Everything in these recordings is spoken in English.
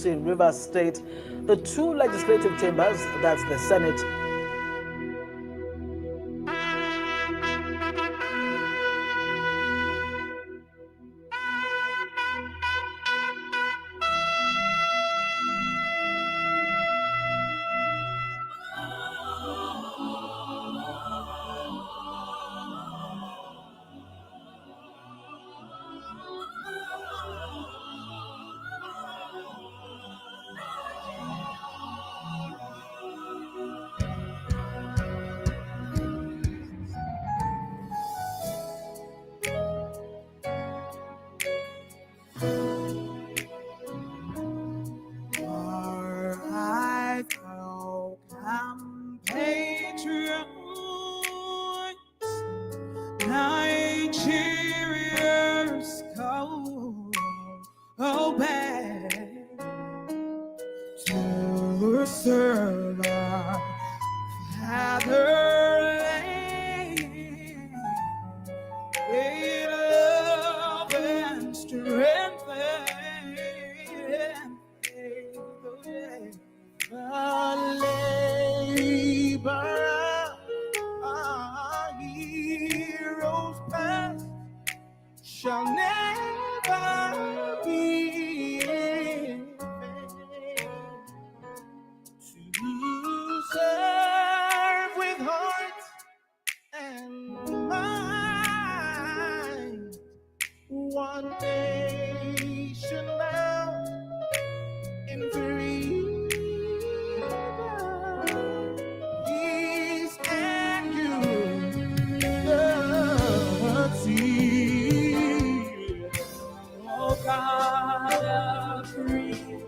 APC in Rivers State. The two legislative chambers, that's the Senate Nigeria's cold, oh bad to serve our fatherland in love and strength and faith, oh yeah. The labor our heroes past shall never be in vain. To serve with heart and mind, one nation bound in freedom. Peace and unity. Oh God of creation,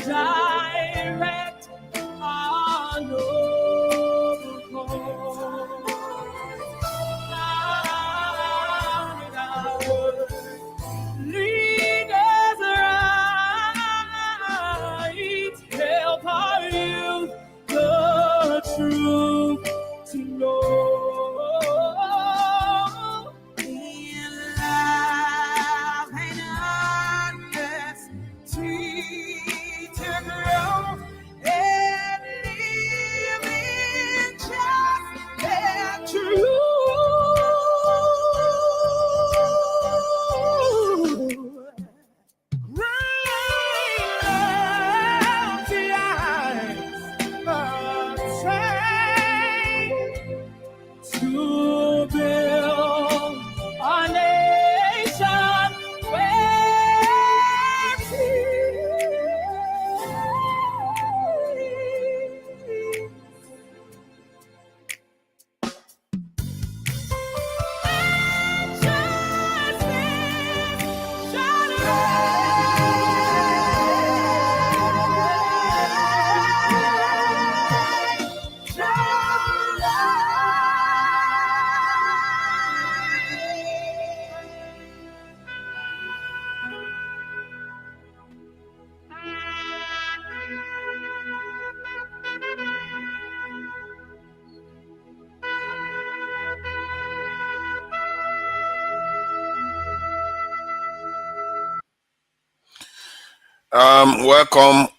direct our noble course. Lead us right, help our youth the truth to know. In love and honesty to grow and live in just and true. To build a nation where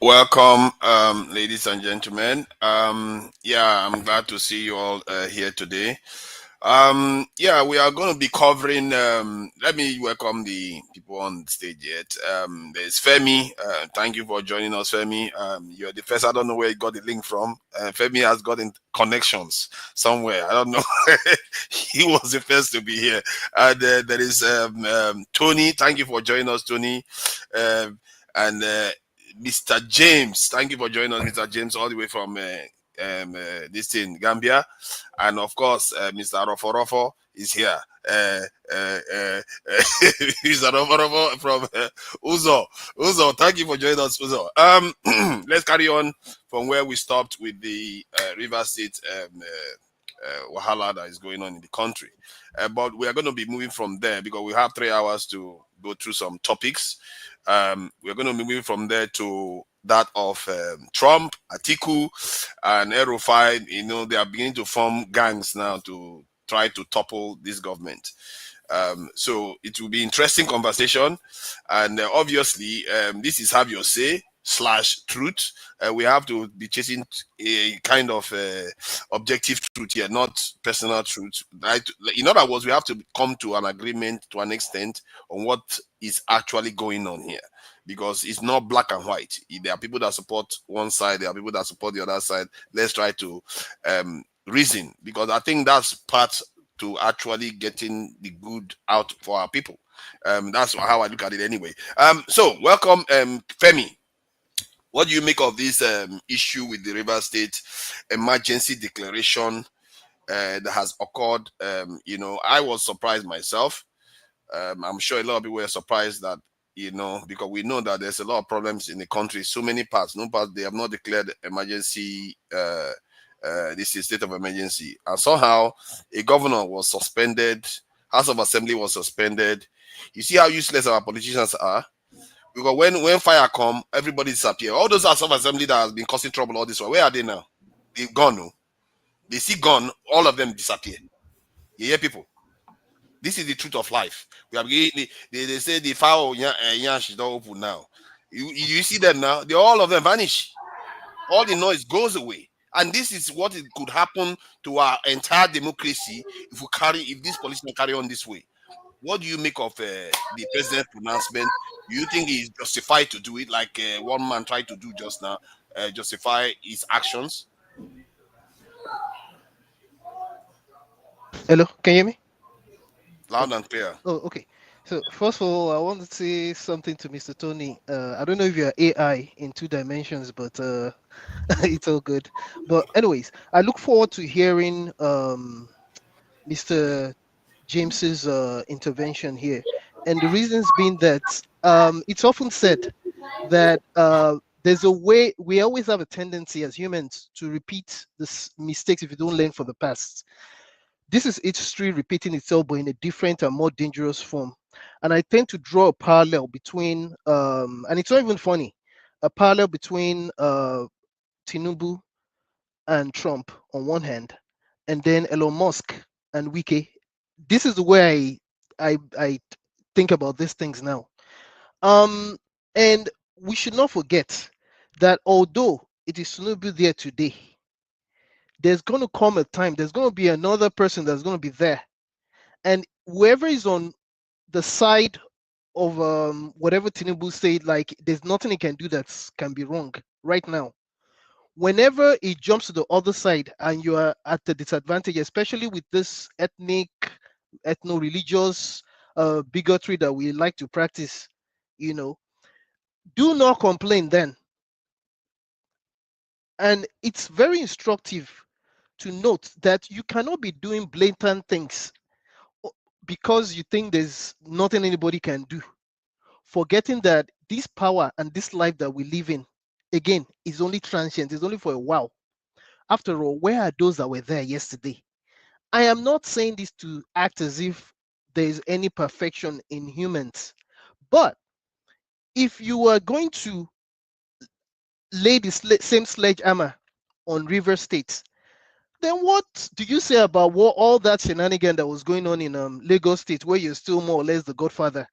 welcome, ladies and gentlemen. Yeah, I'm glad to see you all here today. Yeah, we are going to be covering. Let me welcome the people on the stage yet. There's Femi. Thank you for joining us, Femi. You're the first. I don't know where you got the link from. Femi has got in connections somewhere. I don't know. He was the first to be here. And there is Tony. Thank you for joining us, Tony. And Mr. James, thank you for joining us, Mr. James, all the way from this in Gambia, and of course, Mr. Rofo is here. Mr. Rofo from Uzo. Uzo, thank you for joining us, Uzo. Let's carry on from where we stopped with the River State wahala that is going on in the country. But we are going to be moving from there because we have 3 hours to go through some topics. We're going to be moving from there to that of Trump, Atiku, and El-Rufai. You know, they are beginning to form gangs now to try to topple this government. So it will be interesting conversation, and obviously, this is have your say / truth. We have to be chasing a kind of objective truth here, not personal truth. Right? In other words, we have to come to an agreement to an extent on what is actually going on here, because it's not black and white. There are people that support one side, there are people that support the other side. Let's try to reason, because I think that's part to actually getting the good out for our people. That's how I look at it anyway. So welcome, Femi. What do you make of this issue with the River State emergency declaration that has occurred? I was surprised myself. I'm sure a lot of people were surprised that, because we know that there's a lot of problems in the country, so many parts, no parts they have not declared emergency. This is state of emergency, and somehow a governor was suspended. House of Assembly was suspended. You see how useless our politicians are. Because when fire come, everybody disappear. All those House of Assembly that has been causing trouble all this while, where are they now? They've gone. No? They see gone. All of them disappear. You hear people? This is the truth of life. We have they say the fire yansh don't open now. You see them now? All of them vanish. All the noise goes away. And this is what it could happen to our entire democracy if this politician carry on this way. What do you make of the president's pronouncement? Do you think he's justified to do it like one man tried to do just now, justify his actions? Hello, can you hear me? Loud and clear. Oh, okay. So first of all, I want to say something to Mr. Tony. I don't know if you're AI in 2 dimensions, but it's all good. But anyways, I look forward to hearing Mr. James's intervention here, and the reasons being that it's often said that there's a way we always have a tendency as humans to repeat the mistakes if you don't learn from the past. This is history repeating itself, but in a different and more dangerous form. And I tend to draw a parallel between, and it's not even funny, a parallel between Tinubu and Trump on one hand, and then Elon Musk and Wike. This is the way I think about these things now. And we should not forget that although it is Tinubu there today, there's going to come a time, there's going to be another person that's going to be there. And whoever is on the side of whatever Tinubu said, like there's nothing he can do that can be wrong right now. Whenever it jumps to the other side and you are at the disadvantage, especially with this ethno-religious bigotry that we like to practice, do not complain then. And it's very instructive to note that you cannot be doing blatant things because you think there's nothing anybody can do, forgetting that this power and this life that we live in, again, is only transient, it's only for a while. After all, where are those that were there yesterday? I am not saying this to act as if there's any perfection in humans, but if you are going to lay the same sledgehammer on River State, then what do you say about all that shenanigan that was going on in Lagos State, where you're still more or less the godfather?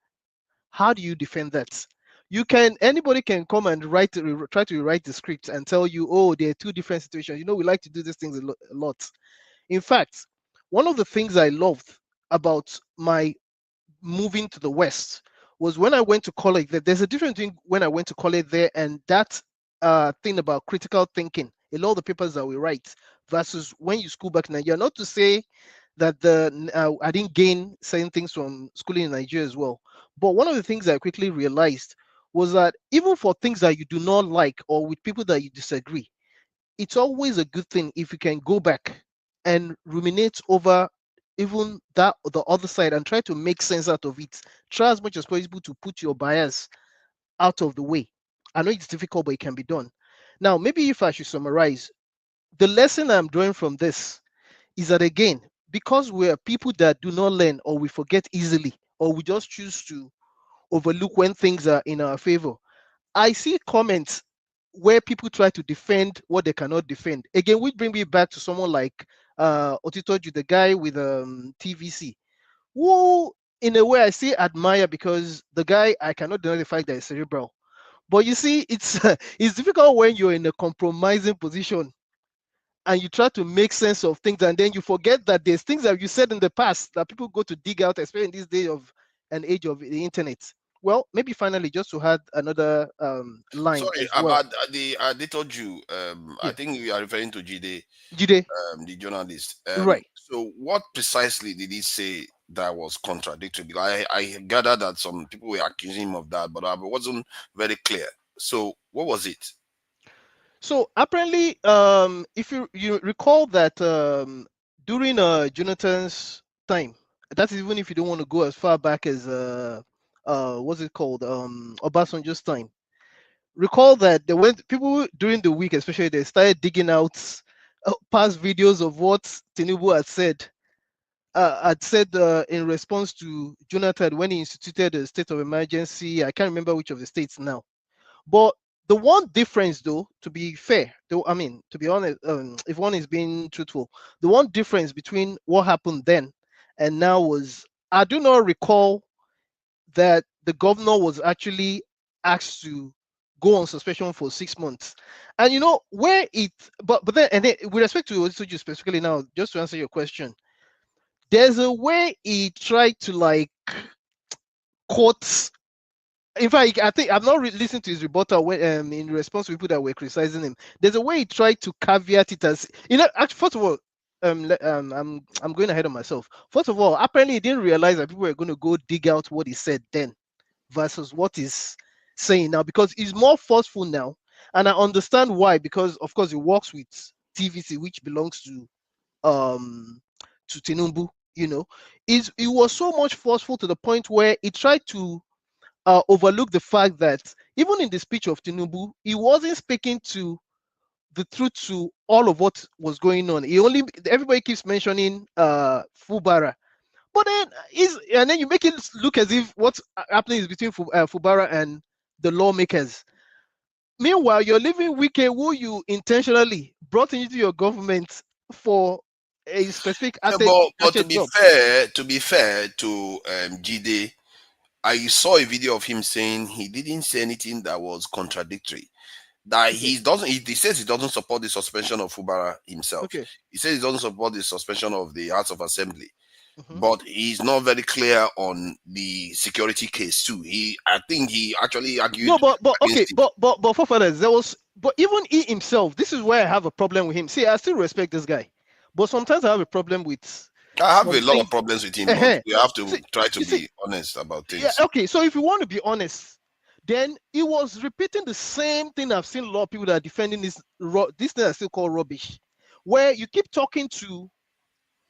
How do you defend that? Anybody can come and try to rewrite the script and tell you, oh, there are 2 different situations. We like to do these things a lot. In fact, one of the things I loved about my moving to the West was when I went to college. There's a different thing when I went to college there, and that thing about critical thinking, a lot of the papers that we write, versus when you school back in Nigeria. Not to say that I didn't gain certain things from schooling in Nigeria as well, but one of the things I quickly realized was that even for things that you do not like or with people that you disagree, it's always a good thing if you can go back and ruminate over even the other side and try to make sense out of it. Try as much as possible to put your bias out of the way. I know it's difficult, but it can be done. Now, maybe if I should summarize, the lesson I'm drawing from this is that, again, because we are people that do not learn, or we forget easily, or we just choose to overlook when things are in our favor, I see comments where people try to defend what they cannot defend. Again, which bring me back to someone like Otitoju, the guy with TVC, who in a way, I still admire because the guy, I cannot deny the fact that he's cerebral. But you see, it's it's difficult when you're in a compromising position and you try to make sense of things, and then you forget that there's things that you said in the past that people go to dig out, especially in this day of an age of the internet. Well, maybe finally, just to add another line Sorry, as well. about the little Jew. I Yeah, think you are referring to Jide, Jide, the journalist. right. So what precisely did he say that was contradictory? Because I gather that some people were accusing him of that, but I wasn't very clear. So what was it? So apparently, if you recall that during Jonathan's time, that's even if you don't want to go as far back as what's it called, Obasanjo's time. Recall that there went people during the week, especially they started digging out past videos of what Tinubu had said in response to Jonathan when he instituted a state of emergency. I can't remember which of the states now. But the one difference, though, to be fair, though, I mean, to be honest, if one is being truthful, the one difference between what happened then and now was I do not recall that the governor was actually asked to go on suspension for 6 months. And you know where it, but then and then with respect to Osuju specifically now, just to answer your question, there's a way he tried to like quote. In fact, I think I've not listened to his rebuttal when, in response to people that were criticizing him. There's a way he tried to caveat it as actually, first of all, I'm going ahead of myself. First of all, apparently he didn't realize that people were going to go dig out what he said then versus what he's saying now because he's more forceful now, and I understand why because of course he works with TVC, which belongs to Tinubu. You know, he was so much forceful to the point where he tried to overlook the fact that even in the speech of Tinubu, he wasn't speaking to the truth to all of what was going on. Everybody keeps mentioning Fubara, but then you make it look as if what's happening is between Fubara and the lawmakers. Meanwhile, you're leaving Wike, who you intentionally brought into your government for a specific Yeah, but asset job. to be fair to Jide, I saw a video of him saying he didn't say anything that was contradictory. That Okay. he says he doesn't support the suspension of Fubara himself. Okay. He says he doesn't support the suspension of the House of Assembly. Mm-hmm. But he's not very clear on the security case too. I think he actually argued. No, but okay, against it. but for fathers, there was, but even he himself, this is where I have a problem with him. See, I still respect this guy, but sometimes I have a problem with I have some a lot of things. problems with him, but we have to See, try to you see, be honest about yeah, things. okay. So if you want to be honest, then he was repeating the same thing. I've seen a lot of people that are defending this thing I still call rubbish, where you keep talking to.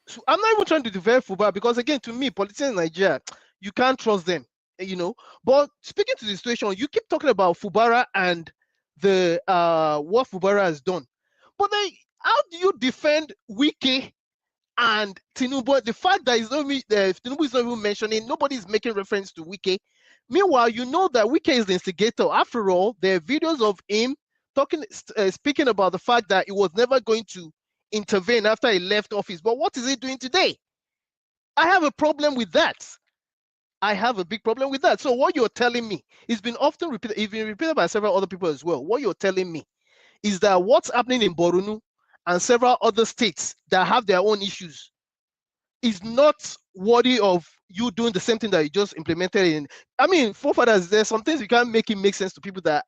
So I'm not even trying to defend football because again, to me, politicians in Nigeria, you can't trust them, you know. But speaking to the situation, you keep talking about Fubara and the what Fubara has done. But then how do you defend Wiki and Tinubu? The fact that Tinubu is not even mentioning, nobody is making reference to Wiki. Meanwhile, you know that Wiki is the instigator. After all, there are videos of him speaking about the fact that he was never going to intervene after he left office. But what is he doing today? I have a problem with that. I have a big problem with that. So what you're telling me, it's been often repeated, it's been repeated by several other people as well. What you're telling me is that what's happening in Borno and several other states that have their own issues is not worthy of you doing the same thing that you just implemented in. I mean, forefathers, there's some things you can't make it make sense to people that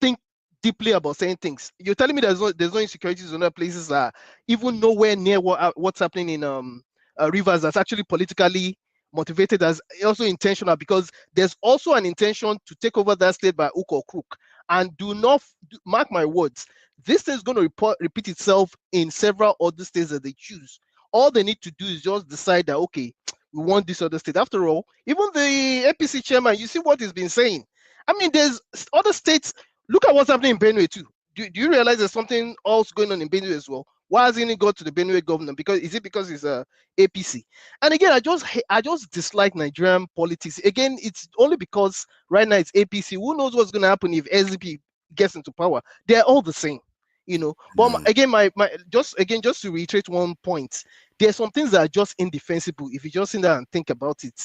think deeply about saying things. You're telling me there's no insecurities in other places that even nowhere near what's happening in Rivers that's actually politically motivated, as also intentional, because there's also an intention to take over that state by hook or crook. And do not mark my words, this thing is going to repeat itself in several other states that they choose. All they need to do is just decide that, okay, we want this other state. After all, even the APC chairman, you see what he's been saying. I mean, there's other states. Look at what's happening in Benue too. Do you realize there's something else going on in Benue as well? Why hasn't he got to the Benue governor? Is it because he's a APC? And again, I just dislike Nigerian politics. Again, it's only because right now it's APC. Who knows what's going to happen if SDP gets into power? They're all the same, you know. But again, just to reiterate one point, there's some things that are just indefensible if you just sit there and think about it.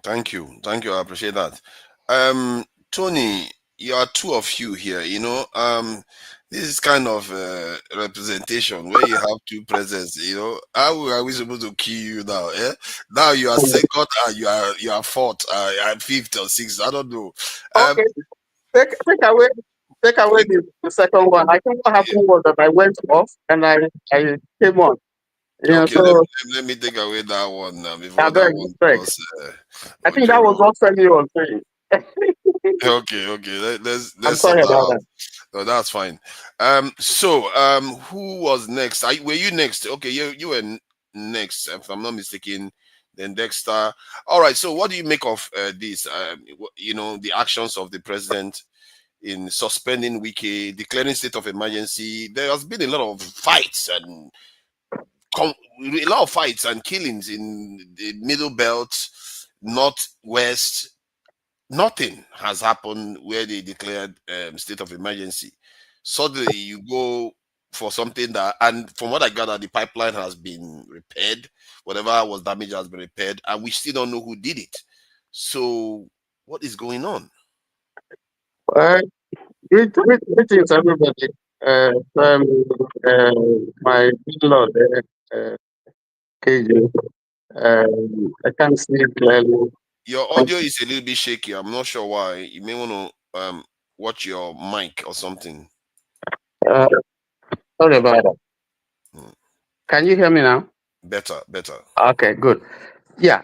Thank you. I appreciate that. Tony, you are two of you here. This is kind of representation where you have two presents. How are we supposed to kill you now? Eh? Now you are second and you are fourth, and fifth or sixth. I don't know. Um, Okay, take away the second one. I think what happened was that I went off and I came on. okay, let, So let me take away that one I before that beg, one beg. because I think okay, that was no. what Femi was saying. Okay. I'm Let's sort sorry that about out. that. No, that's fine. Who was next? Were you next? Okay, you were next, if I'm not mistaken. Then Dexter. All right. So, what do you make of this? The actions of the president in suspending Wiki, declaring state of emergency. There has been a lot of fights and killings in the Middle Belt, Northwest. Nothing has happened where they declared state of emergency. Suddenly you go for something that, and from what I gather, the pipeline has been repaired. Whatever was damaged has been repaired, and we still don't know who did it. So what is going on? Uh, greetings, everybody. Uh, my lord, KJ. I can't see it clearly. Your audio is a little bit shaky. I'm not sure why. You may want to watch your mic or something. Uh, Sorry about that. Mm, Can you hear me now? better. Okay, good. Yeah,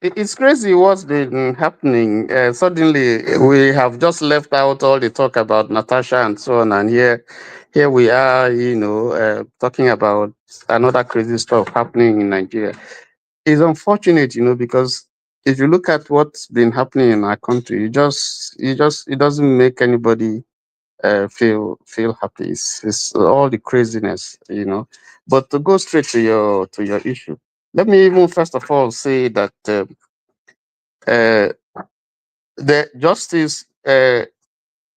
it's crazy what's been happening. Suddenly, we have just left out all the talk about Natasha and so on, and here we are, talking about another crazy stuff happening in Nigeria. It's unfortunate, because if you look at what's been happening in our country, it doesn't make anybody feel happy. It's all the craziness. But to go straight to your issue, let me even first of all say that uh, the Justice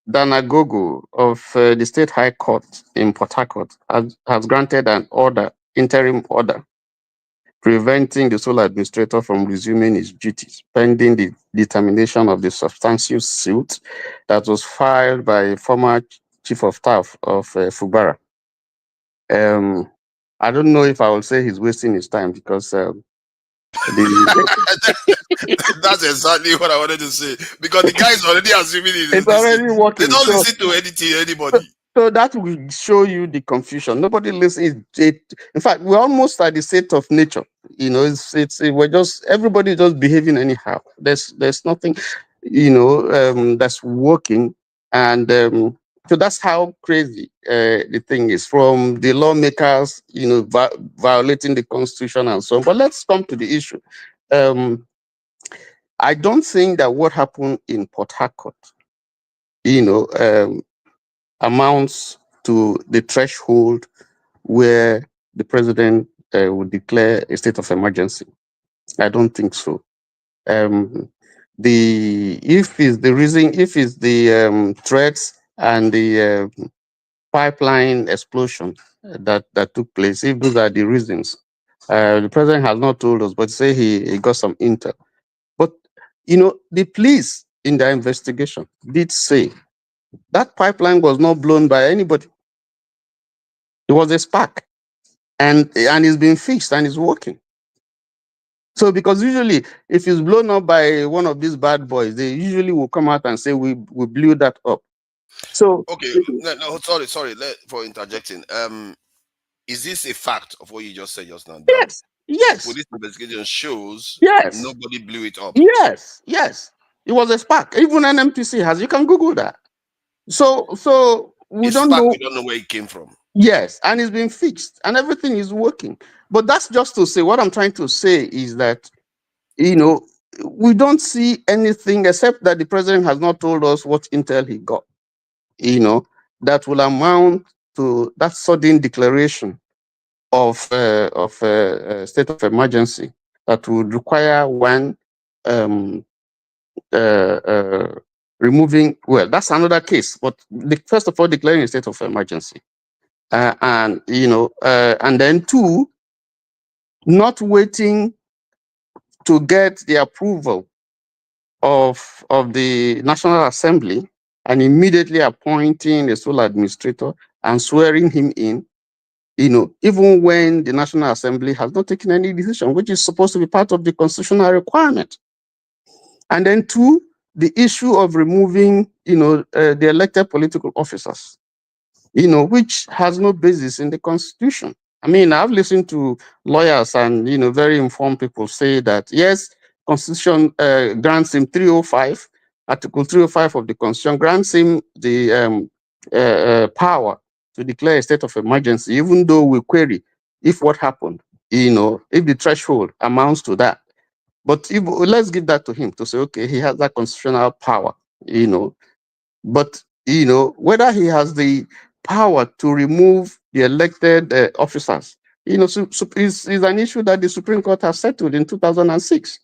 Danagogo of the State High Court in Port Harcourt has granted an interim order, preventing the sole administrator from resuming his duties pending the determination of the substantial suit that was filed by former chief of staff of Fubara. Um, I don't know if I will say he's wasting his time because the That's exactly what I wanted to say because the guy is already assuming it is it's this thing. already They working. don't So listen to anybody. So that will show you the confusion. Nobody listens. In fact, we're almost at the state of nature. We're just everybody just behaving anyhow. There's nothing, that's working, and so that's how crazy the thing is. From the lawmakers, violating the constitution and so on. But let's come to the issue. Um, I don't think that what happened in Port Harcourt, you know, um, amounts to the threshold where the president would declare a state of emergency. I don't think so. Um, if it's the threats and the pipeline explosion that took place, if those are the reasons, the president has not told us, but say he got some intel. But the police in their investigation did say that pipeline was not blown by anybody. It was a spark, and it's been fixed and it's working. So because usually if it's blown up by one of these bad boys, they usually will come out and say we blew that up. So Okay, no, sorry for interjecting. Is this a fact of what you just said just now that yes, yes, police investigation shows yes, nobody blew it up? yes. It was a spark. Even NMTC has. You can Google that. So A we don't spark, know. we don't know where it came from. Yes, and it's been fixed and everything is working. But that's just to say what I'm trying to say is that you know we don't see anything except that the president has not told us what intel he got. That will amount to that sudden declaration of state of emergency that would require one um, uh, uh, removing. Well, that's another case. But first of all, declaring a state of emergency, and then two, not waiting to get the approval of the National Assembly and immediately appointing a sole administrator and swearing him in, even when the National Assembly has not taken any decision, which is supposed to be part of the constitutional requirement. And then two, the issue of removing, the elected political officers, which has no basis in the Constitution. I mean, I've listened to lawyers and, very informed people say that, yes, Constitution grants him 305, Article 305 of the Constitution grants him the power to declare a state of emergency, even though we query if what happened, if the threshold amounts to that. But let's give that to him to say, okay, he has that constitutional power, But, whether he has the power to remove the elected officers, is an issue that the Supreme Court has settled in 2006.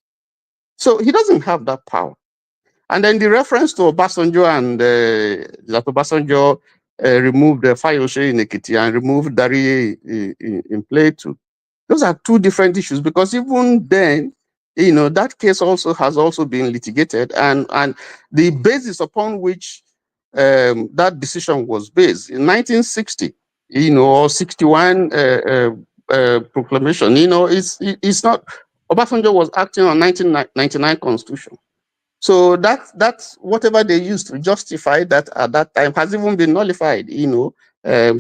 So he doesn't have that power. And then the reference to Obasanjo and that Obasanjo removed Fayose in Ekiti and removed Dari in Plateau. Those are two different issues, because even then, that case has also been litigated, and the basis upon which that decision was based in 1960, or 61 proclamation, it's not. Obasanjo was acting on 1999 Constitution. So that's whatever they used to justify that at that time has even been nullified,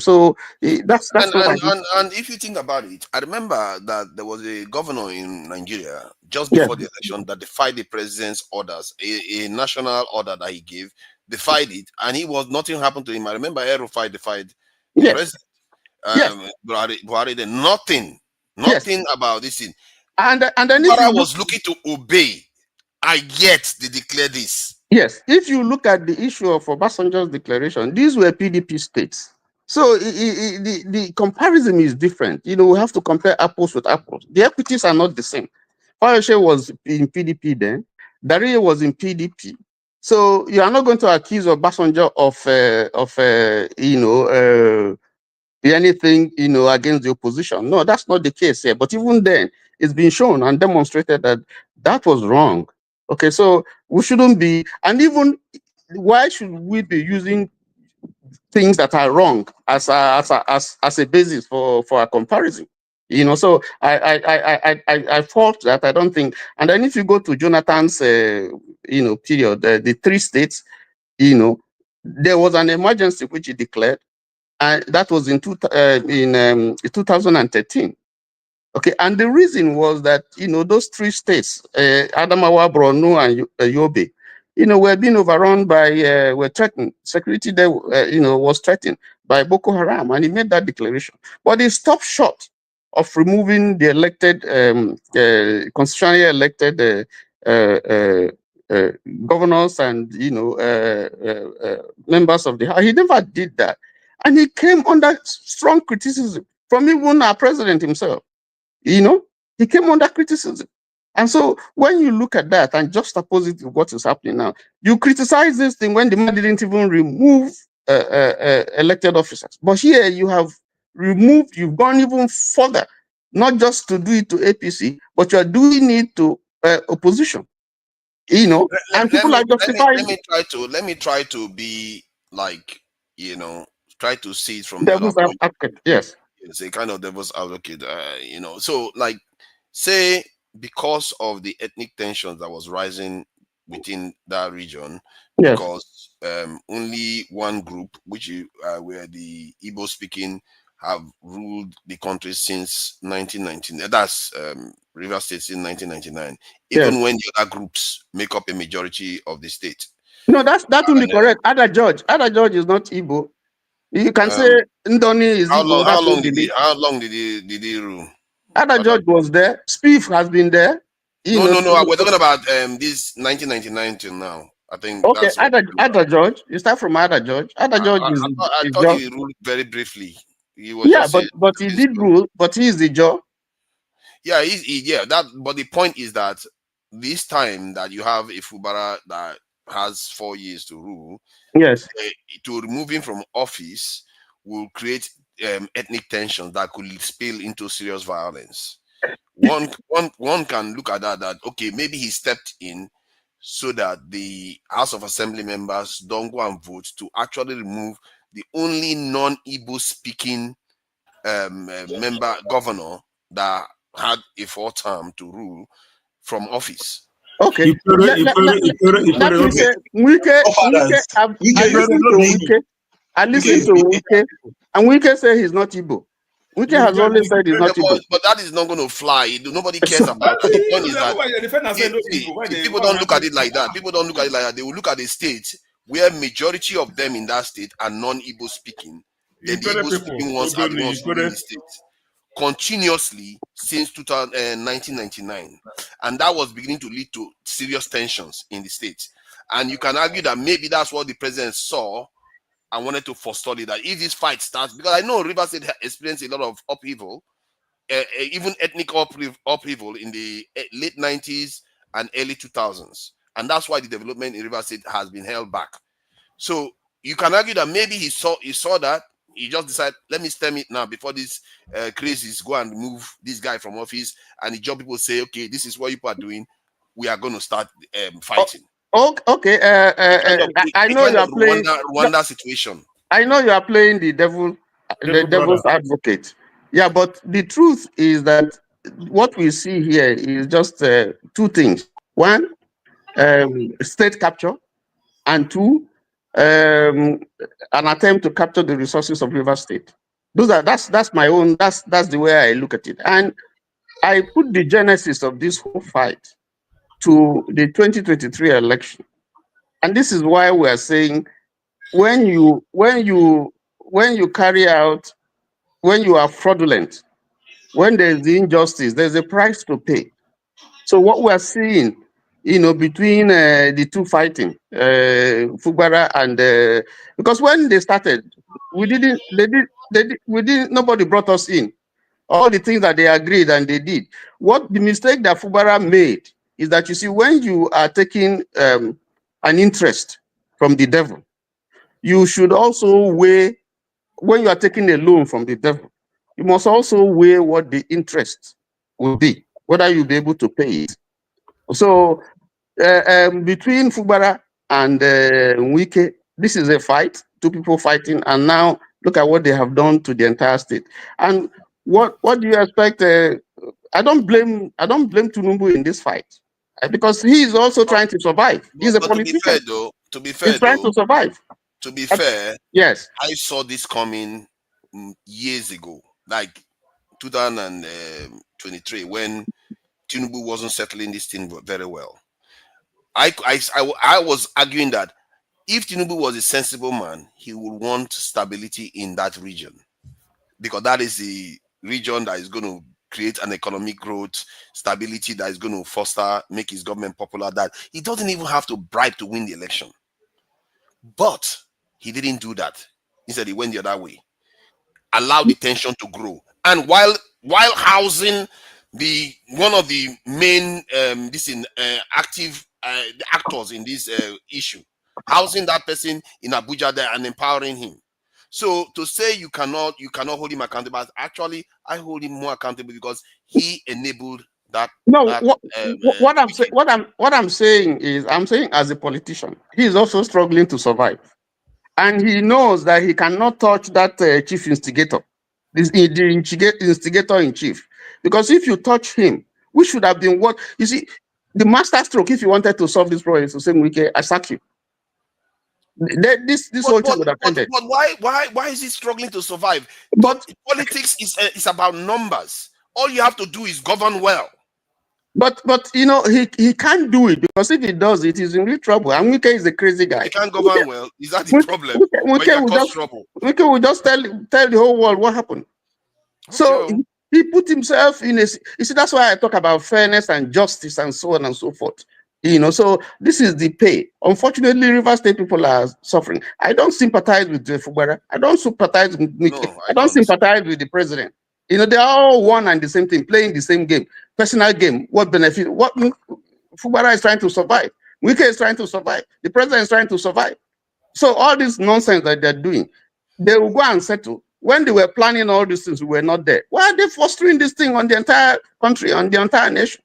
So that's and if you think about it, I remember that there was a governor in Nigeria just Yes. before the election that defied the president's orders, a national order that he gave, defied it, and nothing happened to him. I remember El-Rufai defied the Yes. president. Yes. Buhari did nothing about this thing. And then if Buhari was looking to obey, and yet they declare this. Yes, if you look at the issue of Obasanjo's declaration, these were PDP states. So the comparison is different. We have to compare apples with apples. The equities are not the same. Fayose was in PDP then. Daria was in PDP. So you are not going to accuse Obasanjo of anything against the opposition. No, that's not the case here. But even then, it's been shown and demonstrated that that was wrong. Okay, so we shouldn't be, and even why should we be using things that are wrong as a basis for a comparison? So I thought that. I don't think. And then if you go to Jonathan's period, the three states, there was an emergency which he declared, and that was in 2013. Okay, and the reason was that those three states, Adamawa, Borno, and Yobe, were being overrun by, were threatened. Security there, was threatened by Boko Haram, and he made that declaration. But he stopped short of removing the elected, constitutionally elected governors and members of the House. He never did that, and he came under strong criticism from even our president himself. He came under criticism. And so when you look at that and juxtapose it with what is happening now, you criticize this thing when the man didn't even remove elected officers. But here you have you've gone even further, not just to do it to APC, but you are doing it to opposition. And people are justifying. Let me try to be like, try to see it from Devil's advocate. Yes. It's a kind of devil's advocate, So, like, say because of the ethnic tensions that was rising within that region, Yes. because only one group, which were the Igbo speaking, have ruled the country since 1999. That's Rivers State in 1999. Even when the other groups make up a majority of the state. No, that will be correct. Ada George is not Igbo. You can say Ndoni is Igbo. How long did he rule? Ada George was there. Spiff has been there. No. We're talking about this 1999 till now. I think. Okay, Ada George. You start from Ada George. Ada George I thought he ruled very briefly. He was but he did rule. But he is the jaw. Yeah, but the point is that this time that you have a Fubara that has 4 years to rule, yes, to remove him from office will create ethnic tensions that could spill into serious violence. one can look at that okay, maybe he stepped in so that the House of Assembly members don't go and vote to actually remove the only non-Igbo speaking member governor that had a 4th term to rule from office. Okay. Let me say, I listened to Wike, and Wike said he's not Igbo. Wike has always said he's not Igbo. But that is not going to fly. Nobody cares about it. The point is that people don't look at it like that. People don't look at it like that. They will look at the state where majority of them in that state are non-Igbo speaking. Then the Igbo speaking ones are the ones ruling the state continuously since 1999, and that was beginning to lead to serious tensions in the state. And you can argue that maybe that's what the president saw and wanted to forestall it, that if this fight starts, because I know Rivers State experienced a lot of upheaval, even ethnic upheaval in the late 90s and early 2000s, and that's why the development in Rivers State has been held back. So you can argue that maybe he saw that. He just decided, let me stem it now before these crazies go and remove this guy from office, and the job people say, okay, this is what you are doing. We are going to start fighting. Okay. I know you are playing Rwanda situation. I know you are playing the devil's advocate. Yeah, but the truth is that what we see here is just 2 things. 1, state capture, and 2, an attempt to capture the resources of Rivers State. That's my own. That's the way I look at it. And I put the genesis of this whole fight to the 2023 election, and this is why we are saying when you carry out, when you are fraudulent, when there's the injustice, there's a price to pay. So what we are seeing, between the 2 fighting, Fugbara and because when they started, nobody brought us in. All the things that they agreed and they did. What the mistake that Fugbara made is that, you see, when you are taking an interest from the devil, you should also weigh, when you are taking a loan from the devil, you must also weigh what the interest will be, whether you'll be able to pay it. So between Fugbara and Wike, this is a fight, 2 people fighting, and now look at what they have done to the entire state. And what do you expect? I don't blame Tinubu in this fight, because he is also trying to survive. He's a politician. To be fair, he's trying to survive. To be fair, yes, I saw this coming years ago, like 2023, when Tinubu wasn't settling this thing very well. I was arguing that if Tinubu was a sensible man, he would want stability in that region, because that is the region that is going to create an economic growth, stability that is going to foster, make his government popular, that he doesn't even have to bribe to win the election. But he didn't do that. Instead, he went the other way, allowed the tension to grow. And while housing one of the main active actors in this issue, housing that person in Abuja there and empowering him. So to say you cannot hold him accountable, actually I hold him more accountable, because he enabled that. No, what I'm saying is, I'm saying as a politician, he is also struggling to survive, and he knows that he cannot touch that chief instigator, the instigator in chief, because if you touch him, we should have been what you see. The master stroke, if you wanted to solve this problem, is to say, "Wike, I sack you." This whole thing would have ended. But why is he struggling to survive? But politics is about numbers. All you have to do is govern well. But he can't do it, because if he does it, he's in real trouble. And Wike is a crazy guy. He can't govern well. Is that the problem? Wike will just tell the whole world what happened. So he put himself in a. You see, that's why I talk about fairness and justice and so on and so forth. So this is the pay. Unfortunately, Rivers State people are suffering. I don't sympathize with Fugbara. I don't sympathize with Wike. I don't sympathize with the president. They're all one and the same thing, playing the same game, personal game. What benefit? What Fugbara is trying to survive. Wike is trying to survive. The president is trying to survive. So all this nonsense that they're doing, they will go and settle. When they were planning all these things, we were not there. Why are they fostering this thing on the entire country, on the entire nation?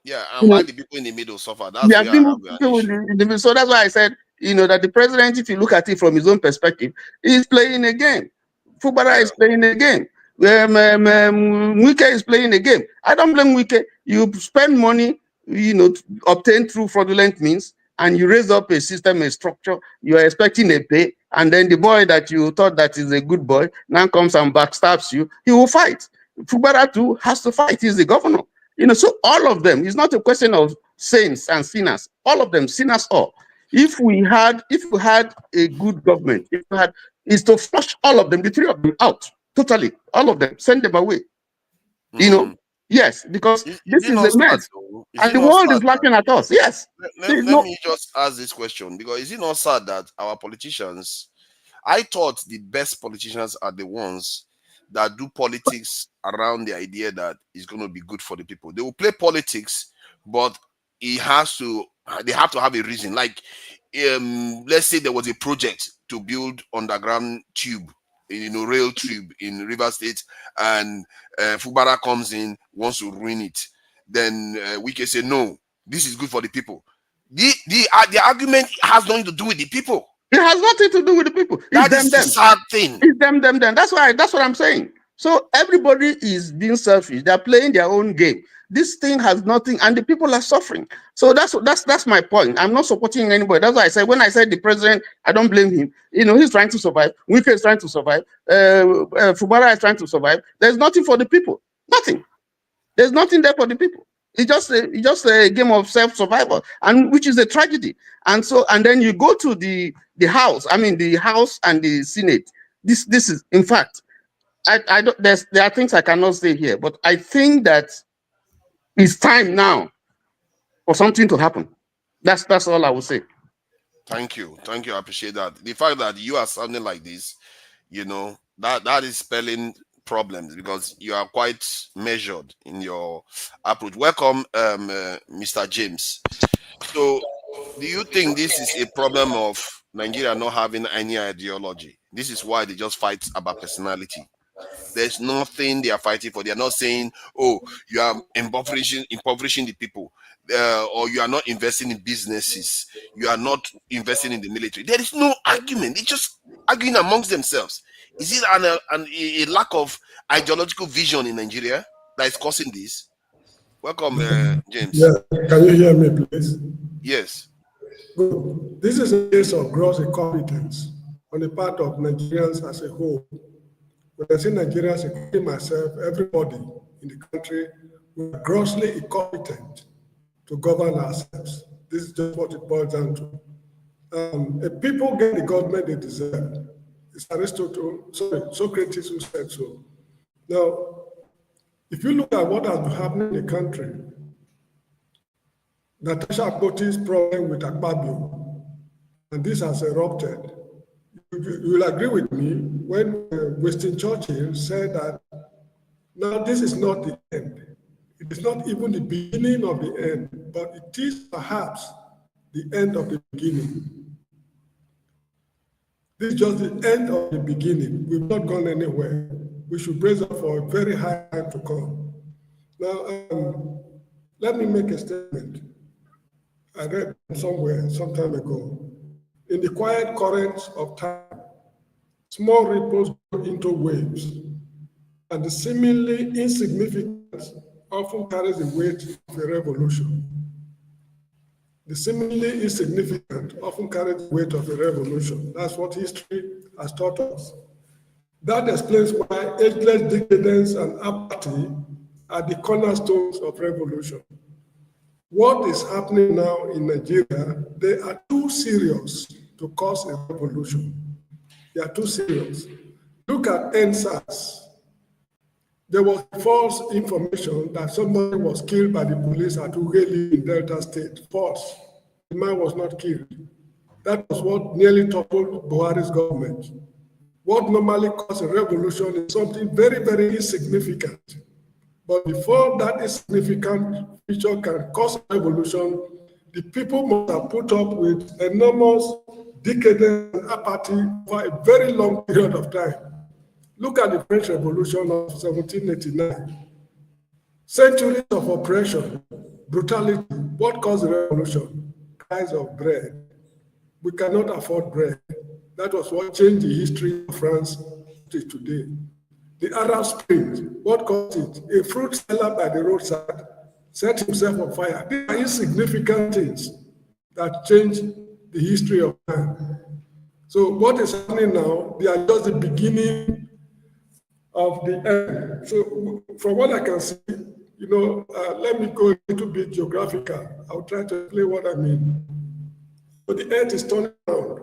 Yeah, and You know, why the people in the middle suffer? That's they are where I have giving an people issue. so that's why I said, that the president, if you look at it from his own perspective, is playing a game. Fubara Yeah. is playing a game. Wike is playing a game. I don't blame Wike. You spend money, obtained through fraudulent means, and you raise up a system, a structure. You are expecting a pay, and then the boy that you thought that is a good boy now comes and backstabs you. He will fight. Fubara too has to fight. He's the governor. So all of them. It's not a question of saints and sinners. All of them, sinners all. If we had a good government, is to flush all of them, the three of them out totally, all of them, send them away. Yes, because this is a mess, and the world is laughing at us. Yes. Let me just ask this question, because is it not sad that our politicians, I thought the best politicians are the ones that do politics around the idea that it's going to be good for the people. They will play politics, but they have to have a reason. Like, let's say there was a project to build underground tube, rail tube in River State, and Fubara comes in, wants to ruin it. Then we can say, no, this is good for the people. The argument has nothing to do with the people. It has nothing to do with the people. That is the sad thing. It's them. That's what I'm saying. So everybody is being selfish. They're playing their own game. This thing has nothing, and the people are suffering. So that's my point. I'm not supporting anybody. That's why I said, when I said the president, I don't blame him. He's trying to survive. Wike is trying to survive. Fubara is trying to survive. There's nothing for the people. Nothing. There's nothing there for the people. It's just a game of self-survival, and which is a tragedy. And then you go to the House. I mean, the House and the Senate. This is, in fact, I don't. There are things I cannot say here, but I think that it's time now for something to happen. That's all I will say. Thank you. I appreciate that. The fact that you are sounding like this, that is spelling problems, because you are quite measured in your approach. Welcome, Mr. James. So, do you think this is a problem of Nigeria not having any ideology? This is why they just fight about personality. There's nothing they are fighting for. They are not saying, oh, you are impoverishing the people, or you are not investing in businesses, you are not investing in the military. There is no argument. They're just arguing amongst themselves. Is it a lack of ideological vision in Nigeria that is causing this? Welcome, James. Yeah, can you hear me, please? Yes. Good. This is a case of gross incompetence on the part of Nigerians as a whole. When I say Nigerians, including myself, everybody in the country, we are grossly incompetent to govern ourselves. This is just what it boils down to. If people get the government they deserve, it's Socrates who said so. Now, if you look at what has been happening in the country, Natasha Akpoti's problem with Akpabio, and this has erupted. You will agree with me when Winston Churchill said that, now this is not the end. It is not even the beginning of the end, but it is perhaps the end of the beginning. This is just the end of the beginning. We've not gone anywhere. We should brace up for a very high time to come. Now, let me make a statement. I read somewhere some time ago. In the quiet currents of time, small ripples go into waves, and the seemingly insignificant often carries the weight of a revolution. The seemingly insignificant often carries the weight of a revolution. That's what history has taught us. That explains why ageless decadence and apathy are the cornerstones of revolution. What is happening now in Nigeria, they are too serious to cause a revolution. They are too serious. Look at NSAS. There was false information that somebody was killed by the police at Ughelli in Delta State. False. The man was not killed. That was what nearly toppled Buhari's government. What normally causes a revolution is something very, very insignificant. But before that insignificant feature can cause a revolution, the people must have put up with enormous decadence and apathy for a very long period of time. Look at the French Revolution of 1789. Centuries of oppression, brutality. What caused the revolution? Price of bread. We cannot afford bread. That was what changed the history of France to today. The Arab Spring, what caused it? A fruit seller by the roadside set himself on fire. These are insignificant things that changed the history of man. So what is happening now, they are just the beginning of the end. So from what I can see, let me go a little bit geographical. I'll try to explain what I mean. But the earth is turning around.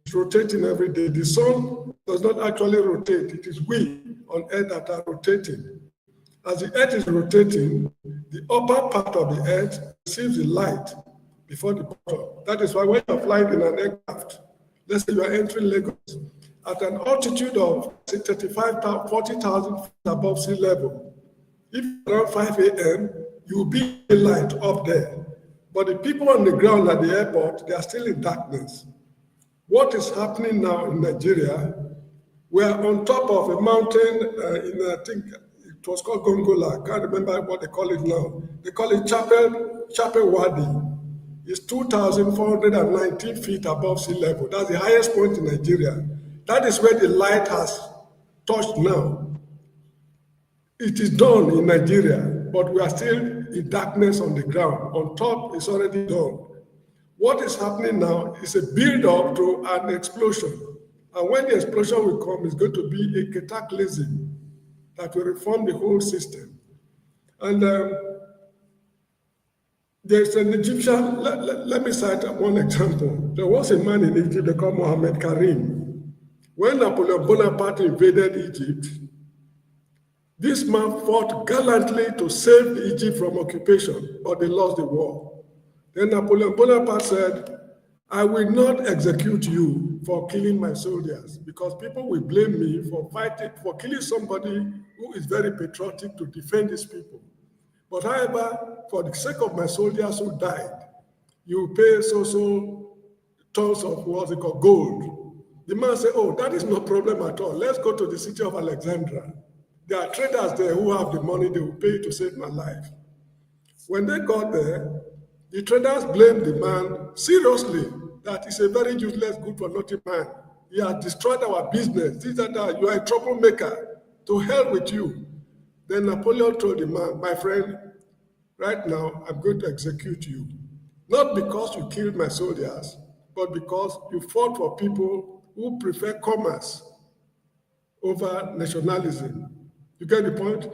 It's rotating every day. The sun does not actually rotate. It is we on earth that are rotating. As the earth is rotating, the upper part of the earth receives the light before the bottom. That is why when you're flying in an aircraft, let's say you are entering Lagos, at an altitude of 35,000, 40,000 feet above sea level, if around 5 a.m., you will be in light up there. But the people on the ground at the airport, they are still in darkness. What is happening now in Nigeria, we are on top of a mountain I think it was called Gongola. I can't remember what they call it now. They call it Chapel Wadi. It's 2,419 feet above sea level. That's the highest point in Nigeria. That is where the light has touched now. It is done in Nigeria, but we are still in darkness on the ground. On top, it's already done. What is happening now is a build-up to an explosion. And when the explosion will come, it's going to be a cataclysm that will reform the whole system. And there's an Egyptian, let me cite one example. There was a man in Egypt, they call Mohammed Karim. When Napoleon Bonaparte invaded Egypt, this man fought gallantly to save Egypt from occupation, but they lost the war. Then Napoleon Bonaparte said, I will not execute you for killing my soldiers, because people will blame me for killing somebody who is very patriotic to defend his people. But however, for the sake of my soldiers who died, you pay so tons of what's it called, gold. The man said, oh, that is no problem at all. Let's go to the city of Alexandria. There are traders there who have the money, they will pay to save my life. When they got there, the traders blamed the man seriously that he's a very useless, good-for-nothing man. He has destroyed our business. This and that. You are a troublemaker. To hell with you. Then Napoleon told the man, my friend, right now, I'm going to execute you. Not because you killed my soldiers, but because you fought for people who prefer commerce over nationalism. You get the point?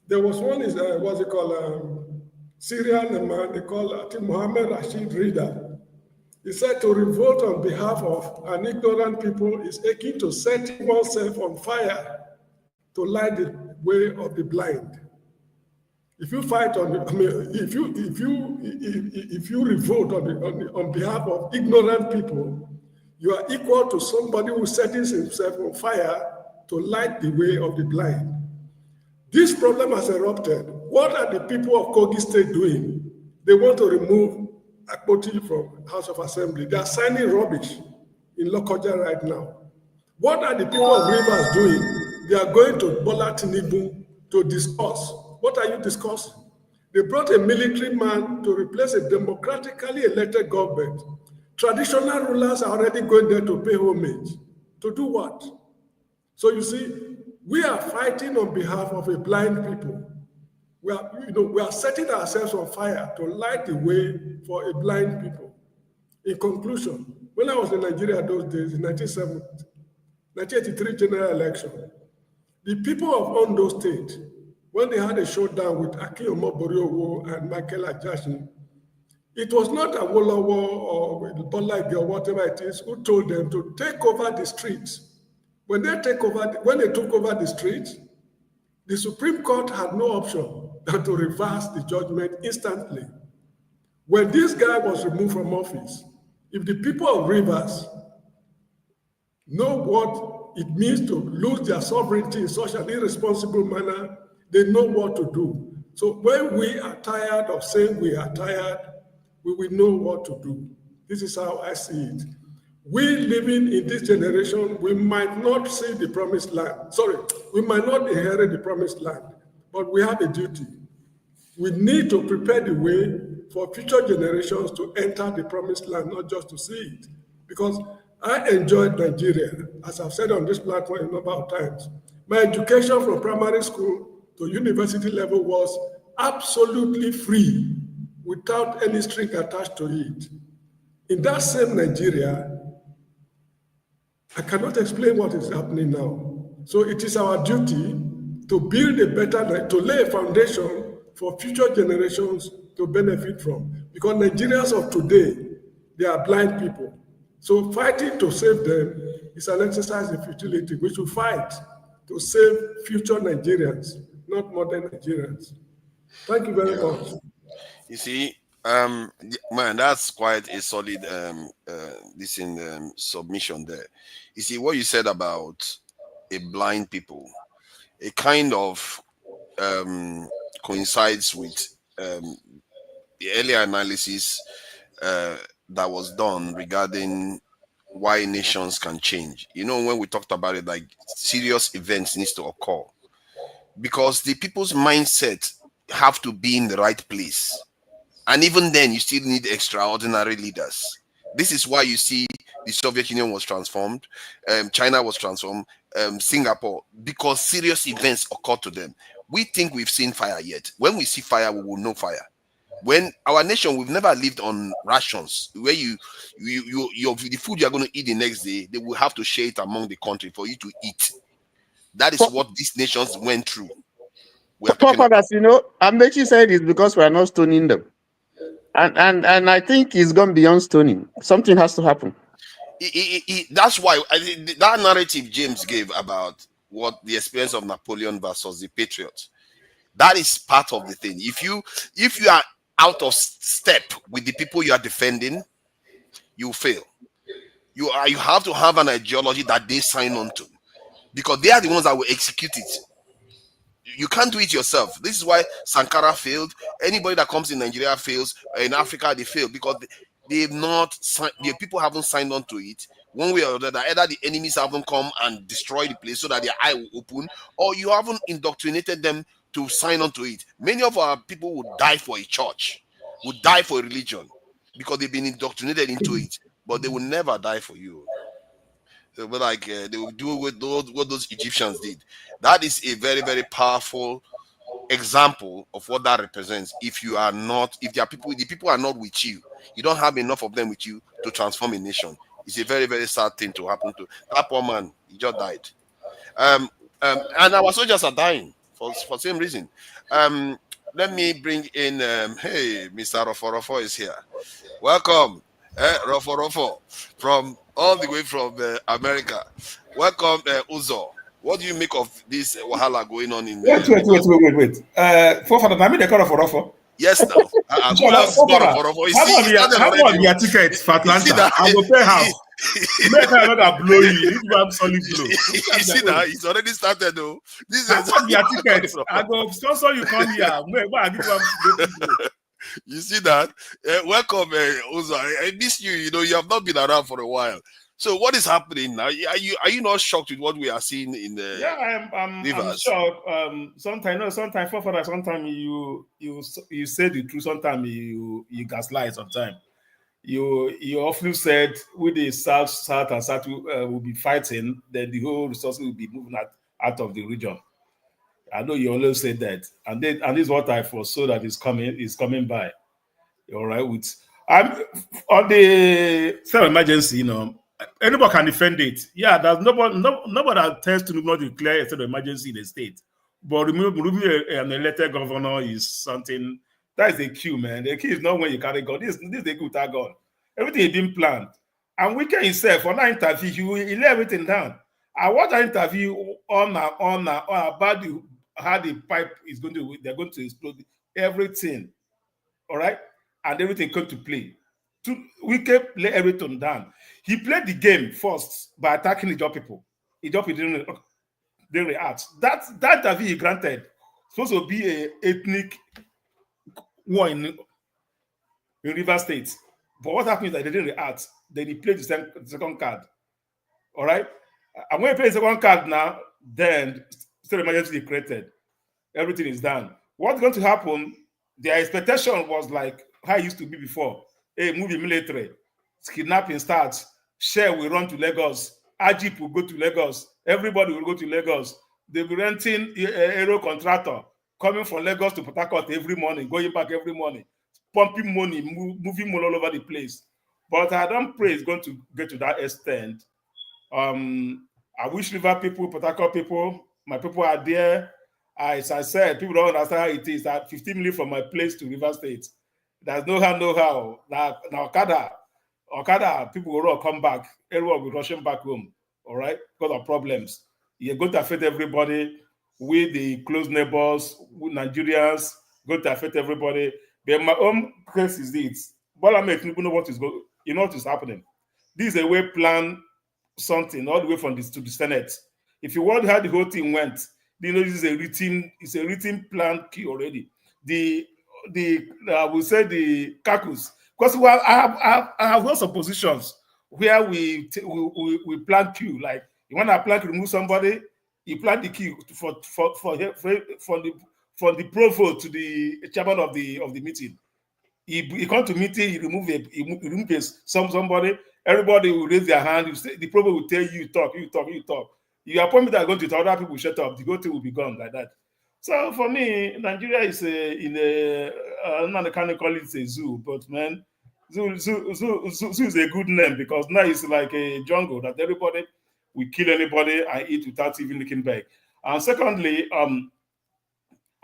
There was one, what's it called, Syrian man, they call Mohammed Rashid Rida. He said to revolt on behalf of an ignorant people is akin to setting oneself on fire to light the way of the blind. If you fight if you revolt on behalf of ignorant people, you are equal to somebody who sets himself on fire to light the way of the blind. This problem has erupted. What are the people of Kogi State doing? They want to remove Akure from House of Assembly. They are signing rubbish in Lokoja right now. What are the people of Rivers doing? They are going to Bola Tinubu to discuss. What are you discussing? They brought a military man to replace a democratically elected government. Traditional rulers are already going there to pay homage. To do what? So you see, we are fighting on behalf of a blind people. We are setting ourselves on fire to light the way for a blind people. In conclusion, when I was in Nigeria those days, in 1983 general election, the people of Ondo State, when they had a showdown with Akure and Michael Ajashi, it was not Awolowo or Bolage or whatever it is who told them to take over the streets. When they took over the streets, the Supreme Court had no option than to reverse the judgment instantly. When this guy was removed from office, if the people of Rivers know what it means to lose their sovereignty in such an irresponsible manner, they know what to do. So when we are tired of saying we are tired, we will know what to do. This is how I see it. we living in this generation, we might not see the promised land. Sorry, we might not inherit the promised land, but we have a duty. We need to prepare the way for future generations to enter the promised land, not just to see it. Because I enjoyed Nigeria, as I've said on this platform a number of times. My education from primary school to university level was absolutely free, without any string attached to it. In that same Nigeria, I cannot explain what is happening now. So it is our duty to build a better, to lay a foundation for future generations to benefit from. Because Nigerians of today, they are blind people. So fighting to save them is an exercise in futility. We should fight to save future Nigerians, not modern Nigerians. Thank you very much. You see, man, that's quite a solid submission there. You see what you said about a blind people, it kind of coincides with the earlier analysis that was done regarding why nations can change. You know, when we talked about it, like serious events needs to occur because the people's mindset have to be in the right place. And even then, you still need extraordinary leaders. This is why you see the Soviet Union was transformed, China was transformed, Singapore, because serious events occurred to them. We think we've seen fire yet. When we see fire, we will know fire. When our nation, we've never lived on rations, where the food you're going to eat the next day, they will have to share it among the country for you to eat. That is what these nations went through. Fathers, you know, Amechi said it's because we are not stoning them. And I think it's gone beyond stoning. Something has to happen. That's why that narrative James gave about what the experience of Napoleon versus the Patriots, that is part of the thing. If you are out of step with the people you are defending, you fail. You have to have an ideology that they sign on to, because they are the ones that will execute it. You can't do it yourself. This is why Sankara failed. Anybody that comes in Nigeria fails. In Africa, they fail because they've not signed. The people haven't signed on to it. One way or the other, either the enemies haven't come and destroyed the place so that their eye will open, or you haven't indoctrinated them to sign on to it. Many of our people would die for a church, would die for a religion, because they've been indoctrinated into it, but they will never die for you. They'll be like they will do what those Egyptians did. That is a very, very powerful example of what that represents. If the people are not with you, you don't have enough of them with you to transform a nation. It's a very, very sad thing to happen to that poor man. He just died. And our soldiers are dying for same reason. Let me bring in hey, Mr. Rofo is here. Welcome, Rofo from all the way from America. Welcome, Uzo. What do you make of this wahala going on in Wait. Forefather, I mean the call for Rofo. Yes, now. Who else is part of Rofo? How about your tickets for Atlanta? I will pay half. Make her not blow you. This one solid blow. You see that? It's already started though. This is your tickets. I go sponsor you come here. You see that? Welcome, Uzo. I miss you. You know, you have not been around for a while. So what is happening now? Are you not shocked with what we are seeing in the? Yeah, I'm shocked. Sometimes you say the truth. Sometimes you gaslight. Sometimes you often said with the South and South will be fighting, then the whole resources will be moving out of the region. I know you always said that, and this is what I foresaw that is coming by. All right, on the state of emergency, you know. Anybody can defend it. Yeah, there's nobody that tells to not declare a state of emergency in the state. But removing an elected governor is something that is a cue, man. The key is not when you carry God. This is the good God. Everything is being planned. And Wike himself, for that interview, he lay everything down. I watched that interview on about how the pipe is they're going to explode everything. All right? And everything come to play. Wike lay everything down. He played the game first by attacking the job people. The job people didn't react. That interview he granted supposed to be an ethnic war in Rivers State. But what happens is that they didn't react. Then he played the second card. All right? And when he plays the second card now, then state of emergency is created. Everything is done. What's going to happen? Their expectation was like how it used to be before. Hey, movie military, kidnapping starts, Shell will run to Lagos, Ajip will go to Lagos, everybody will go to Lagos. They'll be renting aero contractor coming from Lagos to Port Harcourt every morning, going back every morning, pumping money, moving money all over the place. But I don't pray it's going to get to that extent. I wish River people, Port Harcourt people, my people are there. As I said, people don't understand how it is. That 15 million from my place to River State. There's no how. Now Okada, people will all come back. Everyone will be rushing back home. All right, because of problems. You're going to affect everybody. We, the close neighbors, we Nigerians, going to affect everybody. But my own case is this. But I make people know what is going. You know what is happening. This is a way plan something all the way from this to the Senate. If you want how the whole thing went, you know this is a written plan key already. I will say the caucus, because I have lots of positions where we plan queue. Like you want to plan to remove somebody, you plan the queue for the provost to the chairman of the meeting. He come to meeting, he remove somebody. Everybody will raise their hand. The provost will tell you talk. Your appointment are going to tell other people shut up. The whole thing will be gone like that. So for me, Nigeria is I'm not kind of call it a zoo, but man, zoo is a good name because now it's like a jungle that everybody will kill anybody and eat without even looking back. And secondly, I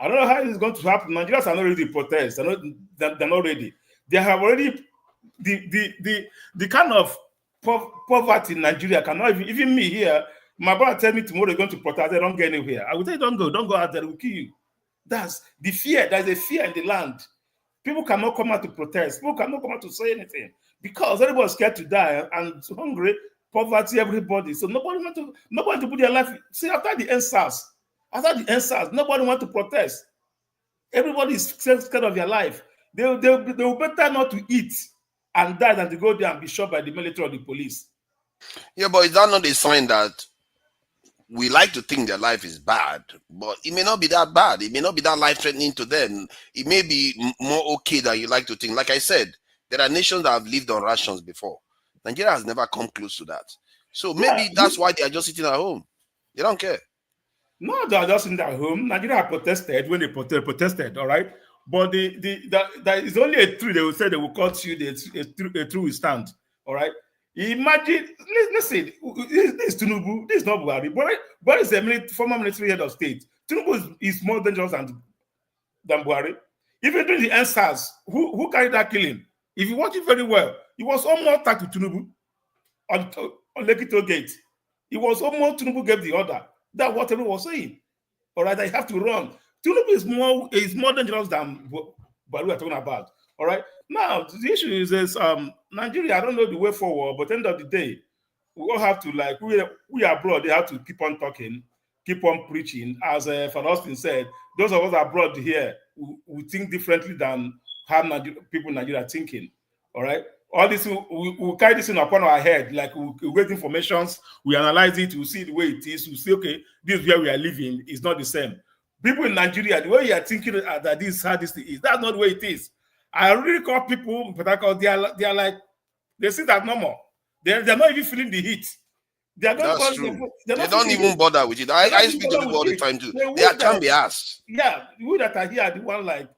don't know how it's going to happen. Nigerians are not ready to protest. They're not ready. They have already the kind of poverty in Nigeria cannot even me here. My brother tell me tomorrow they're going to protest. They don't get anywhere. I will say don't go out there. We'll kill you. That's the fear. There's a fear in the land. People cannot come out to protest. People cannot come out to say anything because everybody's scared to die and hungry, poverty, everybody. So nobody to put their life. See, after the NSAS, nobody want to protest. Everybody is scared of their life. They will better not to eat and die than to go there and be shot by the military or the police. Yeah, but is that not a sign that we like to think their life is bad, but it may not be that bad. It may not be that life-threatening to them. It may be more okay than you like to think. Like I said, there are nations that have lived on rations before. Nigeria has never come close to that. So maybe that's why they are just sitting at home. They don't care. No, they are just sitting at home. Nigeria protested when they protested, all right? But there is only a tree they will say they will cut you, a tree will stand, all right? Imagine, listen, this is Tinubu, this is not Buhari. Buhari is a former military head of state. Tinubu is more dangerous than Buhari. Even during the NSAS, who carried that killing? If you watch it very well, it was almost attacked to Tinubu on Lekki Gate. It was almost Tinubu gave the order. That's what everyone was saying. All right, I have to run. Tinubu is more dangerous than Buhari we are talking about. All right. Now the issue is Nigeria. I don't know the way forward, but at the end of the day, we all have to we abroad. They have to keep on talking, keep on preaching. As Van Austin said, those of us abroad here, we think differently than how people in Nigeria are thinking. All right. All this we carry this in upon our head, like we get informations, we analyze it, we see the way it is, we see okay, this is where we are living is not the same. People in Nigeria, the way you are thinking that this is how this is, that's not the way it is. I really call people, they are like, they see that normal. They're not even feeling the heat. That's true. They don't even bother with it. I speak to people all the time too. They can be asked. Yeah, we that are here are the one like,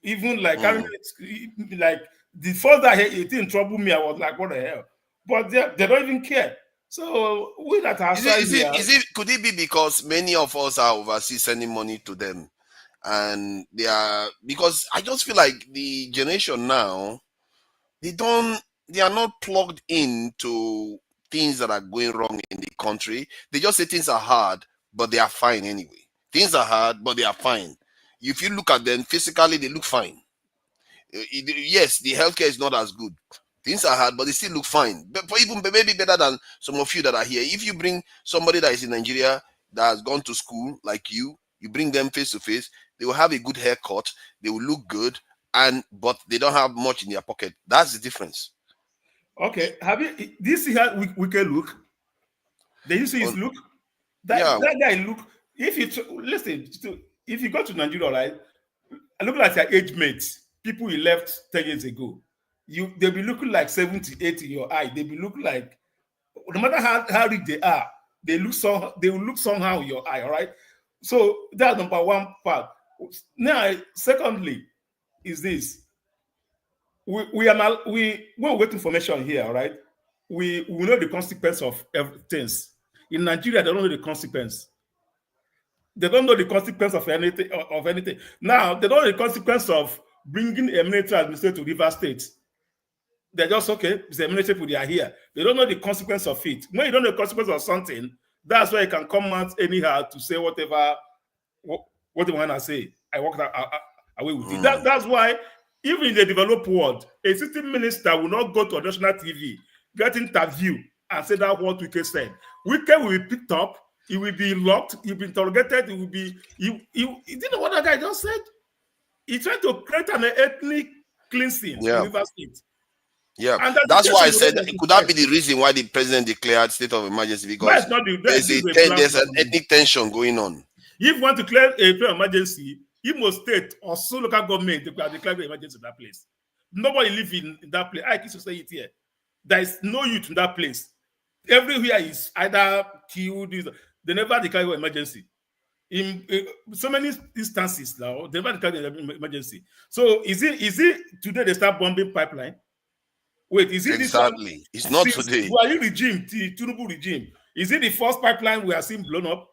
even like, like the first that it didn't trouble me, I was like, what the hell? But they don't even care. So we that are could it be because many of us are overseas sending money to them? And because I just feel like the generation now, they are not plugged into things that are going wrong in the country. They just say things are hard, but they are fine anyway. Things are hard, but they are fine. If you look at them physically, they look fine. Yes, the healthcare is not as good. Things are hard, but they still look fine. But even maybe better than some of you that are here. If you bring somebody that is in Nigeria that has gone to school like you bring them face to face, they will have a good haircut, they will look good, but they don't have much in their pocket. That's the difference. Okay, have you? Do you see how we can look? Did you see his look? That guy look. If you listen, if you go to Nigeria, right, look like your age mates, people you left 10 years ago, they'll be looking like 70, 80 in your eye. They'll be looking like, no matter how rich they are, they will look somehow in your eye. All right. So that's number one part. Now, secondly, is this. When we get information here, all right, we know the consequence of things. In Nigeria, they don't know the consequence. They don't know the consequence of anything. Now, they don't know the consequence of bringing a military administrator to River State. They're just, okay, it's a military people, they are here. They don't know the consequence of it. When you don't know the consequence of something, that's why you can come out anyhow to say whatever you want to say. I walked away with it. That's why, even in the developed world, a sitting minister will not go to a national TV, get interviewed, and say that what Wike said. Wike will be picked up, he will be locked, he'll be interrogated, he will be. You know what that guy just said? He tried to create an ethnic cleansing in River State. Yeah, and that's why I said could that be the reason why the president declared state of emergency? Because there's an ethnic tension going on. If you want to declare a state of emergency, Imo State or so local government, they can declare the emergency in that place. Nobody live in that place. I can say it here. There is no youth in that place. Everywhere is either killed. They never declare an emergency. In so many instances now, they never declare an emergency. So is it today they start bombing pipeline? Wait, is it exactly? It's not today. Buhari regime, the Tinubu regime. Is it the first pipeline we are seeing blown up?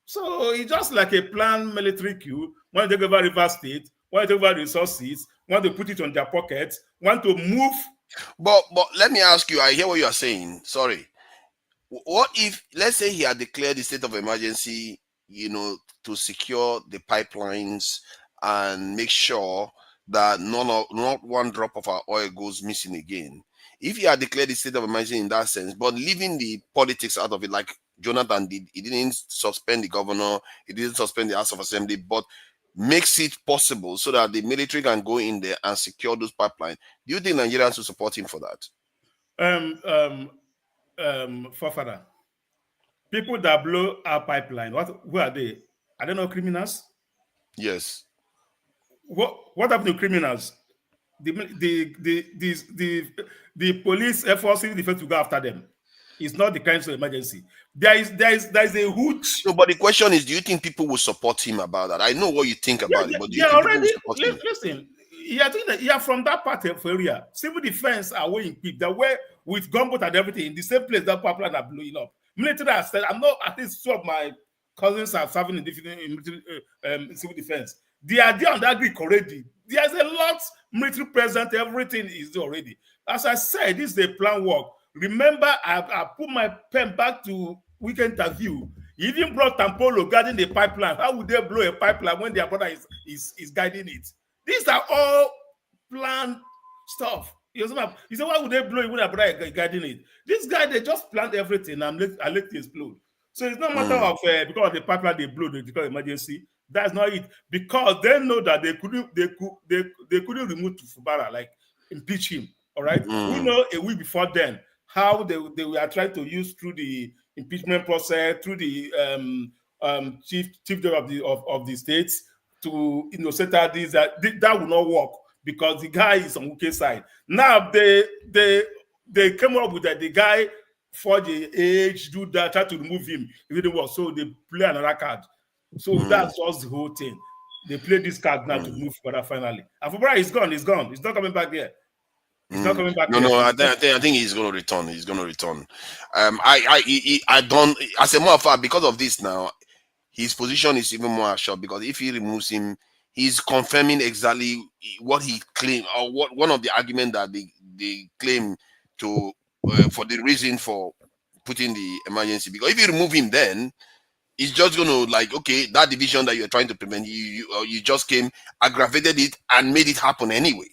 So it's just like a planned military coup. Want to take over River State, want to take over resources, want to put it on their pockets, want to move. But let me ask you, I hear what you are saying. Sorry. What if, let's say he had declared the state of emergency, to secure the pipelines and make sure that not one drop of our oil goes missing again. If he had declared the state of emergency in that sense, but leaving the politics out of it, like Jonathan did, he didn't suspend the governor, he didn't suspend the House of Assembly, but makes it possible so that the military can go in there and secure those pipelines. Do you think Nigerians will support him for that? Forefather, people that blow our pipeline, who are they? Are they not criminals? Yes. What happened to criminals? The police efforts in defense to go after them. It's not the kind of emergency. There is a huge. No, but the question is, do you think people will support him about that? I know what you think about it, but do you think already people will support him? Listen. I think that from that part of area, civil defense are way in peak. They were with gunboat and everything in the same place that pipeline are blowing up. Military has said, I know at least two of my cousins are serving in military, civil defense. They are there on that Greek already. There's a lot military present. Everything is there already. As I said, this is a plan work. Remember, I put my pen back to weekend interview. He even brought Tampolo guarding the pipeline. How would they blow a pipeline when their brother is guiding it? These are all planned stuff. He said, why would they blow it when their brother is guiding it? This guy, they just planned everything and let it explode. So it's not a matter of because of the pipeline they blew, they declare emergency. That's not it. Because they know that they couldn't remove Fubara, like impeach him. All right. We know a week before then how they were trying to use through the impeachment process, through the chief judge of the states to settle this. That will not work because the guy is on UK side. Now they came up with that the guy for the age, do that, try to remove him. It didn't work. So they play another card. So that's just the whole thing. They play this card now to move further finally. And Fubara is gone. He's gone. He's not coming back there. He's not coming back. No, I think he's going to return. He's going to return. I don't. As a matter of fact, because of this now, his position is even more assured because if he removes him, he's confirming exactly what he claimed or what one of the arguments that they claim to for the reason for putting the emergency. Because if you remove him, then it's just going to like, okay, that division that you're trying to prevent, you just came, aggravated it, and made it happen anyway.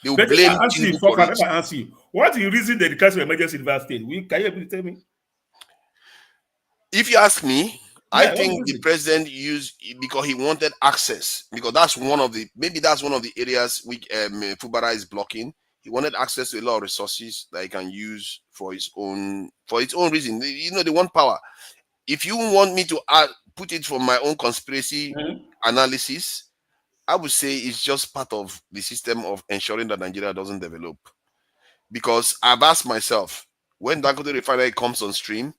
They will blame Tinubu for it. I ask you, what is the reason they declare emergency in that state? Can you tell me? If you ask me, I think the president used because he wanted access, because that's one of the areas which Fubara is blocking. He wanted access to a lot of resources that he can use for its own reason. You know, they want power. If you want me to put it from my own conspiracy analysis, I would say it's just part of the system of ensuring that Nigeria doesn't develop. Because I've asked myself, when Dangote refinery comes on stream,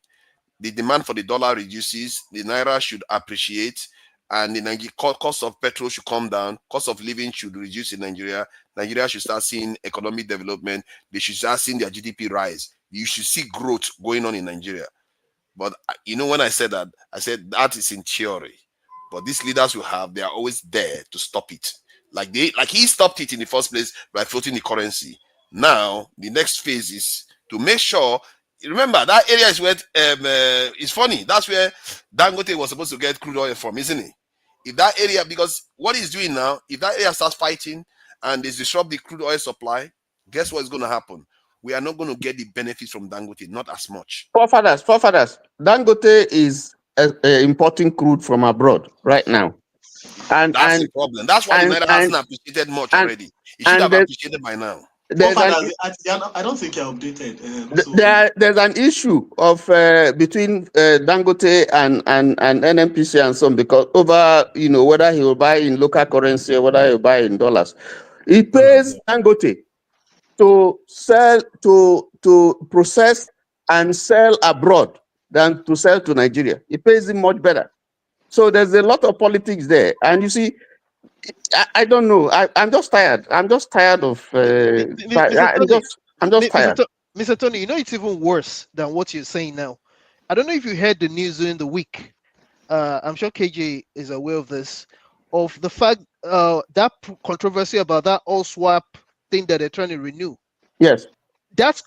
the demand for the dollar reduces, the naira should appreciate, and the cost of petrol should come down, cost of living should reduce in Nigeria. Nigeria should start seeing economic development. They should start seeing their GDP rise. You should see growth going on in Nigeria. But you know, when I said that is in theory. But these leaders we have, they are always there to stop it. Like he stopped it in the first place by floating the currency. Now the next phase is to make sure. Remember, that area is where it's funny. That's where Dangote was supposed to get crude oil from, isn't it? If that area, because what he's doing now, if that area starts fighting and they disrupt the crude oil supply, guess what's going to happen? We are not going to get the benefits from Dangote, not as much. Forefathers. Dangote is importing crude from abroad right now. And that's the problem. That's why the Naira hasn't appreciated much already. It should have appreciated by now. I don't think you're updated. There's an issue of between Dangote and NNPC and some, because over, you know, whether he will buy in local currency or whether he will buy in dollars. He pays Dangote to sell, to process and sell abroad than to sell to Nigeria. He pays him much better. So there's a lot of politics there. And you see, I don't know. I'm just tired. I'm just tired of. I'm just tired. Mr. Tony, you know it's even worse than what you're saying now. I don't know if you heard the news during the week. I'm sure KJ is aware of this, of the fact that controversy about that all swap thing that they're trying to renew. Yes. That's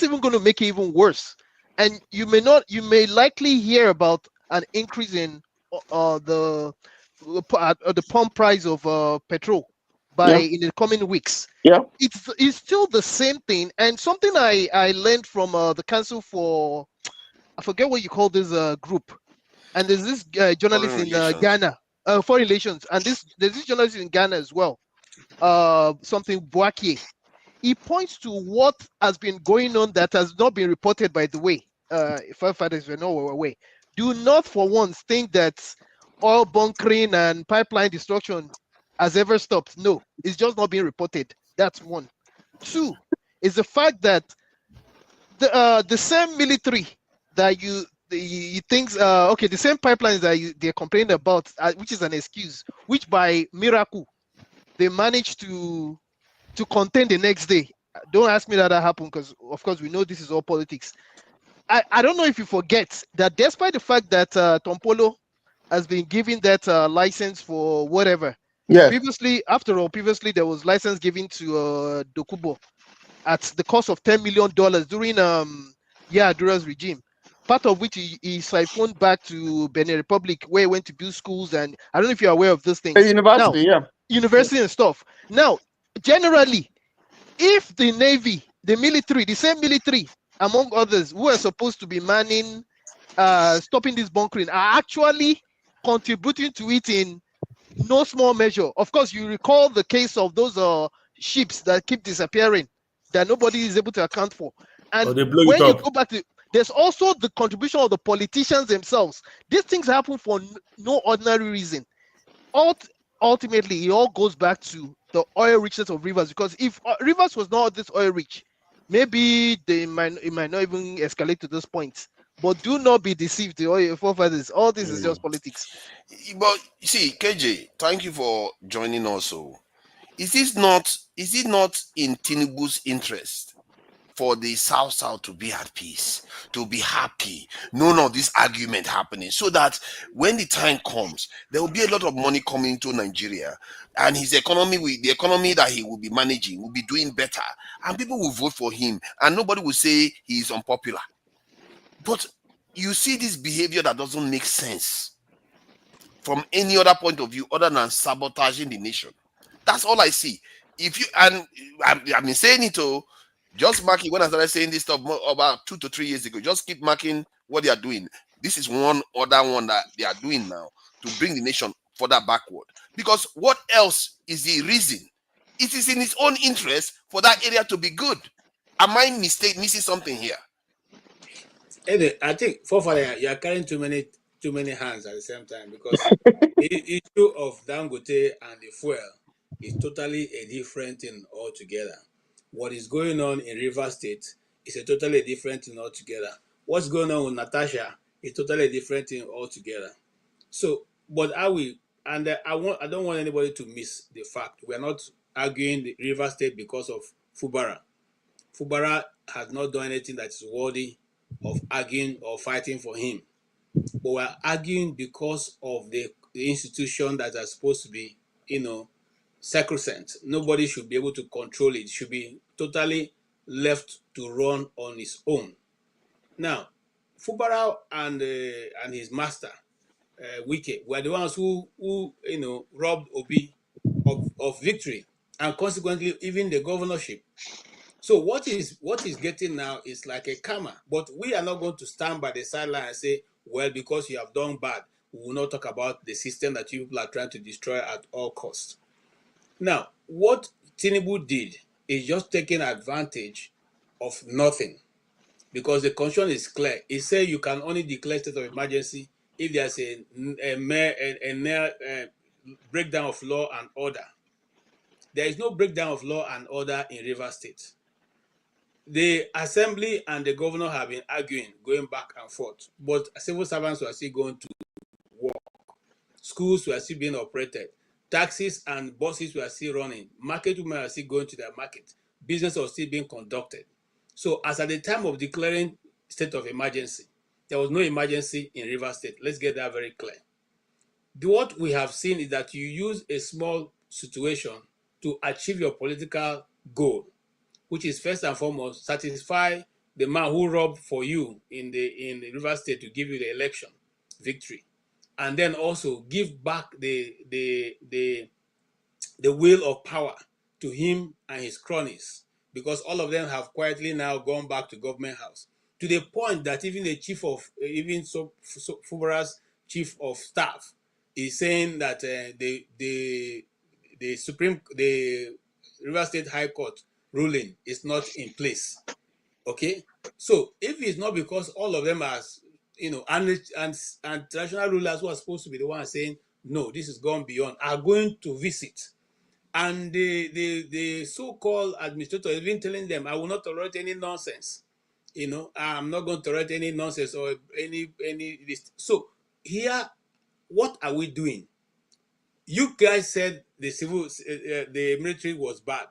even going to make it even worse. And you may likely hear about an increase in the pump price of petrol in the coming weeks. Yeah, it's still the same thing. And something I learned from the Council for, I forget what you call this group, and there's this journalist in Ghana, foreign relations, and there's this journalist in Ghana as well, something Boakie. He points to what has been going on that has not been reported, by the way. Firefighters were not aware. Do not for once think that oil bunkering and pipeline destruction has ever stopped. No, it's just not being reported. That's one. Two is the fact that the same military that you think the same pipelines that they're complaining about, which is an excuse, which by miracle they managed to contain the next day. Don't ask me that happened, because of course we know this is all politics. I don't know if you forget that despite the fact that Tompolo has been given that license for whatever. Yeah. Previously there was license given to Dokubo at the cost of $10 million during Adura's regime. Part of which he siphoned back to Benin Republic, where he went to build schools, and I don't know if you're aware of those things. University, now, university and stuff. Now, generally, if the Navy, the military, the same military, among others, who are supposed to be manning, stopping this bunkering, are actually contributing to it in no small measure. Of course, you recall the case of those ships that keep disappearing, that nobody is able to account for. And when you go back to, there's also the contribution of the politicians themselves. These things happen for no ordinary reason. Ultimately, it all goes back to the oil richness of rivers, because if rivers was not this oil rich, maybe it might not even escalate to those points. But do not be deceived, the oil forefathers. All this is just politics. But you see, KJ, thank you for joining us. Is it not in Tinubu's interest for the South to be at peace, to be happy, none of this argument happening, so that when the time comes, there will be a lot of money coming into Nigeria, and his economy, the economy that he will be managing, will be doing better, and people will vote for him, and nobody will say he is unpopular. But you see this behavior that doesn't make sense from any other point of view other than sabotaging the nation. That's all I see. If you, and I've been saying it to, just mark it when I started saying this stuff about 2 to 3 years ago. Just keep marking what they are doing. This is one other one that they are doing now to bring the nation further backward. Because what else is the reason? It is in its own interest for that area to be good. Am I missing something here? Anyway, I think forefather, you are carrying too many hands at the same time, because the issue of Dangote and the fuel is totally a different thing altogether. What is going on in River State is a totally different thing altogether. What's going on with Natasha is totally different thing altogether. So, but I will, and I don't want anybody to miss the fact we are not arguing the River State because of Fubara. Fubara has not done anything that is worthy of arguing or fighting for him. But we're arguing because of the institution that are supposed to be, sacrosanct. Nobody should be able to control it. It should be totally left to run on its own. Now, Fubara and his master, Wike, were the ones who robbed Obi of victory, and consequently even the governorship. So what is getting now is like a karma. But we are not going to stand by the sideline and say, well, because you have done bad, we will not talk about the system that you people are trying to destroy at all costs. Now, what Tinubu did is just taking advantage of nothing, because the constitution is clear. It says you can only declare state of emergency if there's a breakdown of law and order. There is no breakdown of law and order in River State. The assembly and the governor have been arguing, going back and forth, but civil servants were still going to work. Schools were still being operated. Taxis and buses were still running. Market women were still going to their market. Business was still being conducted. So as at the time of declaring state of emergency, there was no emergency in River State. Let's get that very clear. What we have seen is that you use a small situation to achieve your political goal, which is first and foremost satisfy the man who robbed for you in the River State to give you the election victory, and then also give back the wheel of power to him and his cronies, because all of them have quietly now gone back to government house, to the point that even the chief of Fubara's chief of staff is saying that the River State High Court ruling is not in place. Okay, so if it's not because all of them are, and traditional rulers who are supposed to be the ones saying no, this is gone beyond, are going to visit, and the so-called administrator is even telling them, I will not tolerate any nonsense. I'm not going to tolerate any nonsense or any list. So here, what are we doing? You guys said the military was bad,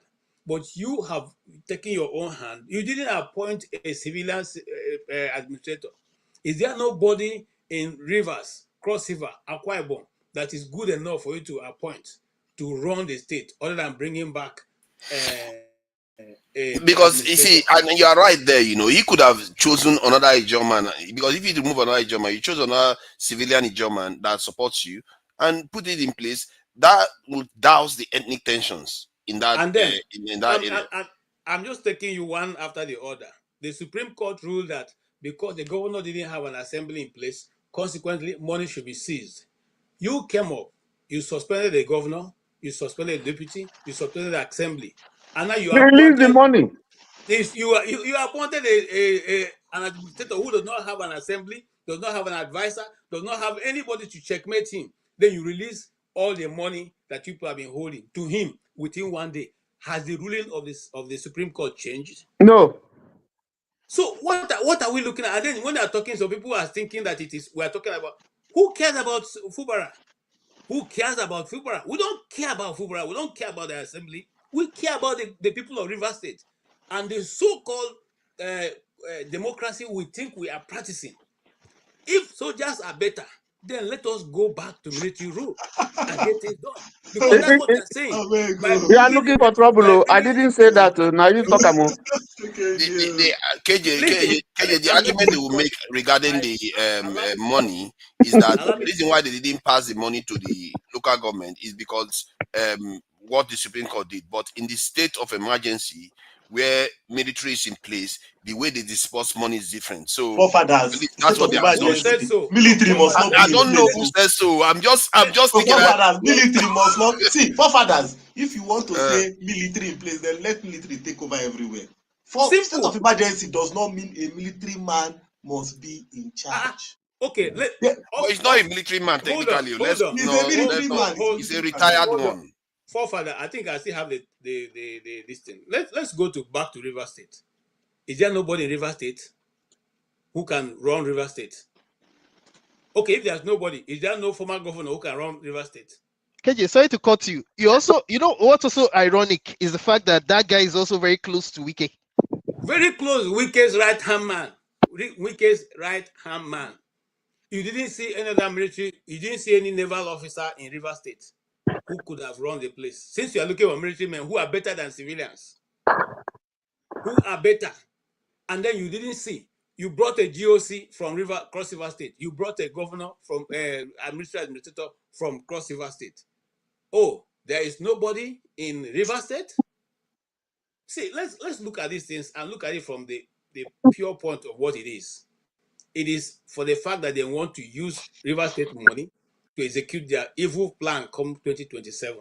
but you have taken your own hand. You didn't appoint a civilian administrator. Is there nobody in Rivers, Cross River, Akure Ibom that is good enough for you to appoint to run the state, other than bringing back because you see, and you are right there, he could have chosen another Ijoman, because if you remove another Ijoman, you chose another civilian Ijoman that supports you and put it in place. That will douse the ethnic tensions in that, and then, in that area. I'm just taking you one after the other. The Supreme Court ruled that because the governor didn't have an assembly in place, consequently, money should be seized. You came up, you suspended the governor, you suspended the deputy, you suspended the assembly, and now you release the money. You appointed an administrator who does not have an assembly, does not have an advisor, does not have anybody to checkmate him. Then you release all the money that people have been holding to him within one day. Has the ruling of the Supreme Court changed? No. So what are we looking at? And then when they are talking, some people are thinking that we are talking about, who cares about Fubara? Who cares about Fubara? We don't care about Fubara. We don't care about the assembly. We care about the people of River State and the so-called democracy we think we are practicing. If soldiers are better, then let us go back to military rule and get things done. Because that's what they're saying. You are looking for trouble. I didn't say that. Now you talk about the argument they will make regarding the money is that the reason why they didn't pass the money to the local government is because what the Supreme Court did. But in the state of emergency, where military is in place, the way they disperse money is different. So forefathers, that's what they are Who said so? military must not be I in don't know place. who says so. I'm just thinking Forefathers, military must not see forefathers. If you want to say military in place, then let military take over everywhere. State of emergency does not mean a military man must be in charge. Okay, but he's not a military man technically. He's a military man. He's a retired one. Forefather, I think I still have the this thing. Let's go back to River State. Is there nobody in River State who can run River State? Okay, if there's nobody, is there no former governor who can run River State? KJ, sorry to cut you. You also, you know what's also ironic is the fact that that guy is also very close to Wike. Very close, Wike's right hand man. Wike's right hand man. You didn't see any other military. You didn't see any naval officer in River State who could have run the place. Since you are looking for military men who are better than civilians, who are better, and then you didn't see. You brought a GOC from Cross River State. You brought a governor from administrator from Cross River State. Oh, there is nobody in River State. See, let's look at these things and look at it from the pure point of what it is. It is for the fact that they want to use River State money to execute their evil plan come 2027.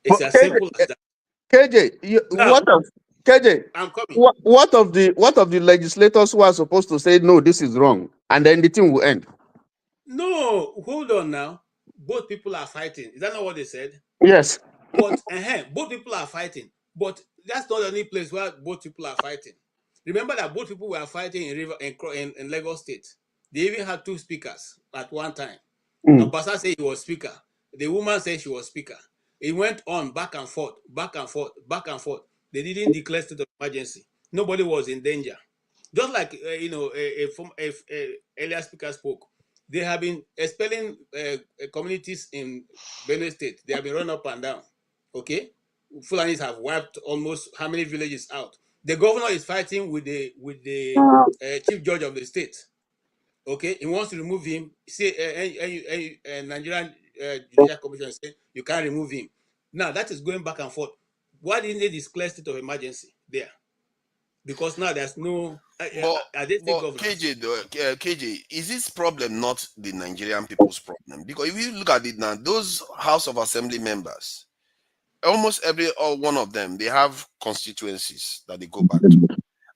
It's as simple as that. KJ, I'm coming. What of the legislators who are supposed to say no, this is wrong, and then the thing will end? No, hold on now. Both people are fighting. Is that not what they said? Yes. But both people are fighting. But that's not the only place where both people are fighting. Remember that both people were fighting in Lagos State. They even had two speakers at one time. Abasa said he was speaker. The woman said she was speaker. It went on back and forth, back and forth, back and forth. They didn't declare state of emergency. Nobody was in danger. Just like earlier speaker spoke, they have been expelling communities in Benue State. They have been run up and down. Okay, Fulanis have wiped almost how many villages out. The governor is fighting with the chief judge of the state. Okay, he wants to remove him. Say Nigerian Judicial Commission say you can't remove him. Now that is going back and forth. Why didn't they declare state of emergency there? Because now there's no. KJ, is this problem not the Nigerian people's problem? Because if you look at it now, those House of Assembly members, almost every one of them, they have constituencies that they go back to,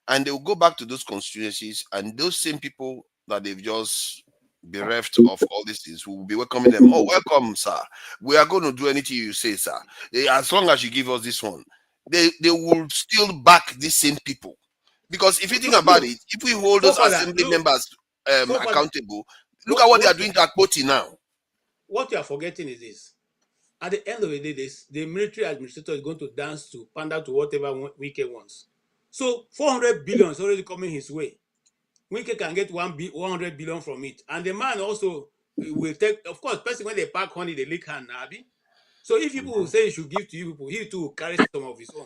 and they will go back to those constituencies, and those same people that they've just bereft of all these things will be welcoming them. Oh, welcome, sir. We are going to do anything you say, sir. As long as you give us this one, they will still back these same people. Because if you think about it, if we hold those assembly members accountable, look at what they are doing to Akure now. What you are forgetting is this. At the end of the day, the military administrator is going to dance to pander to whatever Wike wants. So 400 billion is already coming his way. Wike can get 100 billion from it. And the man also will take, of course, especially when they pack honey, they lick hand, Nabi. So if people will say he should give to you people, he too will carry some of his own.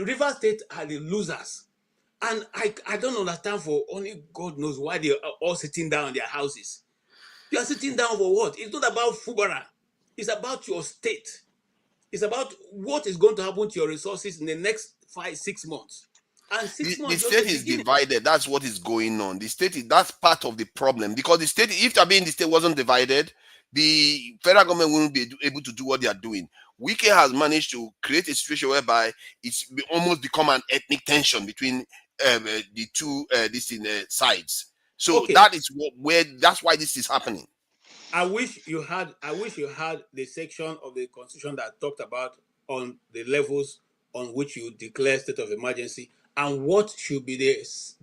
River State are the losers. And I don't understand for only God knows why they are all sitting down in their houses. You are sitting down for what? It's not about Fubara. It's about your state. It's about what is going to happen to your resources in the next 5-6 months. And 6 months. The state is divided. That's what is going on. The state that's part of the problem. Because the state, if the state wasn't divided, the federal government wouldn't be able to do what they are doing. Wike has managed to create a situation whereby it's almost become an ethnic tension between the two sides. So that is that's why this is happening. I wish you had the section of the Constitution that talked about on the levels on which you declare state of emergency and what should be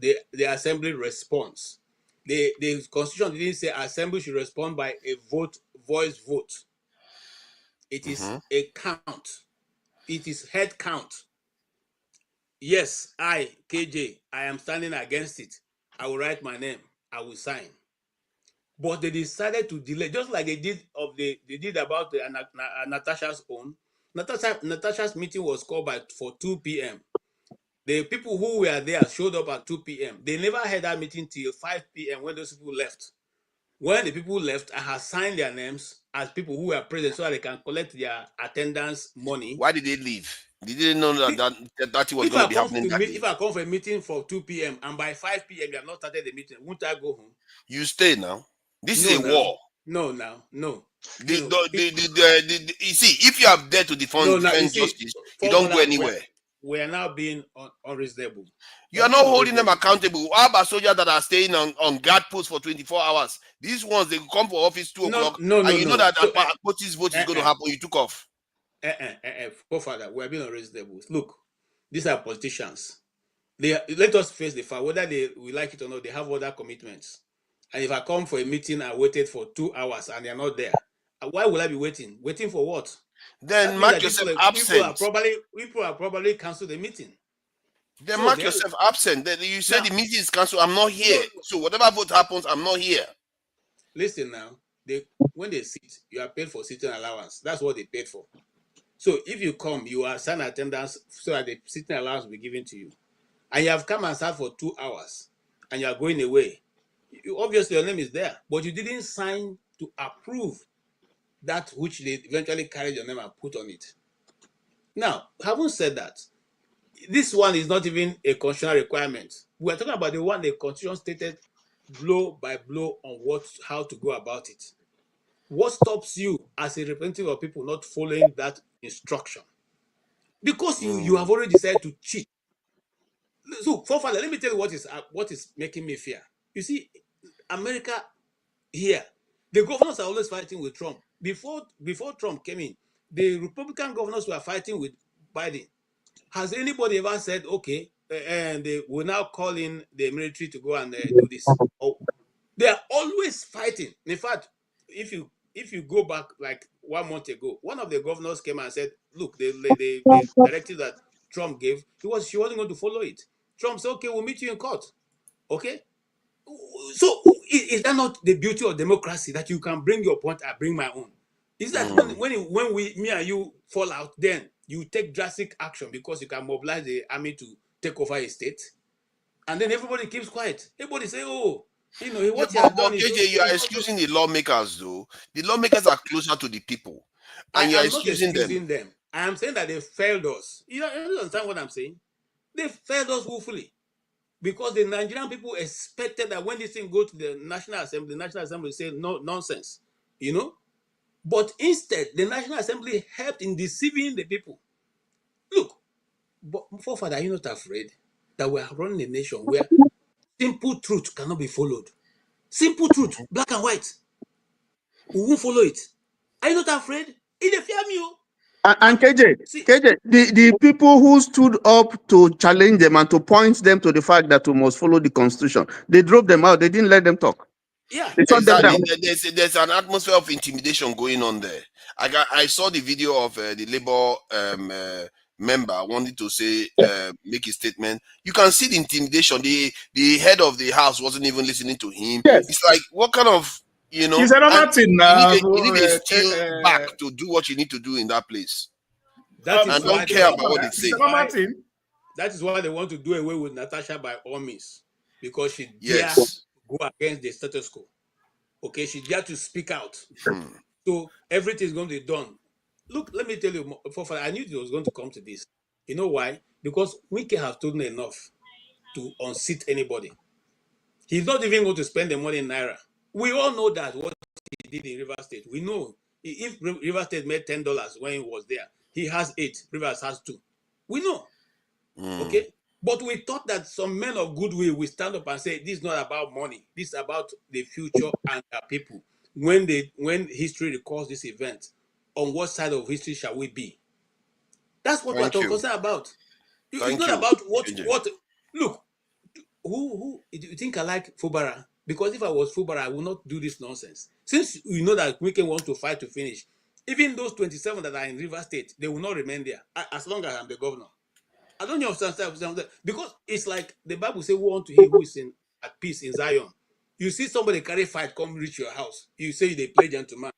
the assembly response. The Constitution didn't say assembly should respond by a voice vote. It is a count. It is head count. Yes, I, KJ, I am standing against it. I will write my name. I will sign. But they decided to delay, just like they did about Natasha's own. Natasha's meeting was called for 2 p.m. The people who were there showed up at 2 p.m. They never had that meeting till 5 p.m. when those people left. When the people left, I had signed their names as people who were present so that they can collect their attendance money. Why did they leave? They didn't know that was If going I to be come happening to that meet, day. if I come for a meeting for 2 p.m. and by 5 p.m. you have not started the meeting, won't I go home? You stay now. This No, is a now. war. No, now. No. You see, if you are there to defend justice, you don't go anywhere. We are now being unreasonable. You are not holding them accountable. How about soldiers that are staying on guard posts for 24 hours? These ones, they come for office 2 o'clock, and you know that Akpoti's vote is going to happen. You took off. Father, we are being unreasonable. Look, these are politicians. Let us face the fact, whether we like it or not, they have other commitments. And if I come for a meeting, I waited for 2 hours and they are not there, why will I be waiting? Waiting for what? Then mark yourself absent. People are probably canceled the meeting. Then so mark yourself absent. Then you said the meeting is cancelled. I'm not here. No. So whatever vote happens, I'm not here. Listen now. When they sit, you are paid for sitting allowance. That's what they paid for. So if you come, you are assigned attendance so that the sitting allowance will be given to you. And you have come and sat for 2 hours and you are going away. Obviously, your name is there, but you didn't sign to approve that which they eventually carried your name and put on it. Now, having said that, this one is not even a constitutional requirement. We are talking about the one the Constitution stated blow by blow on how to go about it. What stops you as a representative of people not following that instruction? Because you have already decided to cheat. So, forefather, let me tell you what is making me fear. You see, America here, the governors are always fighting with Trump. Before Trump came in, the Republican governors were fighting with Biden. Has anybody ever said, okay, and they will now call in the military to go and do this? Oh, they are always fighting. In fact, if you go back like 1 month ago, one of the governors came and said, look, the directive that Trump gave, she wasn't going to follow it. Trump said, okay, we'll meet you in court. Okay? So is that not the beauty of democracy, that you can bring your point, I bring my own? Is that when me and you fall out, then you take drastic action because you can mobilize the army to take over a state, and then everybody keeps quiet. Everybody say, oh, what you have done is... KJ, you are excusing the lawmakers, though. The lawmakers are closer to the people, and you are excusing them. I am saying that they failed us. You understand what I'm saying? They failed us woefully. Because the Nigerian people expected that when this thing go to the National Assembly will say no nonsense, But instead, the National Assembly helped in deceiving the people. Look, but forefather, are you not afraid that we are running a nation where simple truth cannot be followed? Simple truth, black and white. We won't follow it. Are you not afraid? It fear me. And KJ, the people who stood up to challenge them and to point them to the fact that we must follow the Constitution, they drove them out. They didn't let them talk. Yeah, they shut them down. There's an atmosphere of intimidation going on there. I saw the video of the Labour member wanting to say make a statement. You can see the intimidation. The head of the house wasn't even listening to him. Yes. It's like, what kind of It's another thing now. You need a steel back to do what you need to do in that place. And don't care about what they say. That is why they want to do away with Natasha by all means, because she dared to go against the status quo. Okay, she dared to speak out. So everything is going to be done. Look, let me tell you, I knew it was going to come to this. You know why? Because Wike has told enough to unseat anybody. He's not even going to spend the money in Naira. We all know that what he did in River State. We know if River State made $10 when he was there, he has 8. Rivers has 2. We know. Okay? But we thought that some men of goodwill will stand up and say, this is not about money. This is about the future and our people. When history recalls this event, on what side of history shall we be? That's what we're concerned about. It's not about what. Look, who do you think I like Fubara? Because if I was Fubara, I would not do this nonsense. Since you know that Wike wants to fight to finish, even those 27 that are in River State, they will not remain there as long as I'm the governor. I don't understand, because it's like the Bible says, woe unto him who is at peace in Zion. You see somebody carry fight come reach your house, you say they play gentleman.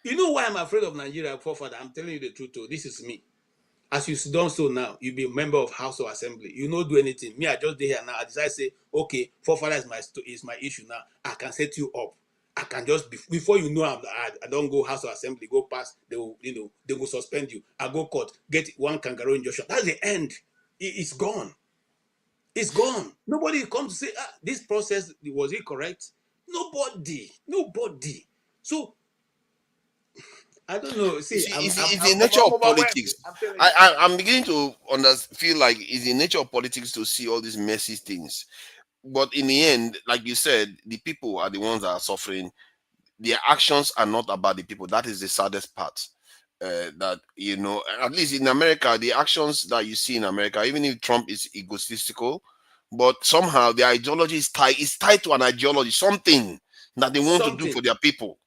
You know why I'm afraid of Nigeria, forefather? I'm telling you the truth, too. This is me. As you done so now, you be a member of House or Assembly. You don't do anything. Me, I just did here now. I decide to say, okay, forefather is my issue now. I can set you up. I can just before you know I don't go House of Assembly, go past, they will, they will suspend you. I go court, get one kangaroo injunction. That's the end. It's gone. It's gone. Nobody comes to say, this process, was it correct? Nobody. So I don't know. See, it's the nature of politics. I'm beginning to feel like it's the nature of politics to see all these messy things. But in the end, like you said, the people are the ones that are suffering. Their actions are not about the people. That is the saddest part. That, at least in America, the actions that you see in America, even if Trump is egotistical, but somehow the ideology is tied to an ideology, something that they want to do for their people.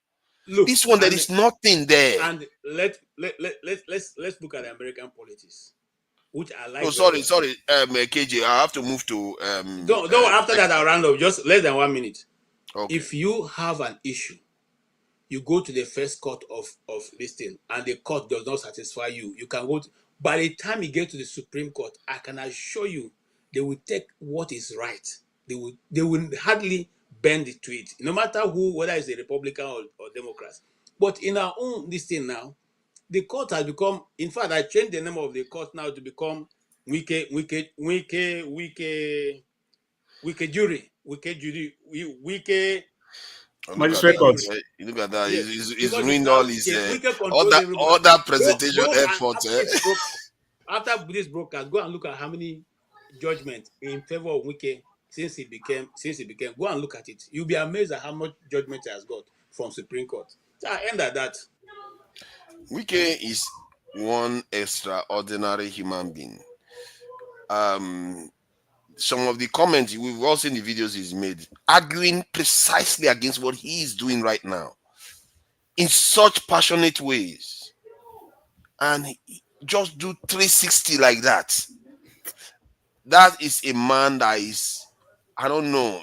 Look, this one, there is nothing there. And let's look at the American politics, which I like. Oh, sorry, KJ, I have to move to. Don't after that, I'll round up. Just less than 1 minute. Okay. If you have an issue, you go to the first court of this thing, and the court does not satisfy you. You can go. By the time you get to the Supreme Court, I can assure you, they will take what is right. They will hardly bend it to it, no matter who, whether it's a Republican or Democrat. But in our own this thing now, the court has become. In fact, I changed the name of the court now to become Wike jury. Magistrate court. You look at that. Yes. He's ruined all his all that presentation effort. After this broadcast, go and look at how many judgments in favor of Wike since he became. Go and look at it. You'll be amazed at how much judgment he has got from Supreme Court. So I end at that. Wike is one extraordinary human being. Some of the comments we've all seen the videos he's made, arguing precisely against what he is doing right now in such passionate ways, and just do 360 like that. That is a man that is, I don't know,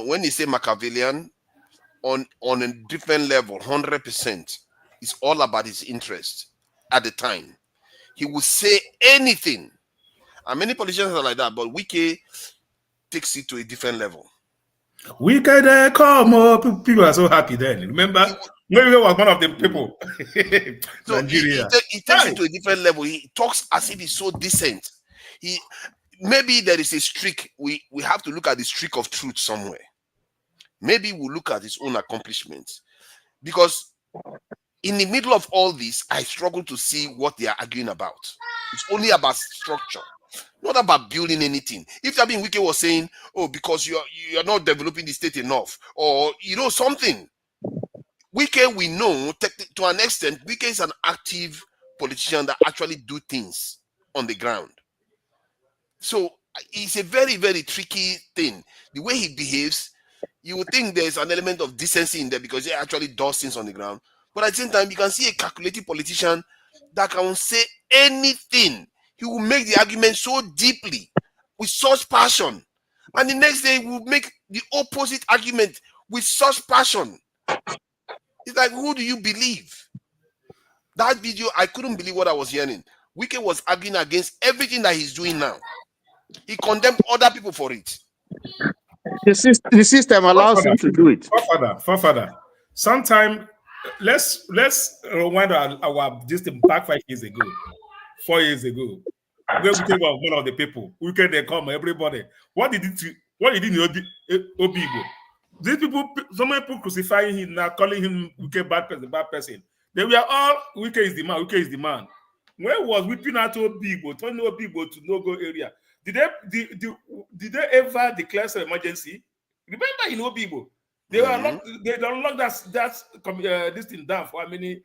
when they say Machiavellian, on a different level, 100%. It's all about his interest at the time. He will say anything. And many politicians are like that, but Wike takes it to a different level. Wike there, come up. People are so happy then. Remember, Wike was one of the people. So Nigeria. He takes it to a different level. He talks as if he's so decent. Maybe there is a streak. We have to look at the streak of truth somewhere. Maybe we'll look at his own accomplishments. Because in the middle of all this, I struggle to see what they are arguing about. It's only about structure, not about building anything. If Wike was saying, because you're not developing the state enough, or something. Wike, we know to an extent, Wike is an active politician that actually do things on the ground. So it's a very, very tricky thing. The way he behaves, you would think there's an element of decency in there because he actually does things on the ground. But at the same time, you can see a calculated politician that can say anything. He will make the argument so deeply, with such passion. And the next day, he will make the opposite argument with such passion. It's like, who do you believe? That video, I couldn't believe what I was hearing. Wike was arguing against everything that he's doing now. He condemned other people for it. The system allows him to do it. Forefather. Sometime, let's rewind our system back 5 years ago, 4 years ago. When we came out one of the people, we can they come, everybody. What did in Obi? These people, so many people crucifying him now, calling him bad person. They were all Wike is the man. Where was whipping out Obi, turning Obi to no-go area? Did they ever declare an emergency? Remember in Obi, they were they don't lock that this thing down for how many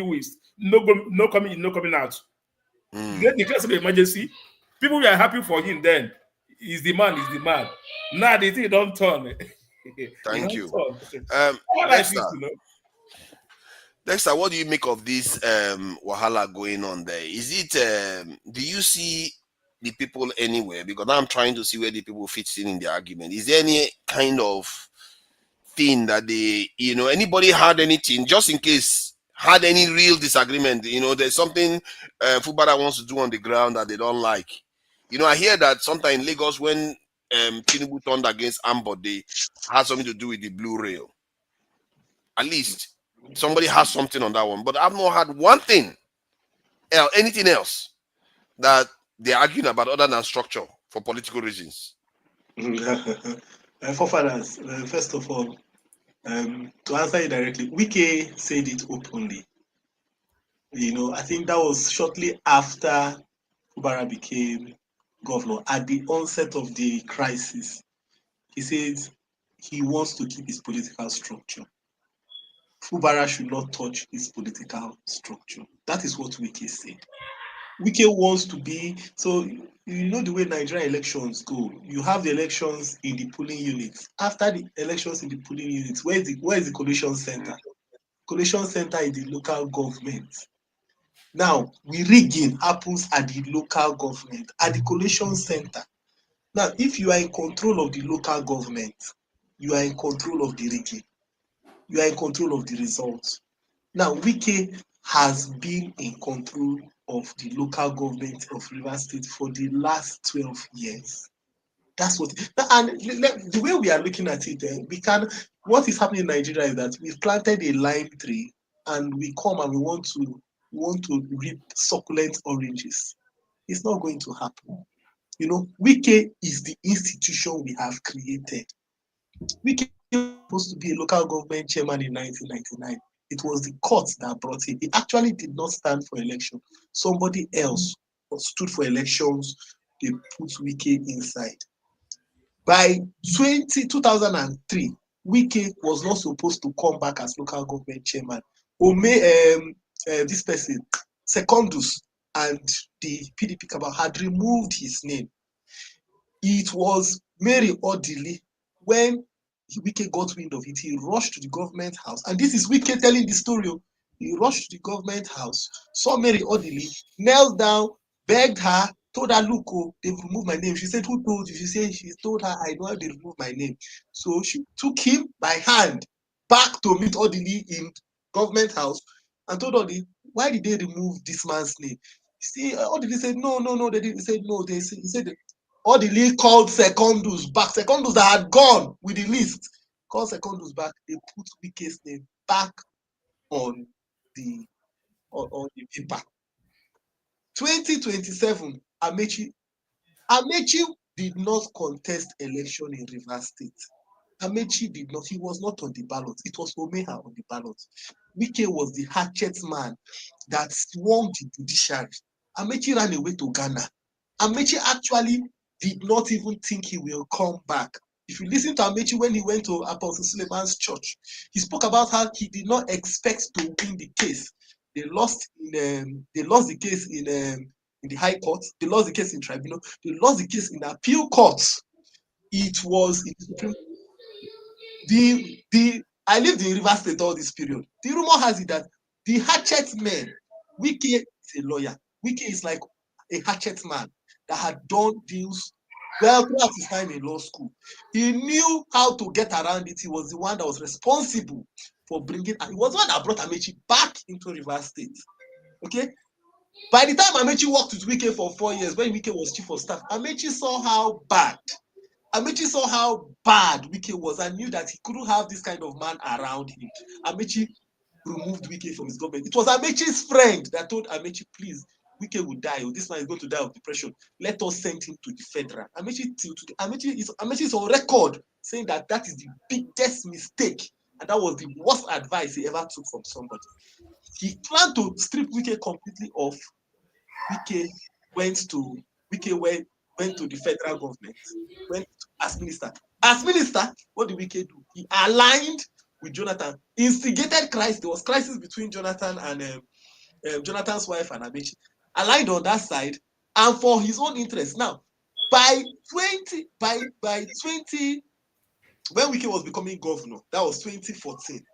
weeks? No coming out. They declare an emergency. People were happy for him then. He's the man. Now the thing don't turn. Thank you. Dexter, what do you make of this wahala going on there? Is it do you see the people anywhere? Because I'm trying to see where the people fit in the argument. Is there any kind of thing that anybody had anything, just in case, had any real disagreement? There's something Fubara wants to do on the ground that they don't like. I hear that sometime in Lagos when Tinubu turned against Ambo, they had something to do with the blue rail. At least somebody has something on that one. But I've not had one thing, anything else that they're arguing about other than structure for political reasons. Forefathers, first of all, to answer you directly, Wike said it openly. I think that was shortly after Fubara became governor, at the onset of the crisis. He said he wants to keep his political structure. Fubara should not touch his political structure. That is what Wike said. Wike wants to be, so the way Nigerian elections go, you have the elections in the polling units. After the elections in the polling units, where is the collation center? Collation center is the local government. Now, rigging happens at the local government, at the collation center. Now, if you are in control of the local government, you are in control of the rigging. You are in control of the results. Now, Wike has been in control of the local government of Rivers State for the last 12 years. That's what, and the way we are looking at it, what is happening in Nigeria is that we've planted a lime tree and we come and we want to reap succulent oranges. It's not going to happen. Wike is the institution we have created. Wike was supposed to be a local government chairman in 1999. It was the court that brought him. He actually did not stand for election. Somebody else stood for elections. They put Wike inside. By 2003, Wike was not supposed to come back as local government chairman. This person, Secondus, and the PDP cabal had removed his name. It was Mary Odili. When Wike got wind of it, he rushed to the government house. And this is Wike telling the story. He rushed to the government house, saw Mary Odili, knelt down, begged her, told her, look, they've removed my name. She said, who told you? She told her, I know how they removed my name. So she took him by hand back to meet Odili in government house and told Odili, why did they remove this man's name? See, Odili said, no, they didn't. He said, no, he said, Odili called Secondus back. Secondus that had gone with the list. Called Secondus back. They put Wike's name back on the paper. 2027, Amechi did not contest election in Rivers State. Amechi did not. He was not on the ballot. It was Omeha on the ballot. Wike was the hatchet man that swung the judiciary. Amechi ran away to Ghana. Amechi actually did not even think he will come back. If you listen to Amechi when he went to Apostle Suleiman's church, he spoke about how he did not expect to win the case. They lost the case in the High Court. They lost the case in tribunal. They lost the case in the appeal court. It was in the Supreme. I lived in Rivers State all this period. The rumor has it that the hatchet man, Wike is a lawyer. Wike is like a hatchet man that had done deals well throughout his time in law school. He knew how to get around it. He was the one that was responsible for bringing. He was the one that brought Amechi back into Rivers State. Okay. By the time Amechi worked with Wike for 4 years, when Wike was chief of staff, Amechi saw how bad Wike was and knew that he couldn't have this kind of man around him. Amechi removed Wike from his government. It was Amechi's friend that told Amechi, please, Wike will die. This man is going to die of depression. Let us send him to the federal. Amechi is on record saying that is the biggest mistake and that was the worst advice he ever took from somebody. He planned to strip Wike completely off. Wike went to the federal government, went as minister. As minister, what did Wike do? He aligned with Jonathan, instigated crisis. There was crisis between Jonathan and Jonathan's wife and Amechi. Aligned on that side, and for his own interest. Now, by 20, when Wike was becoming governor, that was 2014.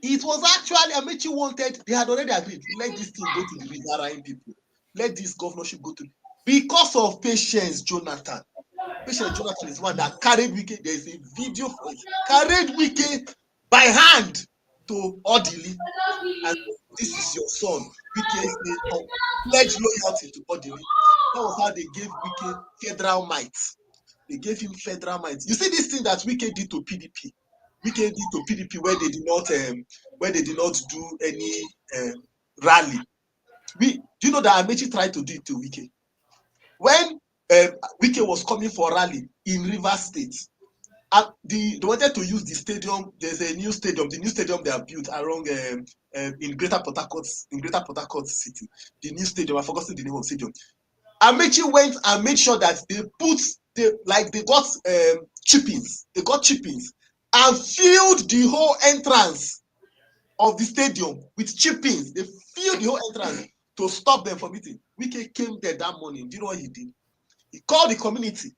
It was actually Amechi wanted. They had already agreed. Let this thing go to the Rizarain people. Let this governorship go to. Because of Patience Jonathan. Patience Jonathan is one that carried Wike. There is a video for it. Carried Wike by hand to Odili. And this is your son. Wike said, pledge loyalty to Odili. That was how they gave Wike federal might. They gave him federal might. You see this thing that Wike did to PDP. Wike did to PDP where they did not do any rally. Do you know that Amechi tried to do it to Wike? When Wike was coming for rally in Rivers State, they wanted to use the stadium. There's a new stadium. The new stadium they have built around in Greater Port Harcourt City. The new stadium. I forgot the name of the stadium. Amechi went and made sure that they got chippings. They got chippings and filled the whole entrance of the stadium with chippings. They filled the whole entrance to stop them from eating. Wike came there that morning. Do you know what he did? He called the community.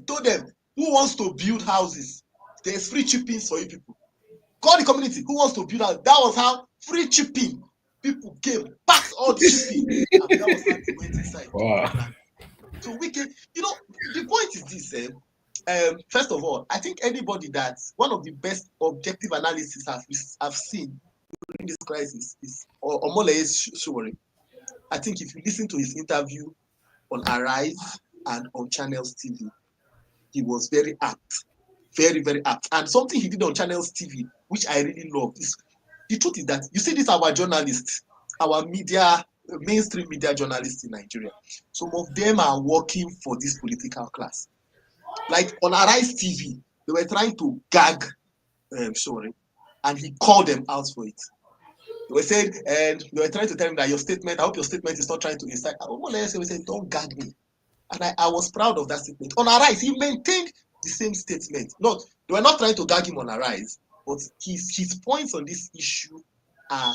Told them, who wants to build houses? There's free chippings for you people. Call the community. Who wants to build houses? That was how free chipping. People came, packed all the chipping, and that was how they went inside. Wow. So Wike, the point is this. First of all, I think anybody that one of the best objective analysis I've seen during this crisis is Omole Sowore. I think if you listen to his interview on Arise and on Channels TV, he was very apt, very, very apt. And something he did on Channels TV, which I really love, is the truth is that you see this our journalists, our media, mainstream media journalists in Nigeria. Some of them are working for this political class. Like on Arise TV, they were trying to gag Sowore, and he called them out for it. They were saying, and they were trying to tell him that your statement, I hope your statement is not trying to incite. They said, don't gag me. And I was proud of that statement. On Arise, he maintained the same statement. They were not trying to gag him on Arise, but his points on this issue are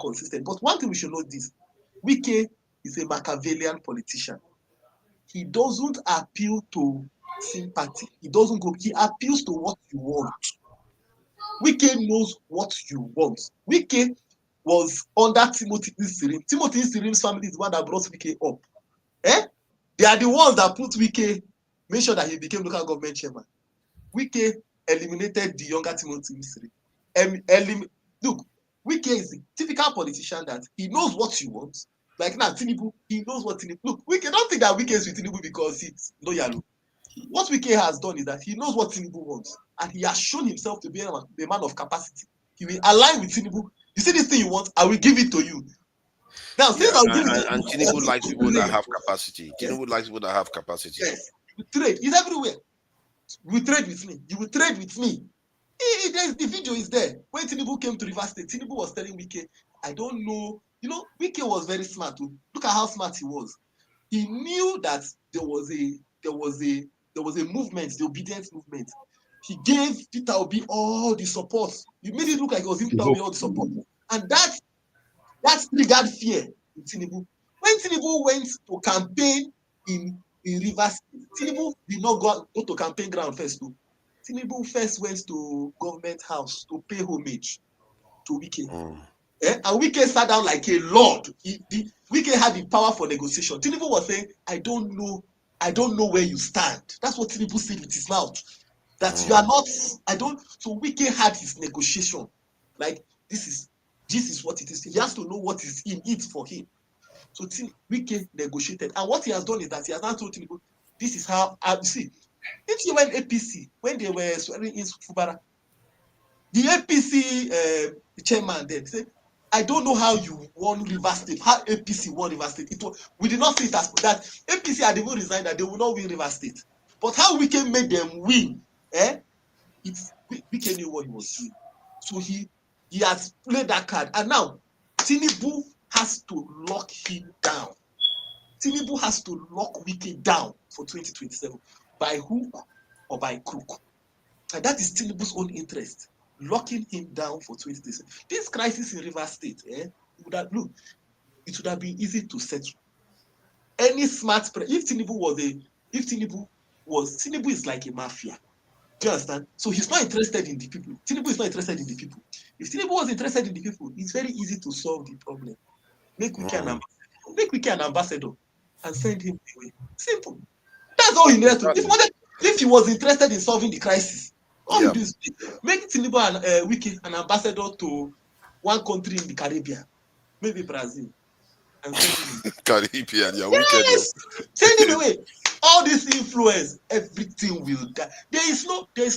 consistent. But one thing we should note this: Wike is a Machiavellian politician. He doesn't appeal to sympathy. He appeals to what you want. Wike knows what you want. Wike was under Timothy Isirim. Timothy Isirim's family is the one that brought Wike up. They are the ones that put Wike, made sure that he became local government chairman. Wike eliminated the younger Timothy Isirim. Look, Wike is the typical politician that he knows what you want. Like now, Tinubu, he knows what Tinubu. Look, Wike, don't think that Wike is with Tinubu because he's loyal. What Wike has done is that he knows what Tinubu wants, and he has shown himself to be a man of capacity. He will align with Tinubu. You see this thing you want, I will give it to you. Now, since and Tinubu likes people that have capacity. Tinubu likes people that have capacity. Yes, we trade. He's everywhere. You trade with me. You will trade with me. The video is there. When Tinubu came to Rivers State, Tinubu was telling Wike, I don't know. Wike was very smart. Look at how smart he was. He knew that there was a movement, the obedience movement. He gave Peter Obi all the support. He made it look like it was Peter Obi all the support. And that triggered fear in Tinubu. When Tinubu went to campaign in Rivers, Tinubu did not go to campaign ground first. Tinubu first went to government house to pay homage to Wike. And Wike sat down like a lord. Wike had the power for negotiation. Tinubu was saying, I don't know where you stand. That's what Tinubu said with his mouth. That you are not, so Wike had his negotiation. Like, this is what it is. He has to know what is in it for him. So Wike negotiated. And what he has done is that he has now told Tinubu, this is how, you see, when APC, when they were swearing in Fubara, the APC chairman then said, I don't know how you won Rivers State, how APC won Rivers State. We did not see it as that APC had even resigned that they will not win Rivers State. But how Wike made them win, Wike knew what he was doing. So he has played that card. And now, Tinubu has to lock him down. Tinubu has to lock Wike down for 2027. By hook or by crook. And that is Tinubu's own interest. Locking him down for 2027. This crisis in Rivers State, it would have been easy to settle. Any smart if Tinubu is like a mafia. Do you understand? So he's not interested in the people. Tinubu is not interested in the people. If Tinubu was interested in the people, it's very easy to solve the problem. Make Wike an ambassador and send him away. Simple. That's all he needed to do. If he was interested in solving the crisis, all he do is make Tinubu and Wike an ambassador to one country in the Caribbean, maybe Brazil, and send him. Caribbean, yes, send him away. All this influence, everything will die. There is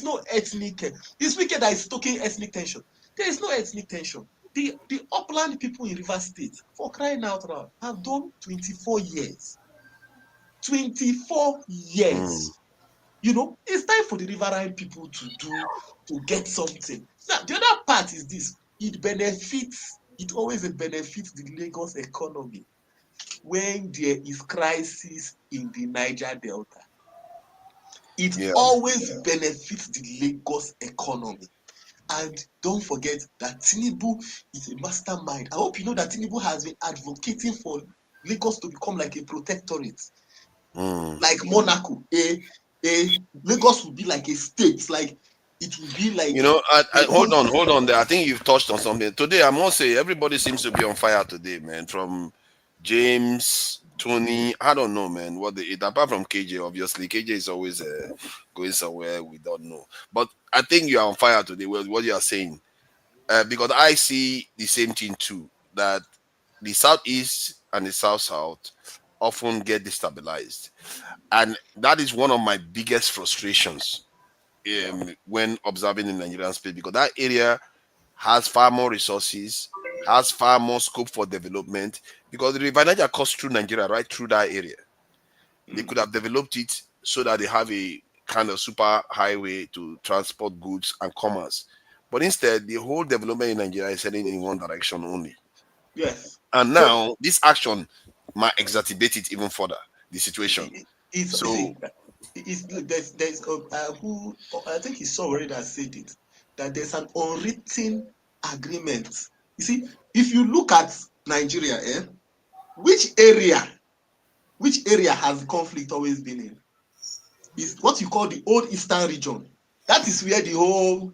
no ethnic. It's wicked that is stoking ethnic tension. There is no ethnic tension. The upland people in River State, for crying out loud, have done 24 years. 24 years. You know, it's time for the riverine people to get something. Now, the other part is this: it always benefits the Lagos economy when there is crisis in the Niger Delta. It always benefits the Lagos economy. And don't forget that Tinubu is a mastermind. I hope you know that Tinubu has been advocating for Lagos to become like a protectorate, like Monaco. Lagos will be like a state, like it will be like. You know, hold on there. I think you've touched on something today. I must say, everybody seems to be on fire today, man. From James, Tony, I don't know, man. What they eat apart from KJ, obviously. KJ is always going somewhere we don't know. But I think you are on fire today with what you are saying, because I see the same thing too. That the southeast and the south often get destabilized, and that is one of my biggest frustrations when observing the Nigerian space, because that area has far more resources, has far more scope for development, because the River Niger cuts through Nigeria, right through that area. They could have developed it so that they have a kind of super highway to transport goods and commerce. But instead, the whole development in Nigeria is heading in one direction only. Yes. And now, this action might exacerbate it even further, the situation. There's who I think he saw already that said it, that there's an unwritten agreement. You see, if you look at Nigeria, which area has the conflict always been in? Is what you call the old eastern region. That is where the whole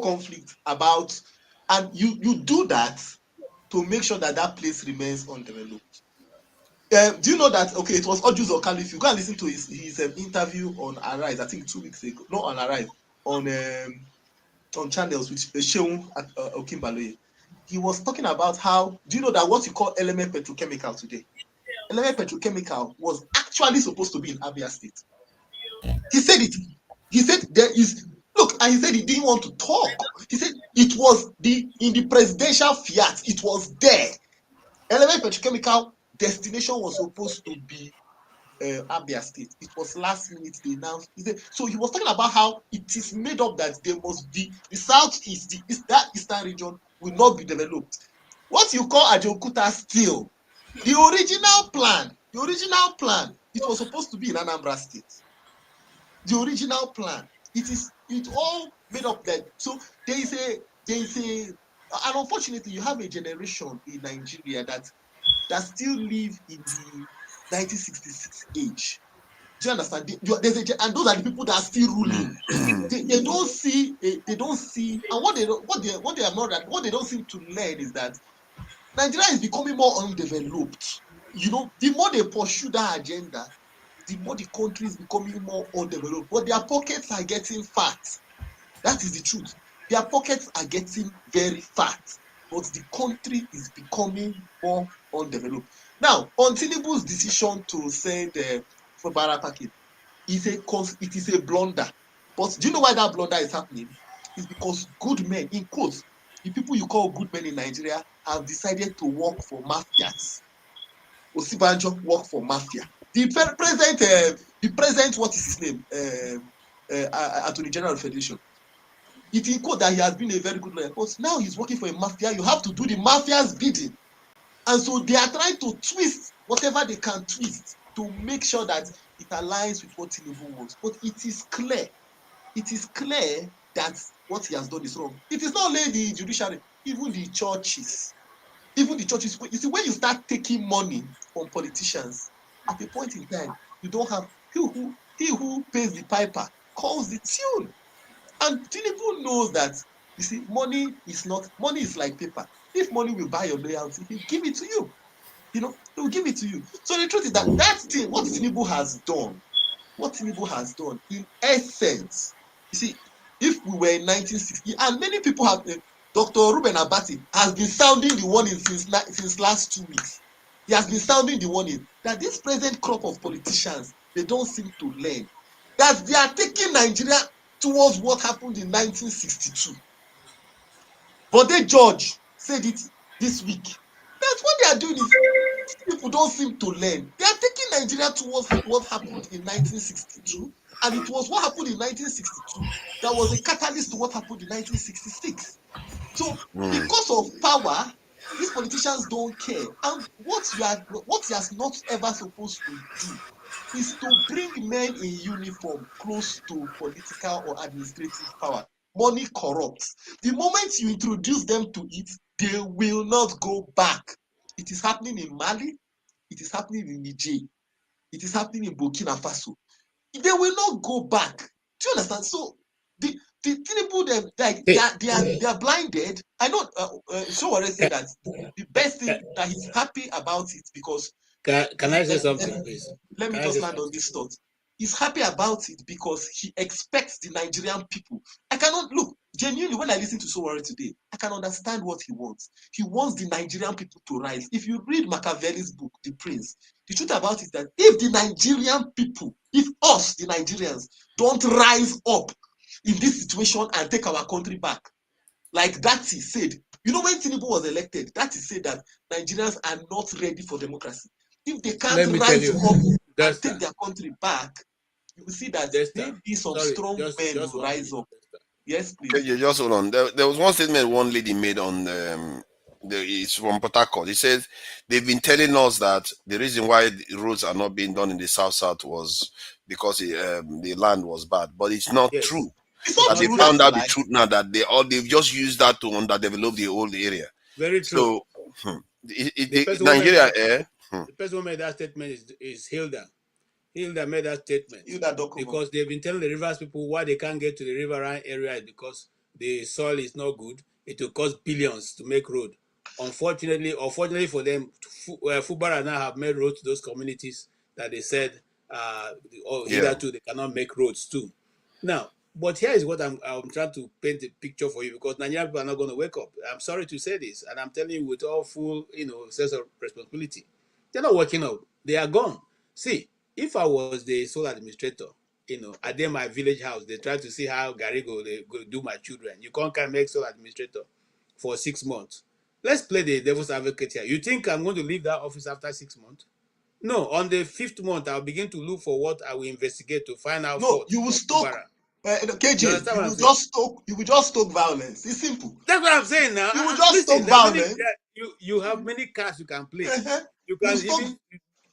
conflict about, and you do that to make sure that that place remains undeveloped. Do you know that? Okay, it was Ojus Okali. If you go and listen to his interview on Arise, I think 2 weeks ago, not on Arise, on channels with Sheung Okimbaloye, he was talking about how, do you know that what you call Element Petrochemical today? Element Petrochemical was actually supposed to be in Abia State. He said it. He said there is, look, and he said he didn't want to talk. He said it was in the presidential fiat, it was there. Element Petrochemical destination was supposed to be Abia State. It was last minute they announced. So he was talking about how it is made up that there must be the southeast, that eastern region will not be developed. What you call Ajokuta still, the original plan, it was supposed to be in Anambra State. The original plan, it all made up that. So there is a, and unfortunately, you have a generation in Nigeria that still live in the 1966 age. Do you understand? And those are the people that are still ruling. They don't see, and what they don't seem to learn is that Nigeria is becoming more undeveloped. You know, the more they pursue that agenda, the more the country is becoming more undeveloped. But their pockets are getting fat. That is the truth. Their pockets are getting very fat, but the country is becoming more undeveloped. Now, on Tinubu's decision to send for Bara package, it is a blunder. But do you know why that blunder is happening? It's because good men, in quotes, the people you call good men in Nigeria have decided to work for mafias. Osibanjo work for mafia. The president, what is his name? Attorney General of Federation. It in quote that he has been a very good lawyer, but now he's working for a mafia. You have to do the mafia's bidding. And so they are trying to twist whatever they can twist to make sure that it aligns with what Tinubu wants. But it is clear that what he has done is wrong. It is not only the judiciary, even the churches. You see, when you start taking money from politicians, at a point in time, you don't have he who pays the piper calls the tune. And Tinubu knows that, you see, money is like paper. If money will buy your loyalty, he'll give it to you. You know, he'll give it to you. So the truth is that thing, what Tinubu has done, in essence, you see, if we were in 1960, and many people have, Dr. Ruben Abati has been sounding the warning since last 2 weeks. He has been sounding the warning that this present crop of politicians, They don't seem to learn that they are taking Nigeria towards what happened in 1962. But the judge said it this week. That's what they are doing is people don't seem to learn. They are taking Nigeria towards what happened in 1962, and it was what happened in 1962 that was a catalyst to what happened in 1966. So because of power, these politicians don't care. And what you are not ever supposed to do is to bring men in uniform close to political or administrative power. Money corrupts. The moment you introduce them to it, they will not go back. It is happening in Mali. It is happening in Niger. It is happening in Burkina Faso. They will not go back. Do you understand? So the Tinubu, they are blinded. I know Showore said that the best thing that he's happy about it because can I say something, please? Let me just land on this thought. He's happy about it because he expects the Nigerian people. I cannot look genuinely when I listen to Showore today, I can understand what he wants. He wants the Nigerian people to rise. If you read Machiavelli's book, The Prince, the truth about it is that if the Nigerian people, if us, the Nigerians, don't rise up in this situation and take our country back, like Dati said, you know, when Tinubu was elected, Dati said that Nigerians are not ready for democracy. If they can't rise up and take their country back, you will see that maybe some strong men will rise up. Yes, please. Okay, you just hold on. There was one statement one lady made on it's from Port Harcourt. He says they've been telling us that the reason why the roads are not being done in the south was because the land was bad, but it's not true. It's not they found out the truth now that they've just used that to underdevelop the whole area. Very true. So Nigeria, the person who made that statement is Hilda. Hilda made that statement because they've been telling the rivers people why they can't get to the riverine area is because the soil is not good. It will cost billions to make road. Unfortunately, or fortunately for them, Fubara now have made roads to those communities that they said hitherto they cannot make roads too. Now, but here is what I'm trying to paint a picture for you because Nigerian people are not going to wake up. I'm sorry to say this, and I'm telling you with all full sense of responsibility. They're not waking up. They are gone. See, if I was the sole administrator, I did my village house, they try to see how Garigo they go do my children. You can't make sole administrator for 6 months. Let's play the devil's advocate here. You think I'm going to leave that office after 6 months? No, on the 5th month, I'll begin to look for what I will investigate to find out. No, you will stoke. KJ, you will just stoke violence. It's simple. That's what I'm saying now. You will just stoke violence. You have many cards you can play. You can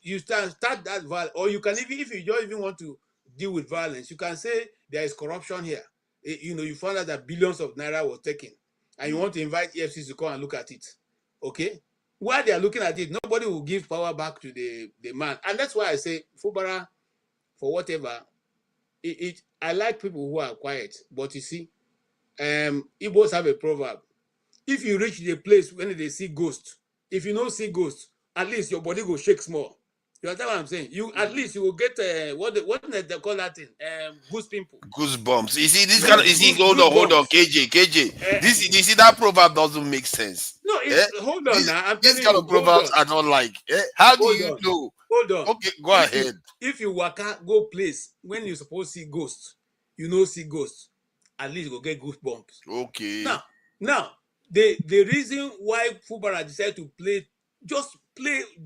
even start that violence, or you can even, if you don't even want to deal with violence, you can say there is corruption here. You found out that billions of naira was taken, and you want to invite EFCs to come and look at it. Okay, while they are looking at it, nobody will give power back to the man, and that's why I say Fubara, for whatever. I like people who are quiet, but you see, Igbos have a proverb: if you reach the place when they see ghosts, if you don't see ghosts, at least your body will shake small. You understand what I'm saying? You at least you will get what they call that thing? Goose pimple. Goosebumps. You see this kind of hold on, KJ. You see that proverb doesn't make sense. No, hold on now. I'm telling you, these kind of proverbs are not like. How do you know? Hold on. Okay, go ahead. If you go place when you're supposed to see ghosts, see ghosts, at least you will get goosebumps. Okay. Now the reason why Fubara decided to play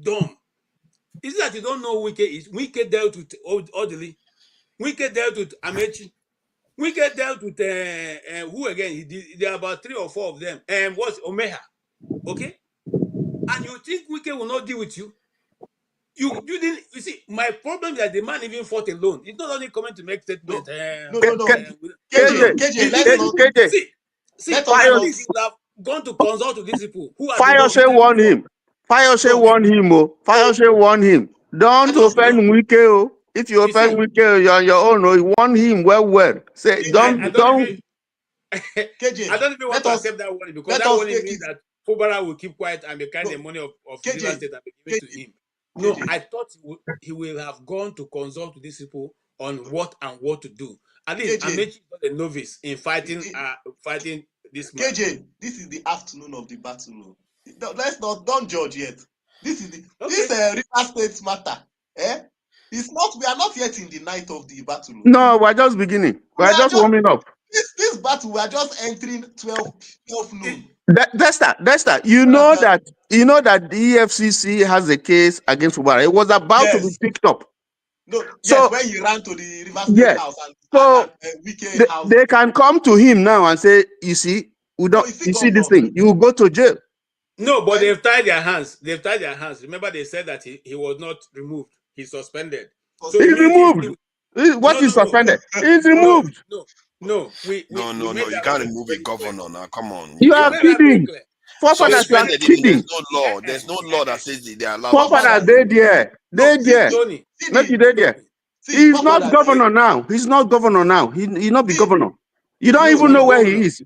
dumb is that you don't know Wike is. Wike dealt with orderly. Wike dealt with Amechi. Wike dealt with who again? There are about 3 or 4 of them. What's Omeha? Okay, and you think Wike will not deal with you? You didn't. You see, my problem is that the man even fought alone. It's not only coming to make statement. No. KJ, let's not. See. At least you have gone to consult with these people who are. Fayose warned him. Fayose warned him. Fayose warned him. Don't offend Wike. If you offend Wike, you're on your own. You warn him well. Say don't. KJ, I don't even want to accept that warning because that warning means that Fubara will keep quiet and be carrying the money of the state and be given to him. No, I thought he will have gone to consult with these people on what to do. At least Amechi is not a novice in fighting this man. KJ, this is the afternoon of the battle. Don't judge yet. This is this River State matter. It's not. We are not yet in the night of the battle. No, we're just beginning. We're just warming up. This battle, we are just entering 12 noon. Dexter, you know that the EFCC has a case against Ubara. It was about to be picked up. No, so, yes, when he ran to the River State house and house. They can come to him now and say, you see, we don't. You see this thing, you will go to jail. No, but they've tied their hands. They've tied their hands. Remember, they said that he was not removed. He's suspended. So he's removed. What is suspended? He's removed. No. You can't remove a governor now. Come on. You are kidding. Forefathers are kidding. There's no law that says they are allowed. Forefathers, they there. Make you there. He's not governor now. He's not governor now. He not be governor. You don't even know where he is.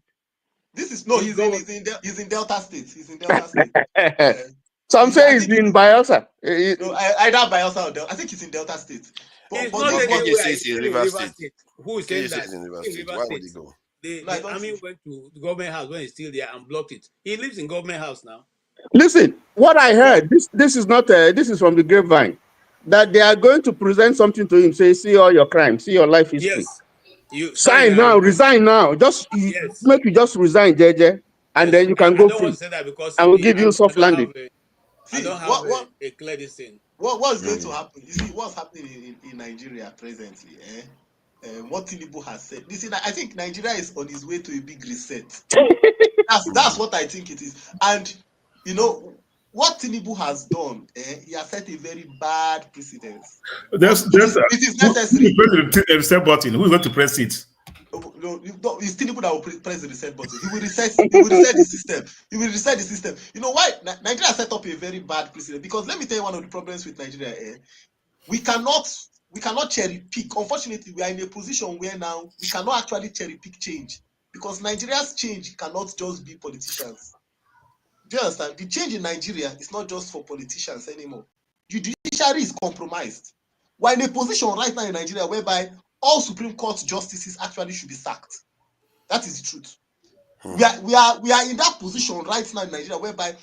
This is he's in Delta State. He's in Delta State. Some say he's in Bayelsa. No, either Bayelsa or Delta. I think he's in Delta State. It's not in River State. Who is saying that? In River State. Why would he go? The army went to the government house when he's still there and blocked it. He lives in government house now. Listen, what I heard, this is not this is from the grapevine, that they are going to present something to him, say, see all your crimes, see your life history. Yes. You sign now, resign now. Just make you just resign, JJ, and then you can go free. I will give you soft landing. I don't have a clear thing. What's going to happen? You see, what's happening in Nigeria presently? What Tinubu has said. Listen, I think Nigeria is on its way to a big reset. That's what I think it is. And you know what Tinubu has done. He has set a very bad precedence. It is necessary. Who will press the reset button? Who is going to press it? No, it's Tinubu that will press the reset button. He will reset the system. He will reset the system. You know why? Nigeria set up a very bad precedent. Because let me tell you one of the problems with Nigeria. We cannot cherry pick. Unfortunately, we are in a position where now we cannot actually cherry pick change. Because Nigeria's change cannot just be politicians. Do you understand? The change in Nigeria is not just for politicians anymore. The judiciary is compromised. We're in a position right now in Nigeria whereby all Supreme Court justices actually should be sacked. That is the truth. We are in that position right now in Nigeria whereby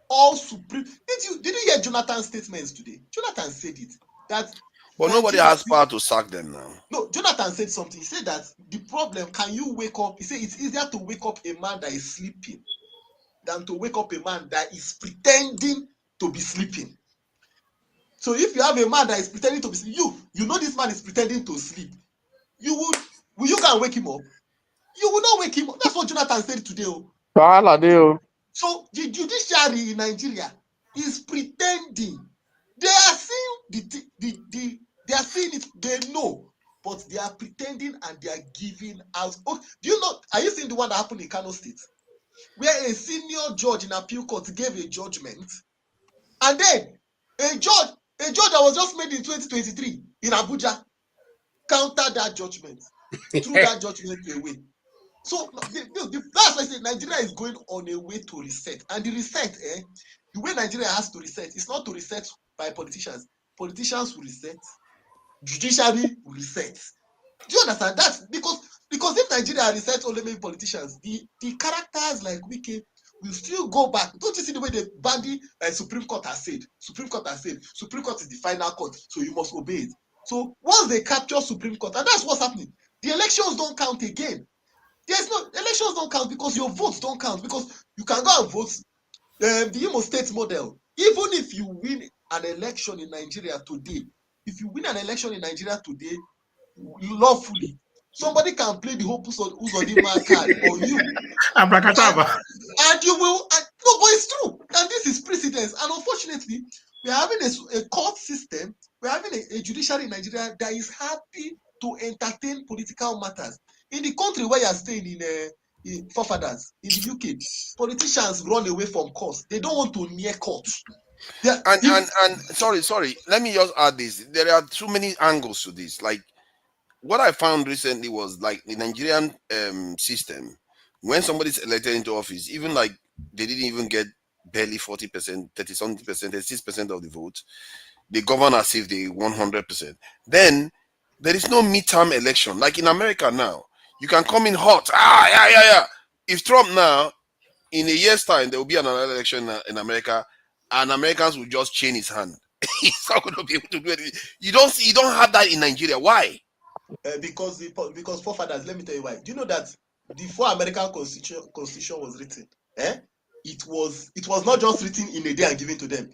all Supreme. Did you hear Jonathan's statements today? Jonathan said it that. But nobody has power to sack them now. No, Jonathan said something. He said that the problem, can you wake up? He said it's easier to wake up a man that is sleeping than to wake up a man that is pretending to be sleeping. So if you have a man that is pretending to be sleeping, you know this man is pretending to sleep. Will you go and wake him up? You will not wake him up. That's what Jonathan said today. So the judiciary in Nigeria is pretending. They are seeing they are seeing it, they know, but they are pretending and they are giving out. Oh, do you know? Are you seeing the one that happened in Kano State? Where a senior judge in appeal court gave a judgment, and then a judge that was just made in 2023 in Abuja countered that judgment, threw that judgment away. So that's why I say Nigeria is going on a way to reset. And the reset, the way Nigeria has to reset, it's not to reset by politicians. Politicians will reset, judiciary will reset. Do you understand that? Because if Nigeria resets only maybe politicians, the characters like Wike will still go back. Don't you see the way the bandy Supreme Court has said? Supreme Court has said Supreme Court is the final court, so you must obey it. So once they capture Supreme Court, and that's what's happening, the elections don't count again. Elections don't count because your votes don't count, because you can go and vote the Imo State model. Even if you win an election in Nigeria today, lawfully, somebody can play the whole Uzodinma card on you. And you will, no, but it's true. And this is precedence. And unfortunately, we're having a court system, we're having a judiciary in Nigeria that is happy to entertain political matters. In the country where you're staying in forefathers, in the UK, politicians run away from courts. They don't want to near courts. And sorry, let me just add this. There are too many angles to this. Like, what I found recently was like the Nigerian system, when somebody's elected into office, even like they didn't even get barely 40%, 30-something percent, 36% of the vote, they govern as if they 100%. Then there is no midterm election. Like in America now, you can come in hot. If Trump now, in a year's time, there will be another election in America, and Americans will just chain his hand. He's not going to be able to do anything. You don't have that in Nigeria. Why? Because forefathers, let me tell you why. Do you know that before American constitution was written, it was not just written in a day and given to them.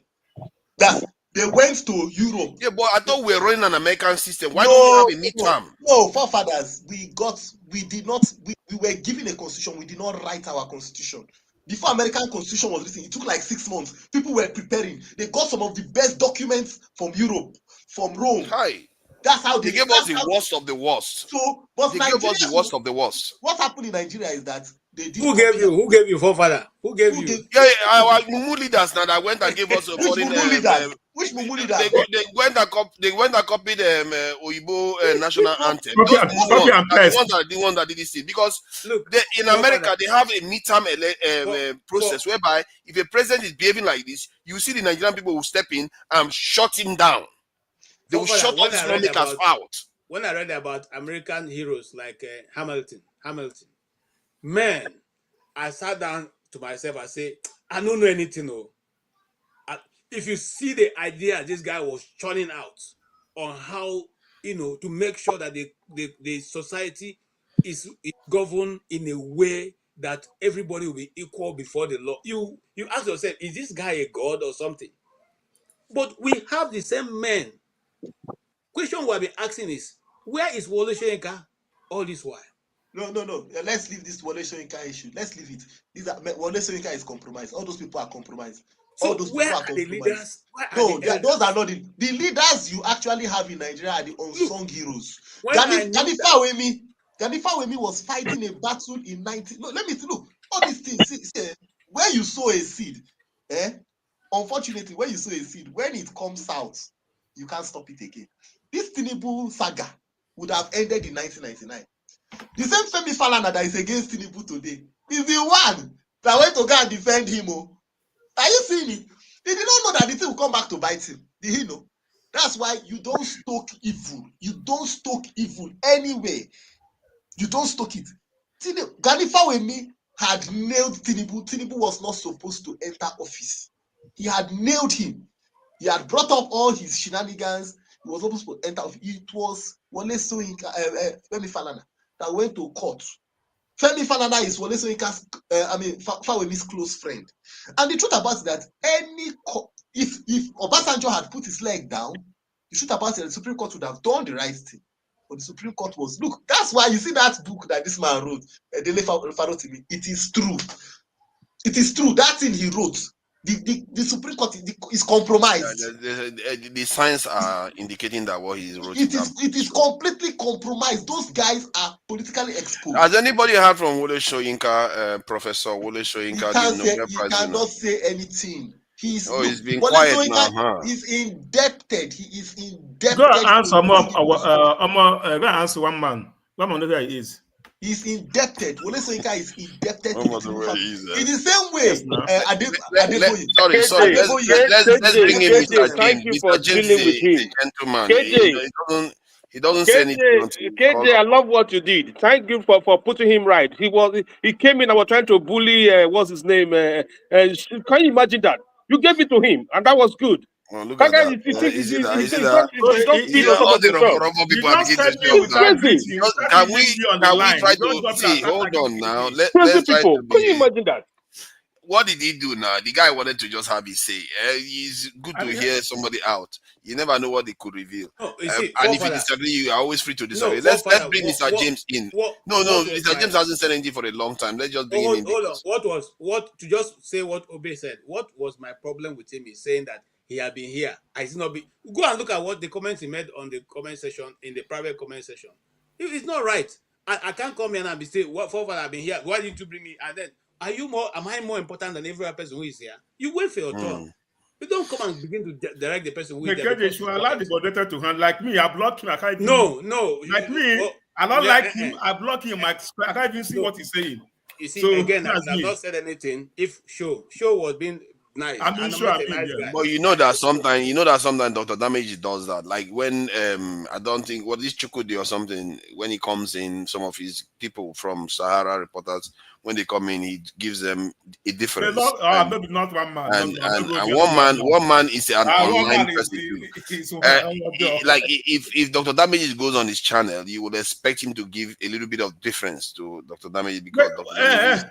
That they went to Europe. Yeah, but I thought we were running an American system. Why don't we have a midterm? No, forefathers, we were given a constitution. We did not write our constitution. Before American constitution was written, it took like 6 months. People were preparing. They got some of the best documents from Europe, from Rome. Hi. That's how they gave us the worst of the worst. So, but they gave us the worst of the worst. What happened in Nigeria is that they did. Who gave you forefather? Who gave you? Yeah, our Mumu leaders now that went and gave us a foreign. Which Mumu leaders? They went and copied Oyibo national anthem. Copy and paste. The one that did this thing, because look, in America they have a midterm process whereby if a president is behaving like this, you see the Nigerian people will step in and shut him down. They will shut all these lawmakers out. When I read about American heroes like Hamilton, man, I sat down to myself and say, I don't know anything. If you see the idea this guy was churning out on how, to make sure that the society is governed in a way that everybody will be equal before the law. You ask yourself, is this guy a god or something? But we have the same men. Question we've been asking is, where is Wole Soyinka all this while? No. Let's leave this Wole Soyinka issue. Let's leave it. Wole Soyinka is compromised. All those people are compromised. So all those where people are the leaders? Those are not the leaders you actually have in Nigeria are the unsung heroes. Ganifa Wemi was fighting a battle in 19. No, let me see. Look, all these things. See, where you sow a seed, unfortunately, when you sow a seed, when it comes out, you can't stop it again. This Tinubu saga would have ended in 1999. The same Femi Falana that is against Tinubu today is the one that went to go and defend him. Are you seeing it? He did not know that the thing will come back to bite him. Did he know? That's why you don't stoke evil. You don't stoke evil anywhere. You don't stoke it. Ganifa Wemi had nailed Tinubu. Tinubu was not supposed to enter office. He had nailed him. He had brought up all his shenanigans. He was supposed to enter office. It was Wole Soyinka, Femi Falana, that went to court. Femi Falana is Wole Soyinka's, Fawemi's close friend. And the truth about it that if Obasanjo had put his leg down, the truth about it, the Supreme Court would have done the right thing. But the Supreme Court was, look, that's why you see that book that this man wrote, Dele Farotimi. It is true. It is true. That thing he wrote. The Supreme Court is compromised. The signs are indicating that what he wrote. It is completely compromised. Those guys are politically exposed. Has anybody heard from Wole Soyinka, Professor Wole Soyinka? He cannot say anything. He's been quiet now. He's indebted. He is indebted. Go and answer go answer one man. One man where he is. He's indebted. Wole Soyinka is indebted to in the same way. Sorry. Let's bring in Mr. James. Thank you for dealing with him. Gentleman. He doesn't say anything. KJ, I love what you did. Thank you for putting him right. He came in and was trying to bully. What's his name? Can you imagine that? You gave it to him, and that was good. Oh, look at that. Can we try to see? Hold on now. Let's try to Can you imagine that? What did he do now? The guy wanted to just have his say. It's good to hear somebody out. You never know what they could reveal. And if you disagree, you are always free to disagree. Let's bring Mr. James in. No, Mr. James hasn't said anything for a long time. Let's just bring him in. Hold on. To just say what Obi said, what was my problem with him is saying that he had been here. I did not be. Go and look at what the comments he made on the comment section, in the private comment section. It's not right. I can't come here and be saying, what for I've been here. Why didn't you bring me? And then am I more important than every other person who is here? You wait for your turn. You don't come and begin to direct the person who is there. You should allow the moderator to hand. Like me, I block him. I can't. No. Like me, I don't like him. I block him. I can't even see what he's saying. You see, again, I've not said anything. If show was being nice. I mean, And sure, I'm I not a mean, nice yeah. guy. But you know that sometimes Dr. Damage does that. Like when I don't think what is Chukudi or something, when he comes in, some of his people from Sahara reporters, when they come in, he gives them a difference. Maybe not one man. And Maybe one man is an one online man person too. is Like if Dr. Damage goes on his channel, you would expect him to give a little bit of difference to Dr. Damage because Dr.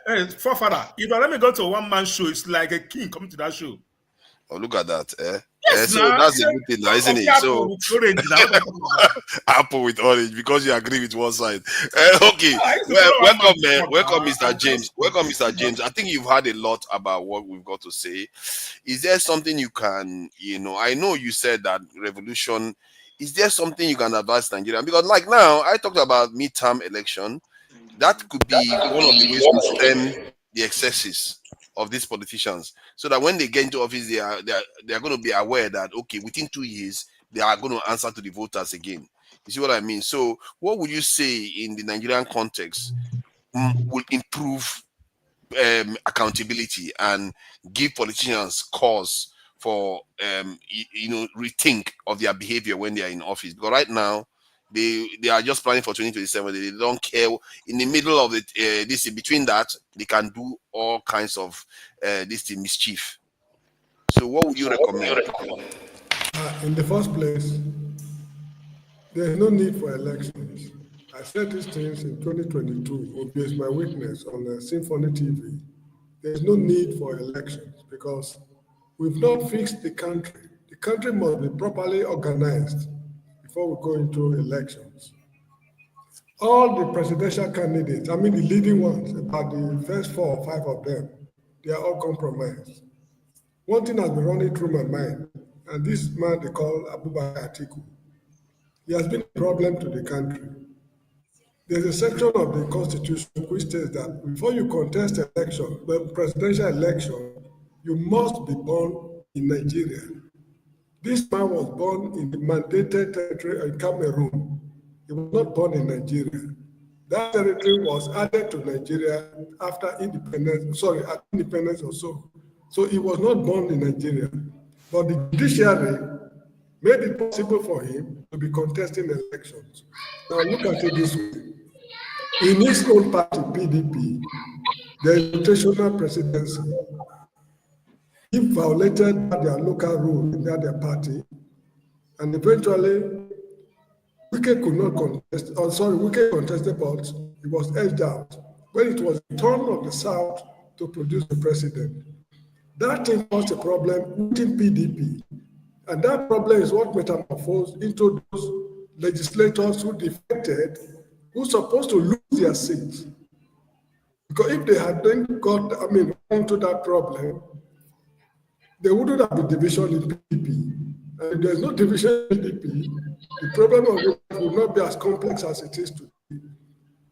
Damage forefather. If I let me go to a one man show, it's like a king coming to that show. Oh, look at that. Yes, so that's a good thing now, isn't it? So apple with orange because you agree with one side. Okay. Welcome, Mr. James. Welcome, Mr. James. I think you've heard a lot about what we've got to say. Is there something you can, I know you said that revolution, is there something you can advise Nigeria? Because like now, I talked about midterm election. That could be one of the ways to stem the excesses of these politicians, so that when they get into office, they are going to be aware that okay, within 2 years they are going to answer to the voters again. You see what I mean? So, what would you say in the Nigerian context will improve accountability and give politicians cause for rethink of their behavior when they are in office? Because right now they are just planning for 2027. They don't care. In the middle of it, this between that, they can do all kinds of mischief. So, what would you recommend? In the first place, there is no need for elections. I said these things in 2022. Obi is my witness on Symphony TV. There is no need for elections because we've not fixed the country. The country must be properly organized before we go into elections. All the presidential candidates, the leading ones, about the first 4 or 5 of them, they are all compromised. One thing has been running through my mind, and this man they call Abubakar Atiku, he has been a problem to the country. There's a section of the Constitution which says that before you contest election, the presidential election, you must be born in Nigeria. This man was born in the mandated territory in Cameroon. He was not born in Nigeria. That territory was added to Nigeria after independence, at independence or so. So he was not born in Nigeria. But the judiciary made it possible for him to be contesting elections. Now look at it this way. In his own party, PDP, there is a rotational presidency. He violated their local rule in their party, and eventually, Wike could not contest, Wike contested, but he was edged out when it was the turn of the South to produce the president. That thing caused a problem within PDP, and that problem is what metamorphosed into those legislators who defected, who supposed to lose their seats. Because if they had then got, into that problem, there wouldn't have been division in PDP. And if there's no division in PDP, the problem of it would not be as complex as it is today.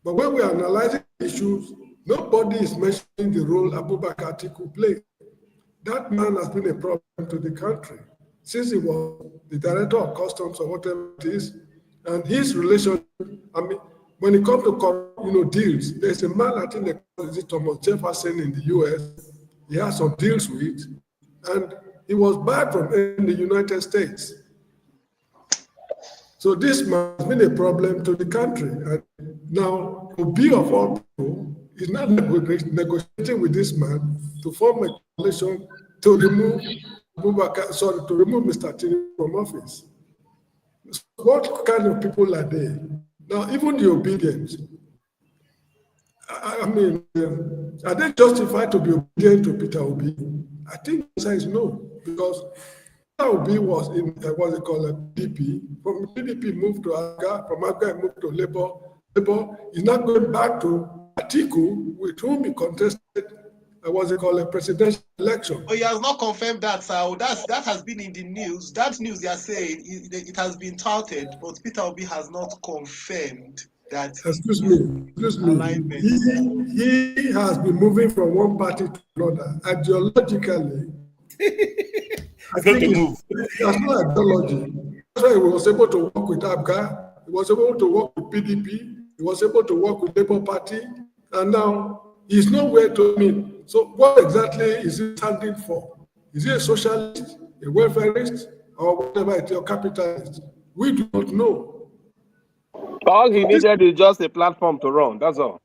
But when we are analyzing issues, nobody is mentioning the role Abubakar Atiku played. That man has been a problem to the country since he was the director of customs or whatever it is. And his relationship, when it comes to deals, there's a man, I think they call it Thomas Jefferson in the US. He has some deals with, and he was back from in the United States. So this man has been a problem to the country. And now, Obi of all people is not negotiating with this man to form a coalition to remove Mr. Tinubu from office. So what kind of people are they? Now, even the obedience, are they justified to be obedient to Peter Obi? I think the answer is no, because Peter Obi was in what's it called, PDP. From PDP moved to Aga, from Aga moved to Labour. Labour is not going back to Atiku, with whom he contested a presidential election. Oh, he has not confirmed that, sir. That has been in the news. That news they are saying it has been touted, but Peter Obi has not confirmed that. Excuse me. He has been moving from one party to another. Ideologically, I think that's not ideology. That's why he was able to work with Abga. He was able to work with PDP. He was able to work with Labour Party, and now he's nowhere to meet. So what exactly is he standing for? Is he a socialist, a welfarist, or whatever it is, a capitalist? We do not know. All he needed is just a platform to run. That's all.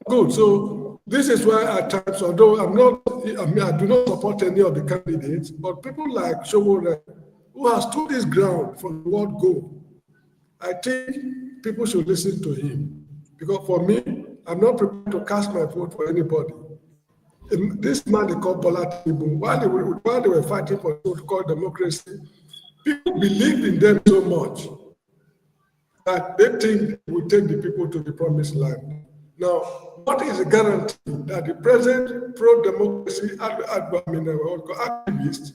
Good. So this is why at times, although I do not support any of the candidates, but people like Showore, who has stood his ground from the word go, I think people should listen to him. Because for me, I'm not prepared to cast my vote for anybody. This man they call Bola Tinubu, while they were fighting for so-called democracy, people believed in them so much that they think they will take the people to the promised land. Now, what is the guarantee that the present pro-democracy activists,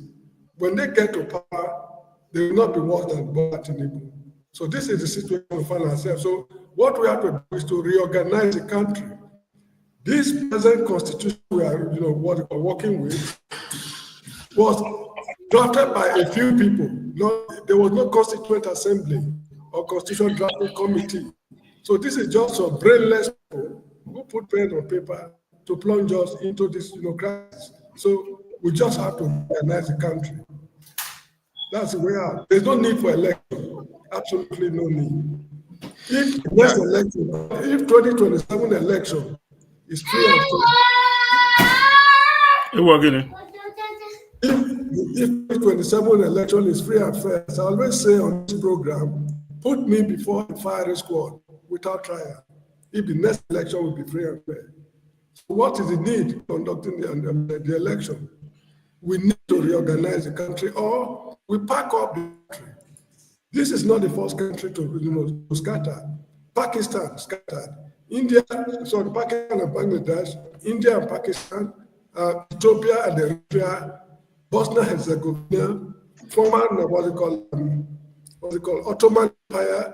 when they get to power, they will not be worse than Bola Tinubu? So this is the situation we find ourselves. So what we have to do is to reorganize the country. This present constitution we are, what we're working with was drafted by a few people. There was no constituent assembly or constitution drafting committee. So this is just some brainless people who put pen on paper to plunge us into this crisis. So we just have to organize the country. That's the way out. There's no need for election. Absolutely no need. If next election, if 2027 election is free and fair, if 2027 election is free and fair, as I always say on this program, put me before the firing squad without trial. If the next election will be free and fair. So what is the need of conducting the election? We need to reorganize the country, or we pack up the country. This is not the first country to scatter. Pakistan scattered. India, sorry, Pakistan and Bangladesh, India and Pakistan, Ethiopia and Eritrea, Bosnia and Herzegovina, former Ottoman Empire.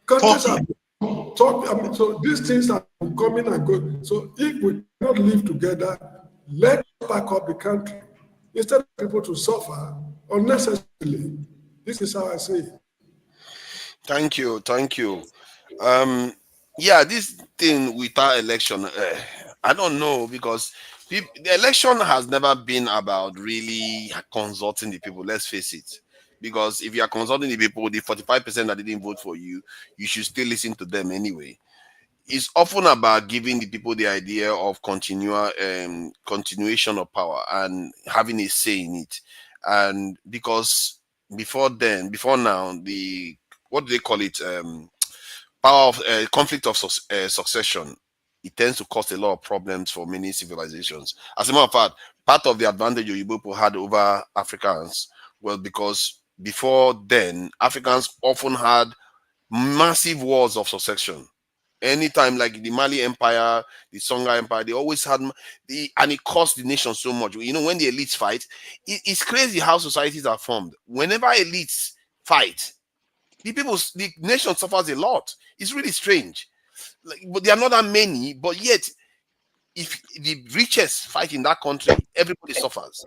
Countries are so these things are coming and going. So if we cannot live together, let's pack up the country instead of people to suffer unnecessarily. This is how I see it. Thank you. Yeah, this thing without election, I don't know, because the election has never been about really consulting the people. Let's face it. Because if you are consulting the people, the 45% that didn't vote for you, you should still listen to them anyway. It's often about giving the people the idea of continuation of power and having a say in it. And because before now, what do they call it? Power of conflict of succession. It tends to cause a lot of problems for many civilizations. As a matter of fact, part of the advantage Yoruba had over Africans was because before then, Africans often had massive wars of succession. Anytime, like the Mali Empire, the Songhai Empire, they always had and it cost the nation so much. When the elites fight, it's crazy how societies are formed. Whenever elites fight, the nation suffers a lot. It's really strange. But there are not that many, but yet, if the richest fight in that country, everybody suffers.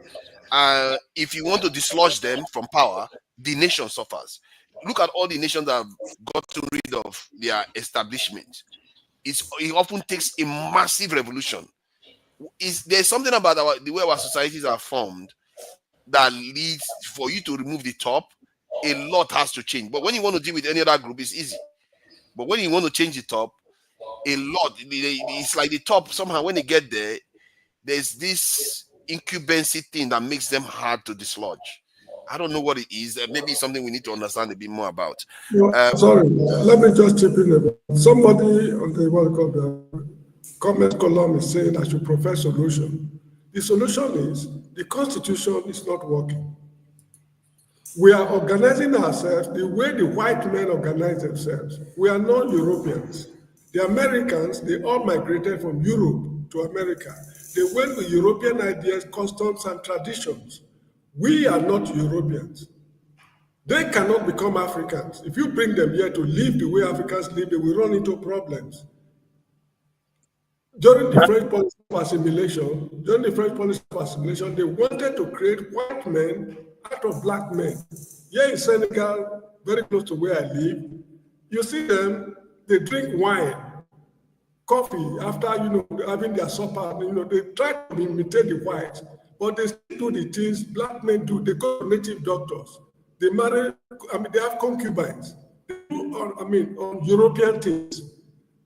If you want to dislodge them from power, the nation suffers. Look at all the nations that have gotten rid of their establishment. It often takes a massive revolution. There's something about the way our societies are formed that leads for you to remove the top. A lot has to change. But when you want to deal with any other group, it's easy. But when you want to change the top, a lot, it's like the top, somehow when they get there, there's this incumbency thing that makes them hard to dislodge. I don't know what it is. Maybe it's something we need to understand a bit more about. Sorry, let me just chip in a bit. Somebody on the comment column is saying I should profess solution. The solution is the Constitution is not working. We are organizing ourselves the way the white men organize themselves. We are not Europeans. The Americans, they all migrated from Europe to America. They went with European ideas, customs, and traditions. We are not Europeans. They cannot become Africans. If you bring them here to live the way Africans live, they will run into problems. During the French policy of assimilation, they wanted to create white men out of black men. Here in Senegal, very close to where I live, you see them, they drink wine, coffee, after having their supper, they try to imitate the whites. but they still do the things black men do. They go to native doctors. They marry, they have concubines. They do on European things.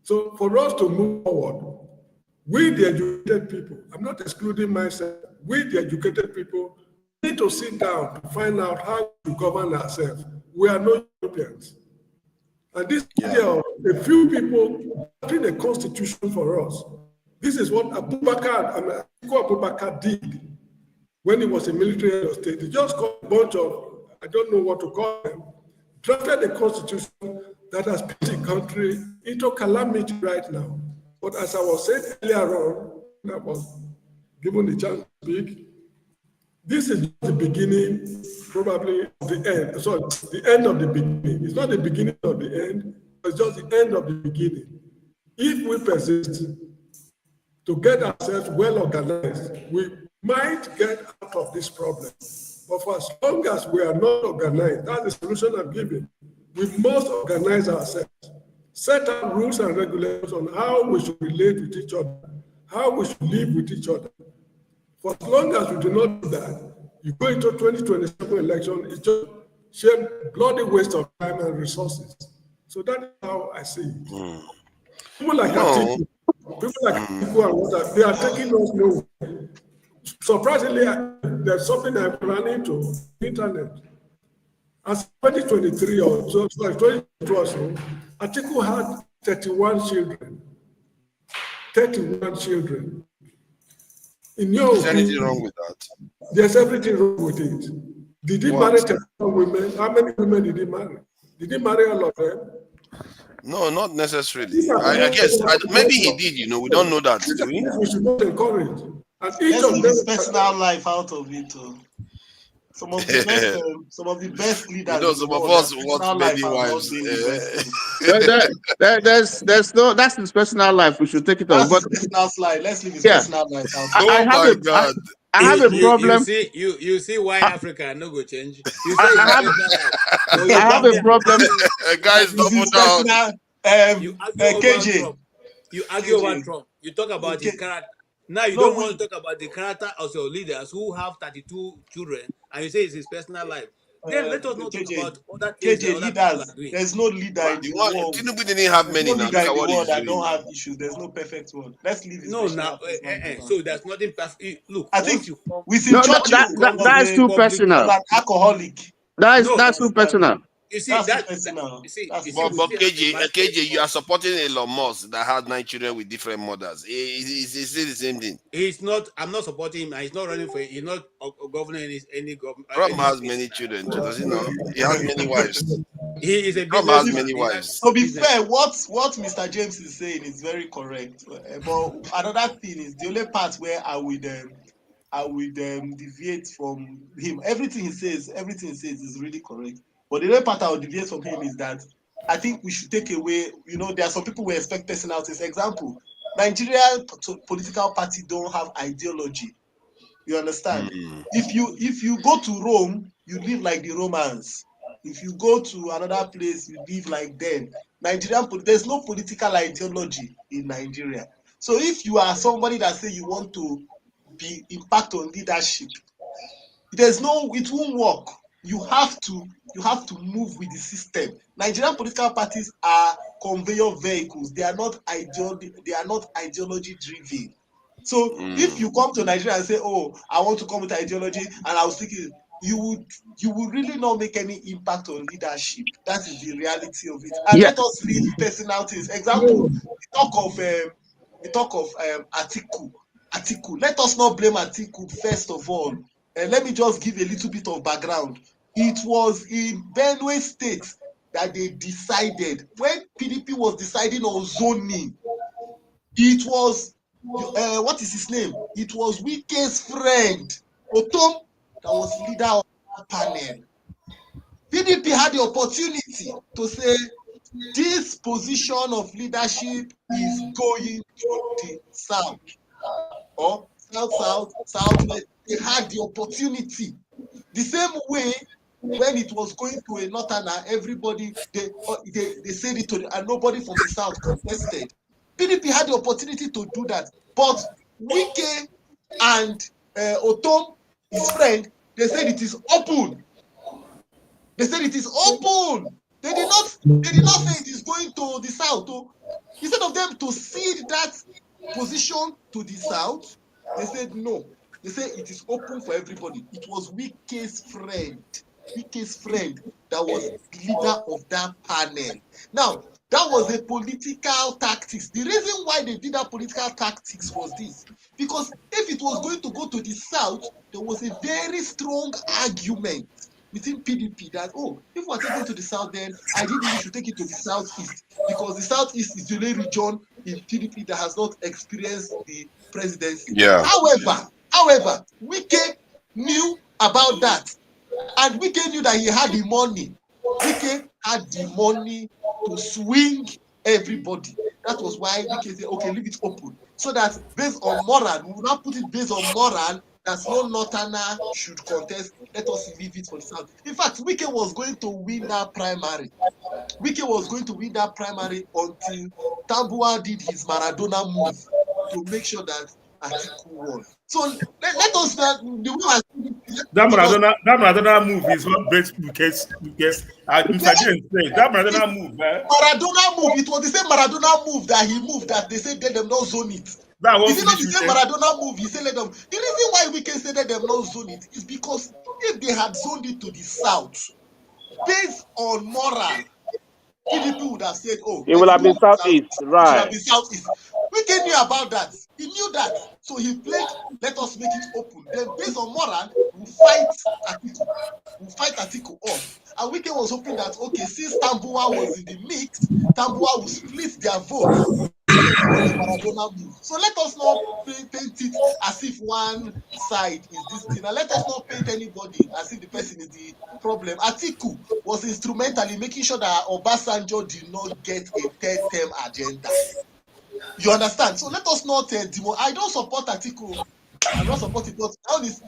So for us to move forward, we the educated people, I'm not excluding myself, we the educated people need to sit down to find out how to govern ourselves. We are no Europeans. And this idea of a few people putting a constitution for us, this is what Atiku Abubakar did when he was a military head of state. He just got a bunch of, I don't know what to call them, drafted a constitution that has put the country into calamity right now. But as I was saying earlier on, I was given the chance to speak, this is the beginning, probably of the end. Sorry, the end of the beginning. It's not the beginning of the end, it's just the end of the beginning. If we persist to get ourselves well organized, we might get out of this problem. But for as long as we are not organized, that's the solution I'm giving. We must organize ourselves, set out rules and regulations on how we should relate with each other, how we should live with each other. For as long as we do not do that, you go into 2027 election, it's just sheer bloody waste of time and resources. So that is how I see it. People like Atiku, and others, they are taking us nowhere. Surprisingly, there's something I'm planning to internet. As 2023 or so, 2022 or so, Atiku had 31 children. 31 children. In your Is there anything wrong with that? There's everything wrong with it. Did he marry 31 women? How many women did he marry? Did he marry all of them? No, not necessarily. I guess maybe he did. We don't know that. Do we? We should not encourage. And each of his personal life out of it. Some of the best leaders. Some of us want many wives. That's his personal life. We should take it on. But personal slide. Let's leave his personal life out. I have a problem. You see why Africa no go change. I have a problem. Guys, double down. You argue over Trump. You talk about his character. Now you don't want to talk about the character of your leaders who have 32 children, and you say it's his personal life. Then let us not talk about other things. Leaders. There's no leader in the world. Tinubu didn't have many. No leader in the world that don't have issues. There's no perfect one. Let's leave it. So there's nothing perfect. Look, I think we see that is too personal. An alcoholic. That's too personal. You see, but KJ, you are supporting Elon Musk that had 9 children with different mothers. It's still the same thing. I'm not supporting him. He's not running for it. He's not governing any government. Trump has many children. Does he know? He has many wives. He is a Trump has many wives. To be fair, what Mr. James is saying is very correct. But another thing is the only part where I would deviate from him. Everything he says is really correct. But the other part I would deviate from him is that I think we should take away, there are some people who expect personalities. Example, Nigerian political party don't have ideology. You understand? If you go to Rome, you live like the Romans. If you go to another place, you live like them. There's no political ideology in Nigeria. So if you are somebody that say you want to be impact on leadership, it won't work. You have to move with the system. Nigerian political parties are conveyor vehicles. They are not ideology driven. So if you come to Nigeria and say, "Oh, I want to come with ideology," and I was thinking, you would really not make any impact on leadership. That is the reality of it. And let us leave personal things. Example, we talk of Atiku. Let us not blame Atiku first of all. And let me just give a little bit of background. It was in Benue State that they decided, when PDP was deciding on zoning, it was, what is his name? It was Wike's friend, Otom, that was leader of that panel. PDP had the opportunity to say, this position of leadership is going to the south, or southwest. They had the opportunity. The same way, when it was going to a northerner, everybody they said it to and nobody from the south contested. PDP had the opportunity to do that, but Wike and Otom, his friend, they said it is open. They said it is open. They did not say it is going to the south. Oh. Instead of them to cede that position to the south, they said no. They said it is open for everybody. It was Wike's friend that was the leader of that panel. Now, that was a political tactics. The reason why they did that political tactics was this. Because if it was going to go to the south, there was a very strong argument within PDP that, oh, if we're taking to the south, then ideally we should take it to the southeast. Because the southeast is the only region in PDP that has not experienced the presidency. Yeah. However, Wike knew about that. And Wike knew that he had the money. Wike had the money to swing everybody. That was why Wike said, okay, leave it open. So that based on moral, we will not put it based on moral that no Northerner should contest. Let us leave it for the South. In fact, Wike was going to win that primary. Wike was going to win that primary until Tambuwal did his Maradona move to make sure that Atiku won. So let us start the way that Maradona move is what breaks because Mr. James said that Maradona move. Maradona move. It was the same Maradona move that he moved that they said let them not zone it. That was not the same Maradona move. He said let them. The reason why we can say let them not zone it is because if they had zoned it to the south, based on moral, PDP would have said, "Oh, it will have been southeast, right?" It would have been southeast. Wike knew about that. He knew that, so he played. Let us make it open. Then, based on moral, we'll fight Atiku. We'll fight Atiku off. And Wike was hoping that, okay, since Tambuwal was in the mix, Tambuwal will split their vote. So let us not paint it as if one side is this thing. And let us not paint anybody as if the person is the problem. Atiku was instrumental in making sure that Obasanjo did not get a third-term agenda. You understand? So let us not I don't support Atiku. I'm not supporting it, but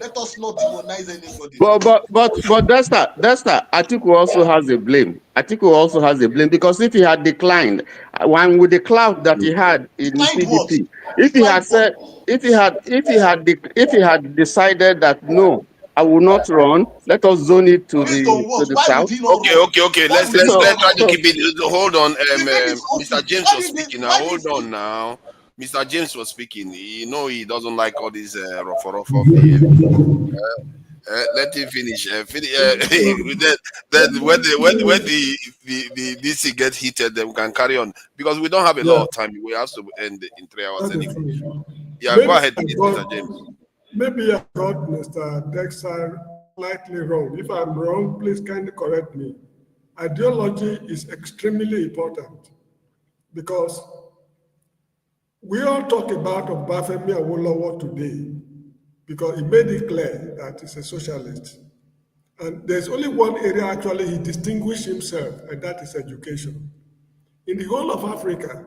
let us not demonize anybody. But that's that. Atiku also has a blame. Atiku also has a blame because if he had declined, one with the clout that he had in PDP, if he had decided that no, I will not run, let us zone it to the south. Okay. Let's try to keep it. Hold on, Mr. James was speaking now. Hold on now. Mr. James was speaking. You know he doesn't like all these rough of the. Let him finish. Then when the DC get heated, then we can carry on because we don't have a lot of time. We have to end in 3 hours anyway. Yeah, maybe go ahead, Mr. James. Maybe I got Mr. Dexter slightly wrong. If I'm wrong, please kindly correct me. Ideology is extremely important because we all talk about Obafemi Awolowo today because he made it clear that he's a socialist. And there's only one area actually he distinguished himself, and that is education. In the whole of Africa,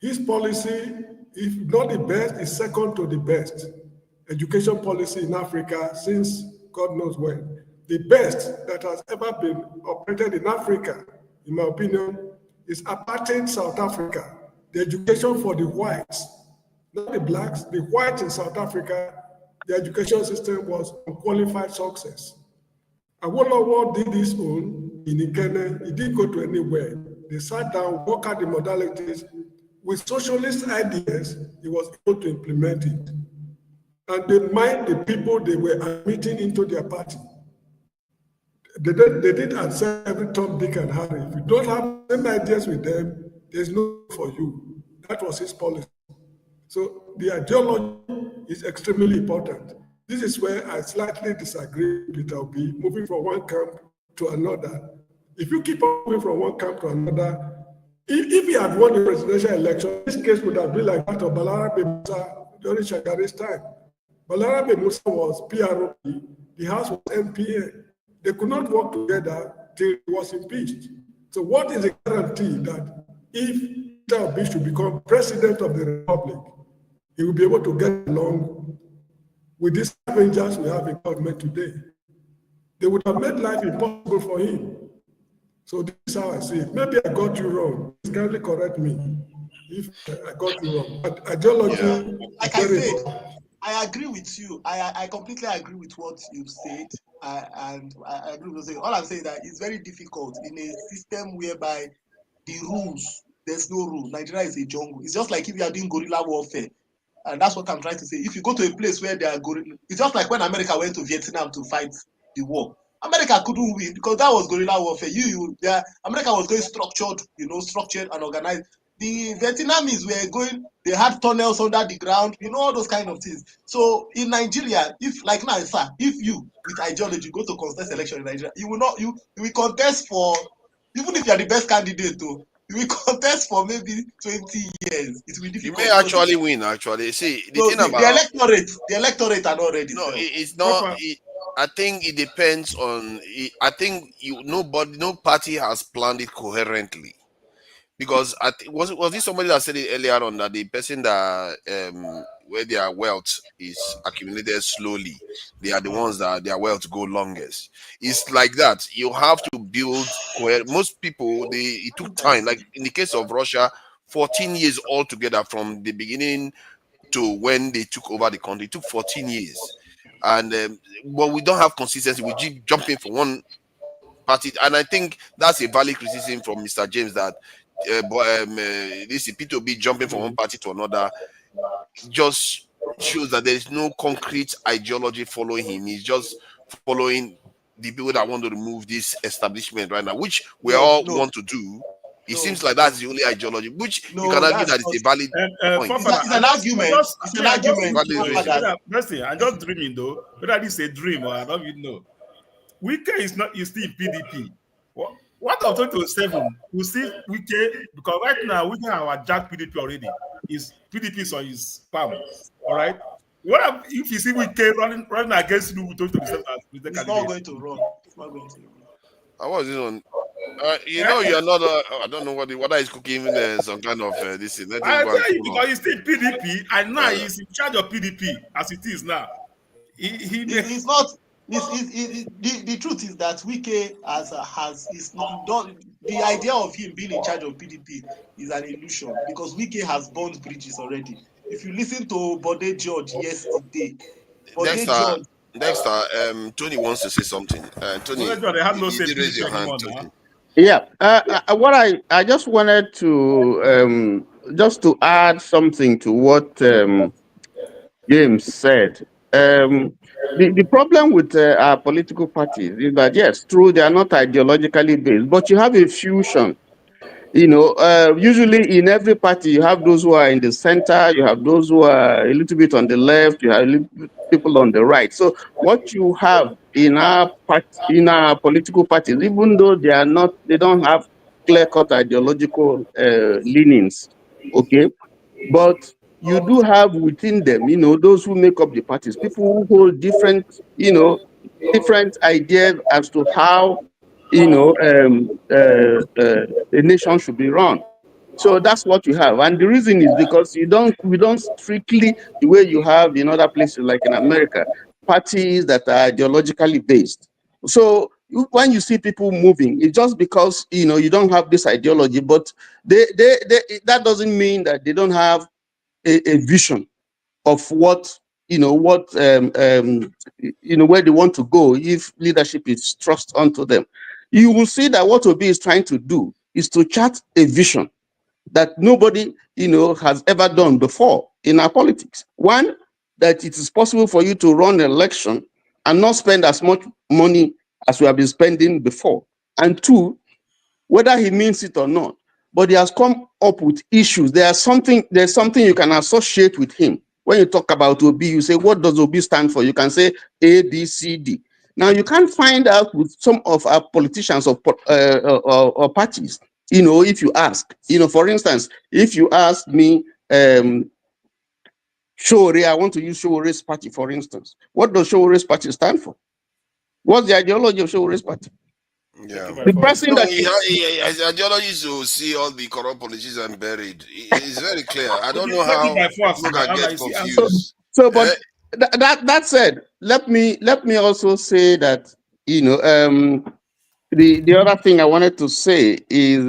his policy, if not the best, is second to the best education policy in Africa since God knows when. The best that has ever been operated in Africa, in my opinion, is apartheid South Africa. The education for the whites, not the blacks, the whites in South Africa, the education system was unqualified success. Awolowo did his own in Ikene. He didn't go to anywhere. They sat down, worked out the modalities. With socialist ideas, he was able to implement it. And they mind the people they were admitting into their party. They didn't accept every Tom, Dick, and Harry. If you don't have the same ideas with them, there's no for you. That was his policy. So the ideology is extremely important. This is where I slightly disagree with Obi, moving from one camp to another. If you keep moving from one camp to another, if he had won the presidential election, this case would have been like that of Balarabe Musa during Shagari's time. Balarabe Musa was PROP, the House was MPN. They could not work together till he was impeached. So what is the guarantee that if Obi should become president of the Republic, he will be able to get along with these scavengers we have in government today? They would have made life impossible for him. So this is how I see it. Maybe I got you wrong. Please kindly correct me if I got you wrong. But ideology, like I said, I agree with you. I completely agree with what you've said. And I agree with what you're saying. All I'm saying that it's very difficult in a system whereby the rules, there's no rule. Nigeria is a jungle. It's just like if you are doing guerrilla warfare. And that's what I'm trying to say. If you go to a place where there are gorilla, it's just like when America went to Vietnam to fight the war. America couldn't win because that was guerrilla warfare. America was going structured, structured and organized. The Vietnamese were going, they had tunnels under the ground, all those kind of things. So in Nigeria, if like now, sir, if you with ideology go to contest election in Nigeria, you will contest for, even if you are the best candidate, though, you will contest for maybe 20 years. It will be difficult. You may actually win. Actually, see the thing about the electorate are not ready. no, it's not. I think it depends on. I think no party has planned it coherently. Because was it somebody that said it earlier on that the person that where their wealth is accumulated slowly, they are the ones that their wealth go longest. It's like that. You have to build. Most people it took time. Like in the case of Russia, 14 years altogether from the beginning to when they took over the country. It took 14 years, and but we don't have consistency. We keep jumping from one party, and I think that's a valid criticism from Mr. James that this P2B jumping from one party to another just shows that there is no concrete ideology following him. He's just following the people that want to remove this establishment right now, which we all want to do. It seems like that's the only ideology, which you can argue that it's a valid point. It's an argument. It's an argument. I'm just dreaming though. Whether this is a dream or I don't even know. Wike is still PDP. What of 2027? We see Wike, because right now Wike have hijacked PDP already. PDP is on his palm. All right. What if you see Wike running against you with 2027? It's not going to run. It's not going to run. I was on. You're not. I don't know whether he's cooking some kind of this. I tell you because he's still PDP and now he's in charge of PDP as it is now. He's not. The truth is that Wike is not done. The idea of him being in charge of PDP is an illusion because Wike has burned bridges already. If you listen to Bode George yesterday, Dexter, Tony wants to say something. Tony, they have no raise your hand. Tony. Yeah, what I just wanted to just to add something to what James said. The problem with our political parties is that yes, true, they are not ideologically based, but you have a fusion. Usually in every party you have those who are in the center, you have those who are a little bit on the left, you have people on the right. So what you have in our political parties, even though they don't have clear-cut ideological leanings, okay, but you do have within them, those who make up the parties, people who hold different ideas as to how, a nation should be run. So that's what you have. And the reason is because we don't strictly, the way you have in other places like in America, parties that are ideologically based. So when you see people moving, it's just because, you don't have this ideology, but that doesn't mean that they don't have a vision of what where they want to go if leadership is thrust onto them. You will see that what Obi is trying to do is to chart a vision that nobody has ever done before in our politics. One, that it is possible for you to run an election and not spend as much money as we have been spending before. And two, whether he means it or not, but he has come up with issues. There's something you can associate with him. When you talk about Obi, you say, what does Obi stand for? You can say A, B, C, D. Now you can't find out with some of our politicians or parties, if you ask. For instance, if you ask me, Showore, I want to use Showore's party, for instance. What does Showore's party stand for? What's the ideology of Showore's party? Yeah, the person that his ideology is to see all the corrupt politicians buried. It's very clear. I don't know how people can get confused. But that said, let me also say that the other thing I wanted to say is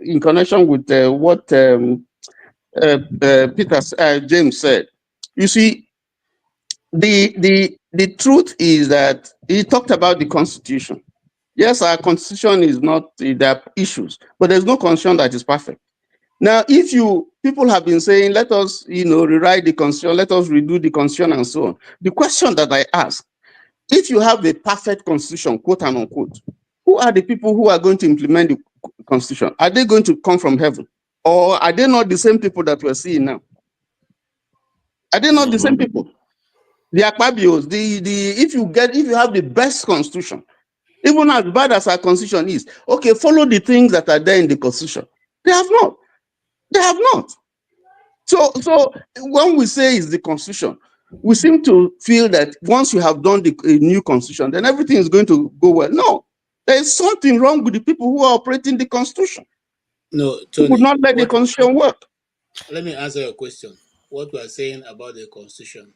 in connection with what James said. You see, the truth is that he talked about the Constitution. Yes, our Constitution is not, there are issues, but there's no Constitution that is perfect. Now, if people have been saying, let us, rewrite the Constitution, let us redo the Constitution and so on. The question that I ask, if you have a perfect Constitution, quote and unquote, who are the people who are going to implement the Constitution? Are they going to come from heaven? Or are they not the same people that we're seeing now? Are they not the same people? The Akpabios, if you have the best Constitution, even as bad as our Constitution is, okay, follow the things that are there in the Constitution. They have not. They have not. So when we say it's the Constitution, we seem to feel that once you have done the new Constitution, then everything is going to go well. No, there is something wrong with the people who are operating the Constitution. No, Tony, would not let the Constitution work. Let me answer your question. What we are saying about the Constitution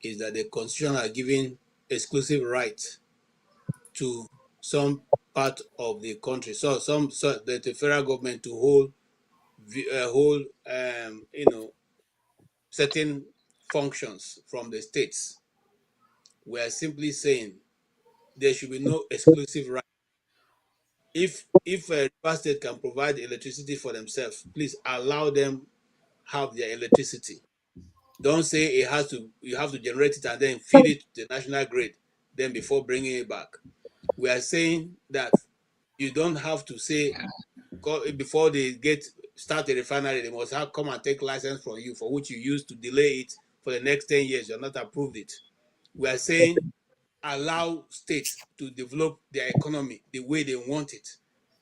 is that the Constitution are giving exclusive rights to some part of the country. So that the federal government to hold certain functions from the states. We are simply saying there should be no exclusive right. If a river state can provide electricity for themselves, please allow them have their electricity. Don't say you have to generate it and then feed it to the national grid, then before bringing it back. We are saying that you don't have to say before they start a refinery, they must come and take license from you, for which you used to delay it for the next 10 years. You're not approved it. We are saying allow states to develop their economy the way they want it.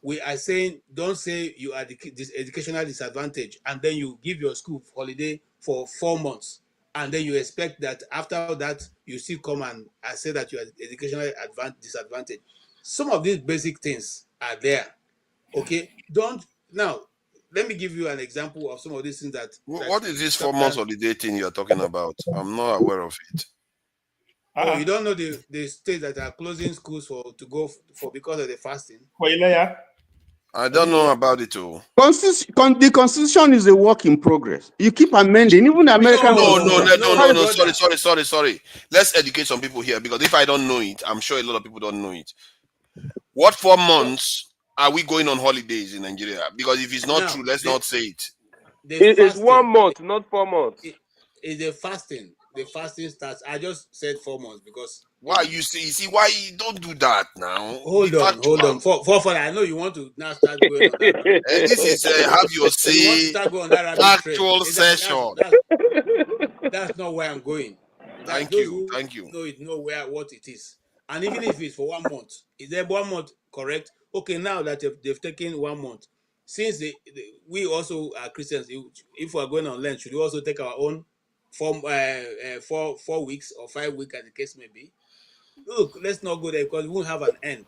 We are saying don't say you are this educational disadvantage and then you give your school holiday for 4 months and then you expect that after that you still come and say that you are educationally disadvantaged. Some of these basic things are there. Okay, now let me give you an example of some of these things that. What is this 4 months holiday thing you are talking about? I'm not aware of it. Oh, you don't know the states that are closing schools for because of the fasting? I don't know about it too. The Constitution is a work in progress. You keep amending, even the American. No. Sorry. Let's educate some people here, because if I don't know it, I'm sure a lot of people don't know it. What 4 months are we going on holidays in Nigeria? Because if it's not true, let's not say it. It's 1 month, not 4 months. It's the fasting. The fasting starts. I just said 4 months because. Why you see why you don't do that now? Hold on. For I know you want to now start going on that. This is have your say. You want to start going on that factual session. That's not where I'm going. Thank you. Know what it is. And even if it's for 1 month, is there 1 month correct? Okay, now that they've taken 1 month, since we also are Christians, if we are going on Lent, should we also take our own 4 weeks or 5 weeks, as the case may be? Look, let's not go there because we won't have an end.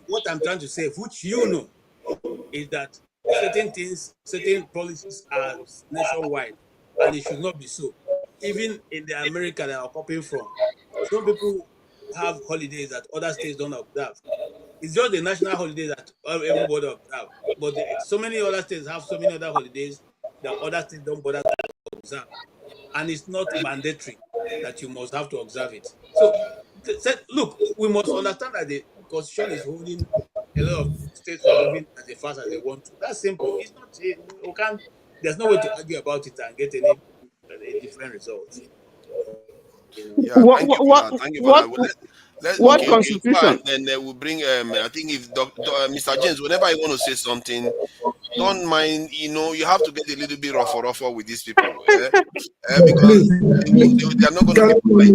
What I'm trying to say, which you know, is that certain policies are nationwide, and it should not be so. Even in the America that I'm copying from, some people have holidays that other states don't observe. It's just the national holidays that everybody observe. But so many other states have so many other holidays that other states don't bother to observe. And it's not mandatory that you must have to observe it. So, look, we must understand that the Constitution is holding a lot of states from moving as fast as they want to. That's simple. It's not. There's no way to argue about it and get a different result. Yeah, thank you for that. What Constitution? And then we'll bring. I think if Mr. James, whenever you want to say something, don't mind. You have to get a little bit rougher with these people, because they are not going to be.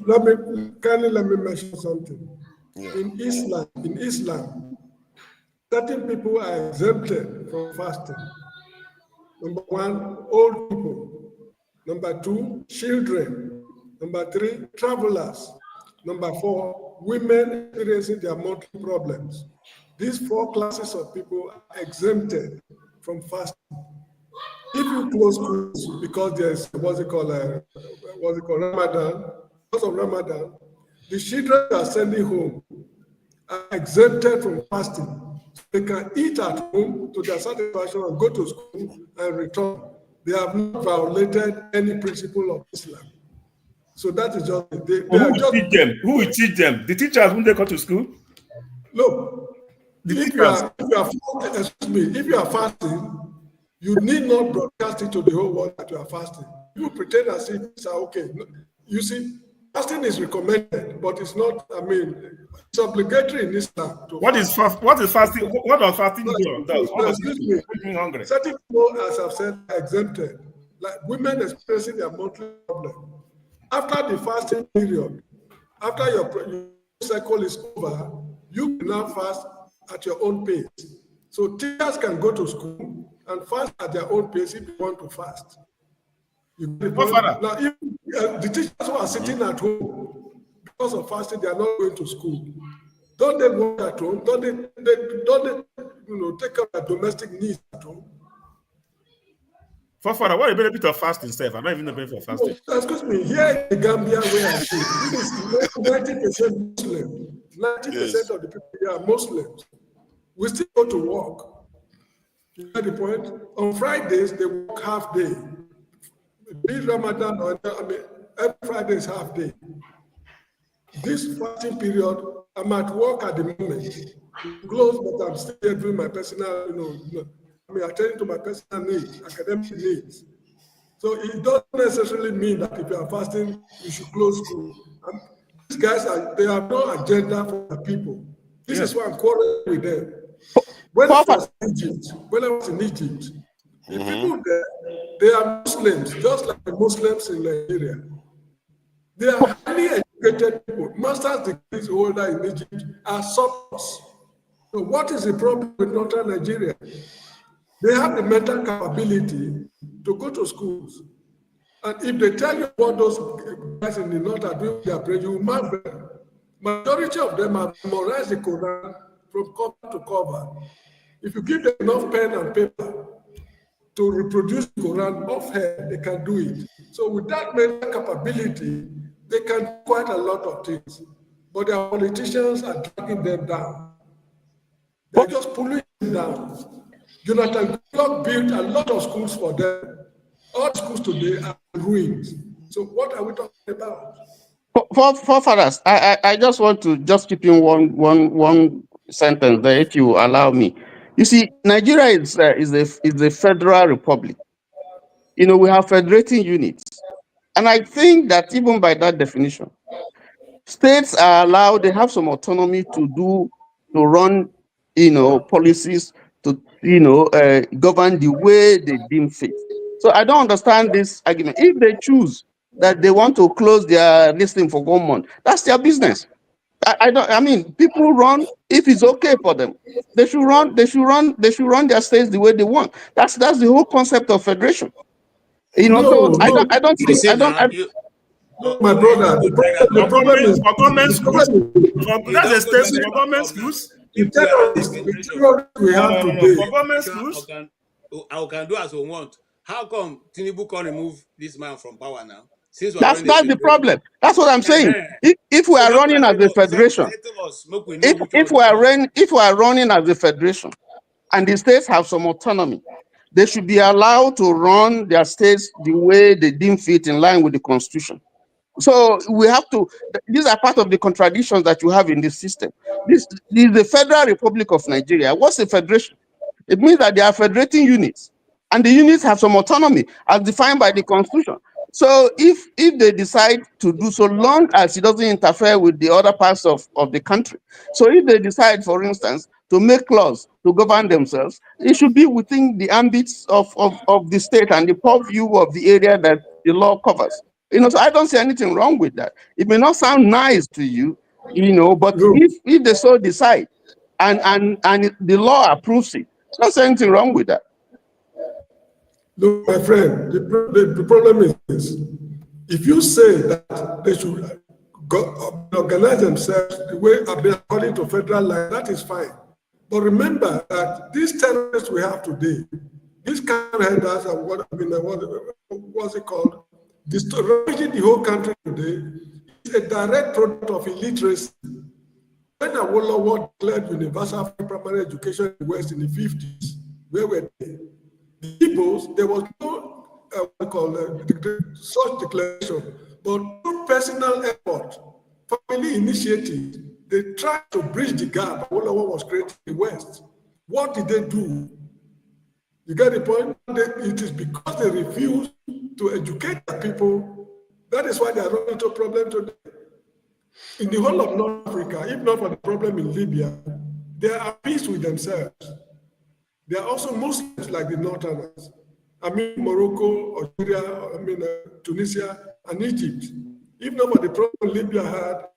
Let me mention something. Yeah. In Islam, certain people are exempted from fasting. Number 1, old people. Number 2, children. Number 3, travelers. Number 4, women experiencing their monthly problems. These 4 classes of people are exempted from fasting. If you close schools because there's Ramadan, because of Ramadan, the children are sending home are exempted from fasting. They can eat at home to their satisfaction and go to school and return. They have not violated any principle of Islam. So that is just they Who are will just teach them? Who will teach them? The teachers when they go to school? look. The If teachers. if you are fasting, you need not broadcast it to the whole world that you are fasting. You pretend as if it's okay. You see, fasting is recommended, but it's not. I mean, it's obligatory in Islam. What is fasting? What does fasting do? What does Excuse it me. make me hungry? Certain people, as I've said, are exempted. Like women experiencing their monthly problem. After the fasting period, after your cycle is over, you can now fast at your own pace. So teachers can go to school and fast at their own pace if you want to fast. Now, if the teachers who are sitting at home because of fasting, they are not going to school. Don't they work at home? Don't they take care of their domestic needs at home? Father, what a benefit of fasting, Steph? I'm not even the benefit of fasting. No, excuse me, here in Gambia, where I live, it is 90% Muslim. 90% of the people here are Muslims. We still go to work. You get the point? On Fridays, they work half day. Be Ramadan or every Friday is half day. This fasting period, I'm at work at the moment. Close, but I'm still doing my personal, attending to my personal needs, academic needs. So it doesn't necessarily mean that if you are fasting, you should close school. These guys they have no agenda for the people. This is why I'm quarreling with them. When I was in Egypt, the people there, they are Muslims, just like the Muslims in Nigeria. They are highly educated people. Master's degrees holder in Egypt are surplus. So what is the problem with northern Nigeria? They have the mental capability to go to schools. And if they tell you what those guys in the north are doing with their brain, you will marvel. Majority of them have memorized the Quran from cover to cover. If you give them enough pen and paper to reproduce the Quran off head, they can do it. So with that mental capability, they can do quite a lot of things. But their politicians are dragging them down. They're just pulling them down. Jonathan Goodluck built a lot of schools for them. All schools today are ruined. So what are we talking about? Forefathers, I just want to just keep in one sentence there, if you allow me. You see, Nigeria is a federal republic. We have federating units, and I think that even by that definition, states are allowed. They have some autonomy to run, policies to govern the way they deem fit. So I don't understand this argument. If they choose that they want to close their listing for 1 month, that's their business. I mean, people run if it's okay for them. They should run their states the way they want. That's the whole concept of federation. So I don't think my brother, the problem is for government schools. That's a state for government schools. We have today. For government schools, I can do as we want. How come Tinubu can't remove this man from power now? That's the problem. That's what I'm saying. If we are running as a federation, if we are running as a federation, and the states have some autonomy, they should be allowed to run their states the way they deem fit in line with the Constitution. So we have to. These are part of the contradictions that you have in this system. This is the Federal Republic of Nigeria. What's a federation? It means that they are federating units, and the units have some autonomy as defined by the Constitution. So if they decide to do so, long as it doesn't interfere with the other parts of the country. So if they decide, for instance, to make laws to govern themselves, it should be within the ambits of the state and the purview of the area that the law covers. So I don't see anything wrong with that. It may not sound nice to you, but if they so decide and the law approves it, there's not anything wrong with that. Look, my friend, the problem is this. If you say that they should organize themselves the way according to federal law, that is fine. But remember that these terrorists we have today, these headers and what's it called? Destroying the whole country today is a direct product of illiteracy. When Awolowo declared universal primary education in the West in the 50s, where were they? The Igbos, there was no such declaration, but through personal effort, family initiatives, they tried to bridge the gap. What was created in the West. What did they do? You get the point? It is because they refuse to educate the people. That is why they are running into a problem today. In the whole of North Africa, if not for the problem in Libya, they are at peace with themselves. They are also Muslims like the Northerners. I mean, Morocco, Algeria, Tunisia, and Egypt. If not for the problem Libya had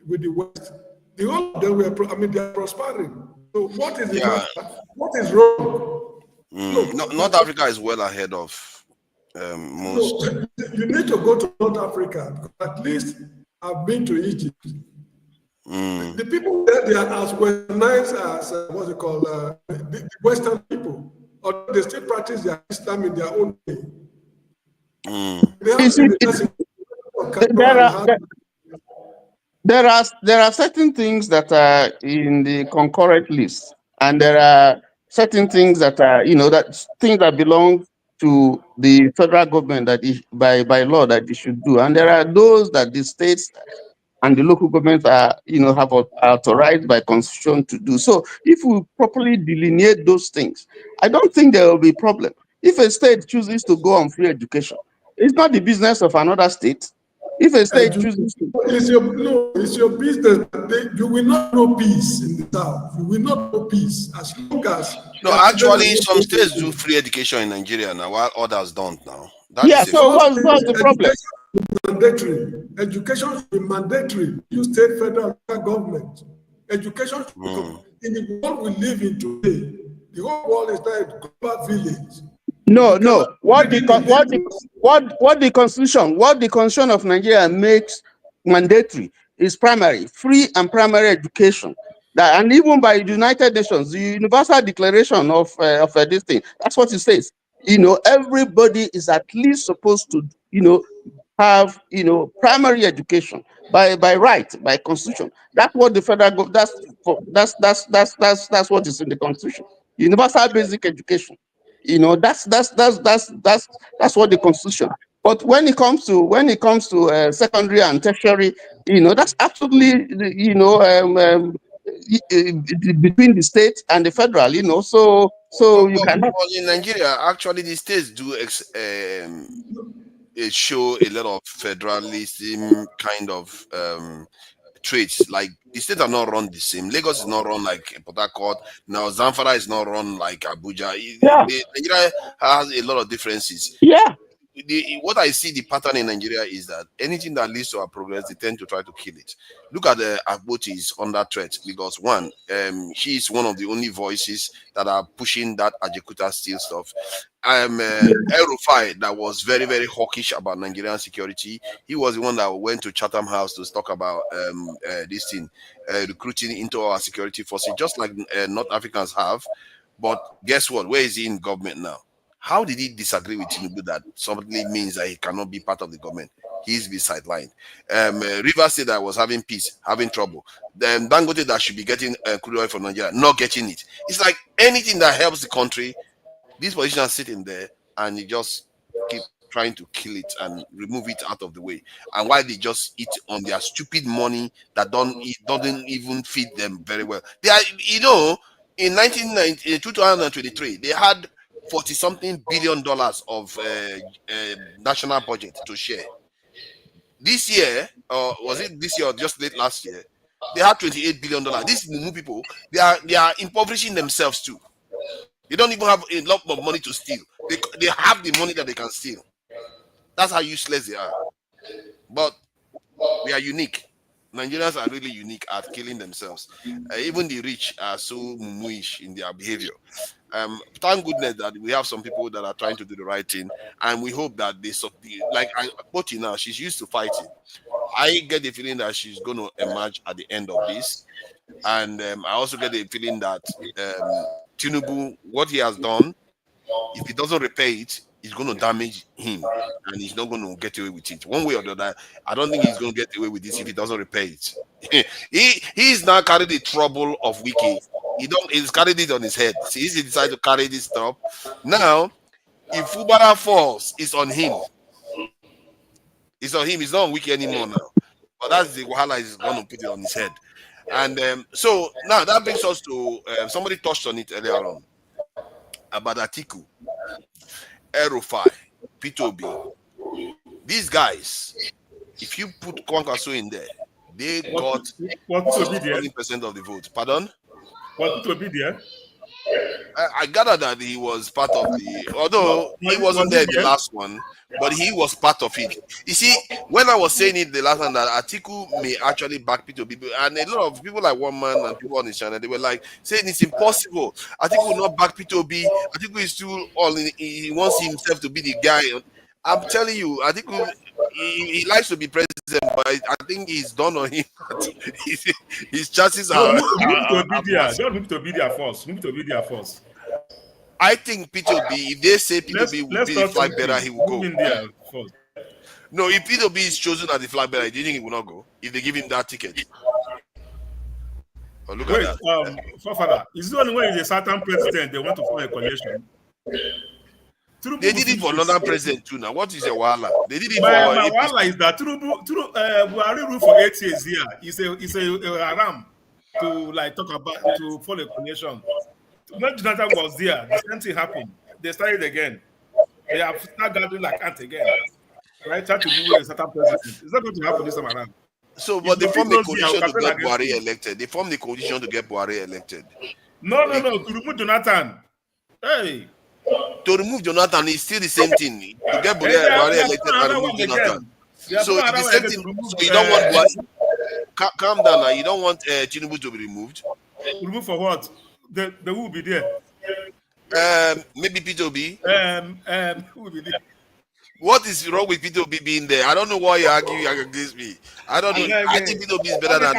with the West, the whole of them were, they are prospering. So what is the matter? What is wrong? North Africa is well ahead of most. So, you need to go to North Africa, because at least I've been to Egypt. The people there, they are as westernized as what's it called, the Western people, or they still practice their Islam in their own way. There are certain things that are in the concurrent list, and there are certain things that are, things that belong to the federal government that by law that they should do, and there are those that the states and the local governments are, have authorized by constitution to do. So if we properly delineate those things, I don't think there will be a problem. If a state chooses to go on free education, it's not the business of another state. If a state chooses to... It's your business. You will not know peace in the South. You will not know peace as long as... No, actually, some states do free education in Nigeria now, while others don't now. So what's the problem? Mandatory. Education should be mandatory. You state, federal, government. Education should become... In the world we live in today, the whole world is not a global village. No. What the Constitution of Nigeria makes mandatory is primary, free and primary education. And even by the United Nations, the Universal Declaration of this thing, that's what it says. Everybody is at least supposed to, have, primary education by right, by constitution. That's what the federal government. That's what is in the Constitution. Universal basic education. That's what the Constitution. But when it comes to secondary and tertiary, that's absolutely between the state and the federal. You cannot. In Nigeria, actually, the states do show a lot of federalism kind of traits. Like the states are not run the same. Lagos is not run like Port Harcourt. Now Zamfara is not run like Abuja. Nigeria has a lot of differences. Yeah. What I see the pattern in Nigeria is that anything that leads to our progress, they tend to try to kill it. Look at the Agboti is under threat because one, she is one of the only voices that are pushing that Ajekuta steel stuff. El-Rufai, that was very, very hawkish about Nigerian security. He was the one that went to Chatham House to talk about this thing, recruiting into our security forces, just like North Africans have. But guess what? Where is he in government now? How did he disagree with Tinubu that somebody means that he cannot be part of the government? He's been sidelined. Rivers State that was having peace, having trouble. Then Dangote that should be getting crude oil from Nigeria, not getting it. It's like anything that helps the country, these politicians sitting there and you just keep trying to kill it and remove it out of the way. And why they just eat on their stupid money that doesn't even feed them very well. They are, in 2023, they had $40-something billion of national budget to share. This year, was it this year or just late last year? They had $28 billion. These Mumu people, they are impoverishing themselves too. They don't even have a lot of money to steal. They have the money that they can steal. That's how useless they are. But we are unique. Nigerians are really unique at killing themselves. Even the rich are so mumuish in their behavior. Thank goodness that we have some people that are trying to do the right thing, and we hope that they like Poti now. She's used to fighting. I get the feeling that she's going to emerge at the end of this, and I also get the feeling that Tinubu, what he has done, if he doesn't repay it, it's going to damage him, and he's not going to get away with it. One way or the other, I don't think he's going to get away with this if he doesn't repay it. He's now carried the trouble of Wiki. He's carried it on his head. See, he decided to carry this stuff. Now, if Fubara falls, it's on him. It's on him. It's not on Wiki anymore now. But that's the wahala he's going to put it on his head. And so now that brings us to somebody touched on it earlier on about Atiku, El-Rufai, P2B. These guys, if you put Kwankwaso in there, they got 20% of the vote. Pardon? What to be there? I gather that he was part of the, although he wasn't there the last one, but he was part of it. You see, when I was saying it the last time that Atiku may actually back P2B, and a lot of people like One Man and people on his channel, they were like saying it's impossible. Atiku will not back P2B. Atiku is still all in, he wants himself to be the guy. I'm telling you, Atiku, he likes to be president, but I think he's done on him. His chances are. Don't move to be there first. Move to be there first. I think P2B, if they say P2B will be the flag bearer, he will go. In there first. No, if P2B is chosen as the flag bearer, do you think he will not go? If they give him that ticket? Oh, look at that. Forefather, is the only way is a certain president they want to form a coalition? They did it for another president too. Now, what is your wahala? They did it my for. My wahala is that Buhari rule for 8 years here. It's a haram to like talk about to form a coalition. When Jonathan was there, the same thing happened. They started again. They have started gathering like ant again. Right? Try to do a certain president. It's not going to happen this time around. So, but they formed a coalition to get Buhari elected. They formed the coalition to get Buhari elected. No. To remove Jonathan. Hey. To remove Jonathan is still the same thing. To get Buhari elected and remove Jonathan. So it's the same thing. So you don't want Buhari. Calm down now. You don't want Tinubu to be removed. Removed for what? They will be there. Maybe P2B. Who will be there? What is wrong with P2B being there? I don't know why you're arguing against me. I don't know. I think P2B is better than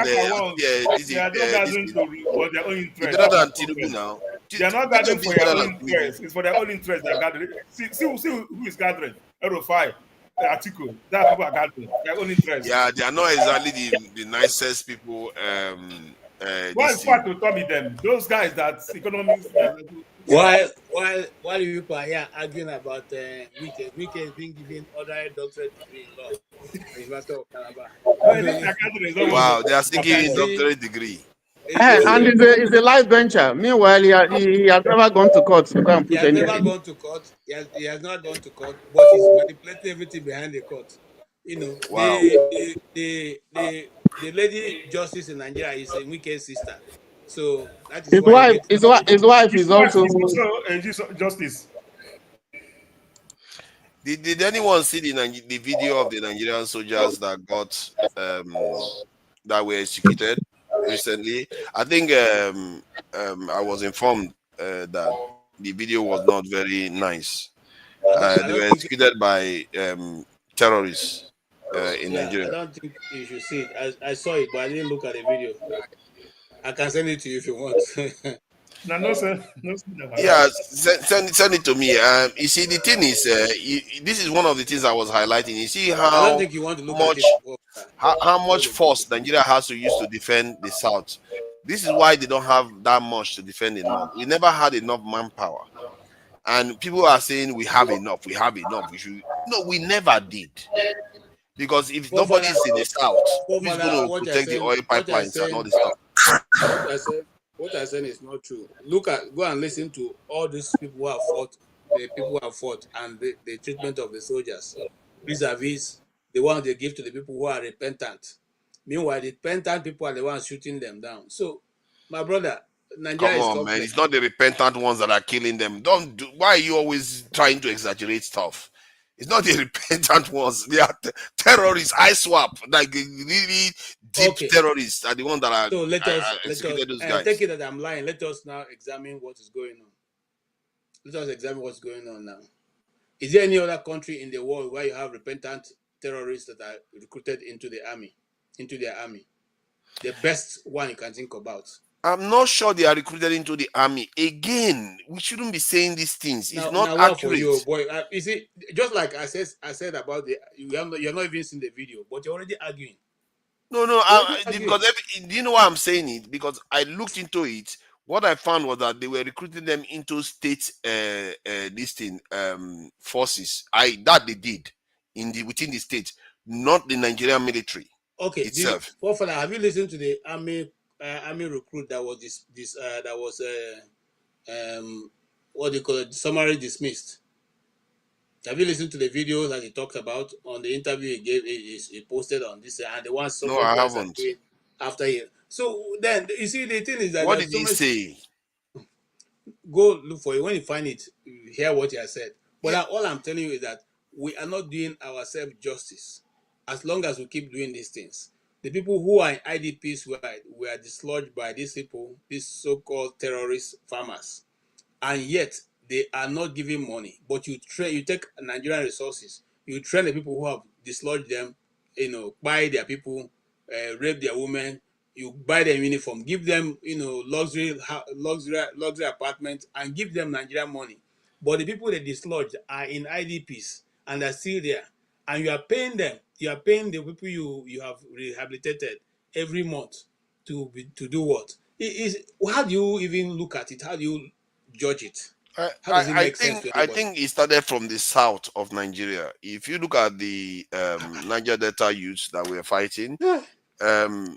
better than Tinubu now. They are not gathering for their own interest. It's for their own interest they are gathering. See who is gathering. El-Rufai, Atiku. That people are gathering. Their own interest. Yeah, they are not exactly the nicest people. What is part to tell me them? Those guys that economics. While you people are here arguing about Wike being given other doctorate degree in law, University of Calabar. Wow, they are still giving doctorate degree. And he's a live venture. Meanwhile, he has never gone to court. He has never gone to court. He has not gone to court, but he's manipulating everything behind the court. You know, wow. the lady justice in Nigeria is a Wike's sister. So that is his wife is also justice. Did anyone see the video of the Nigerian soldiers that got that were executed recently? I think I was informed that the video was not very nice. They were executed by terrorists in Nigeria. I don't think you should see it. I saw it, but I didn't look at the video. I can send it to you if you want. No, sir. Yeah, send it to me. You see, the thing is, this is one of the things I was highlighting. You see how I don't think you want to look at it. How much force Nigeria has to use to defend the South. This is why they don't have that much to defend the North. We never had enough manpower. And people are saying we have enough. We should. No, we never did. Because if nobody's in the South, who's going to protect the oil pipelines and all this stuff? What I said is not true. Go and listen to all these people who have fought, the people who have fought, and the treatment of the soldiers, vis-a-vis the one they give to the people who are repentant. Meanwhile, the repentant people are the ones shooting them down. So, my brother, Nigeria is complex. Man. It's not the repentant ones that are killing them. Why are you always trying to exaggerate stuff? It's not the repentant ones. They are terrorists. I swap. Like really deep terrorists are the ones that are. So let us those guys. Take it that I'm lying. Let us now examine what is going on. Let us examine what's going on now. Is there any other country in the world where you have repentant terrorists that are recruited into their army? The best one you can think about. I'm not sure they are recruited into the army. Again, we shouldn't be saying these things. It's not accurate. You, boy. You see, just like I said about you're not even seeing the video, but you're already arguing. No, because do you know why I'm saying it? Because I looked into it. What I found was that they were recruiting them into state forces. That they did within the state. not the Nigerian military itself. Forefather, have you listened to the army recruit that was what do you call it, summary dismissed? Have you listened to the video that he talked about on the interview he gave? He posted on this, and the ones No, I haven't. After him. So then you see, the thing is that what did he say? Go look for it. When you find it, you hear what he has said. But all I'm telling you is that we are not doing ourselves justice as long as we keep doing these things. The people who are in IDPs were dislodged by these people, these so-called terrorist farmers, and yet they are not giving money. But you take Nigerian resources, you train the people who have dislodged them, buy their people, rape their women, you buy them uniform, give them, luxury apartments, and give them Nigerian money. But the people they dislodged are in IDPs and are still there, and you are paying them. You are paying the people you have rehabilitated every month to do what? How do you even look at it? How do you judge it? How does it make sense to anybody? I think it started from the south of Nigeria. If you look at the Niger Delta youths that were fighting,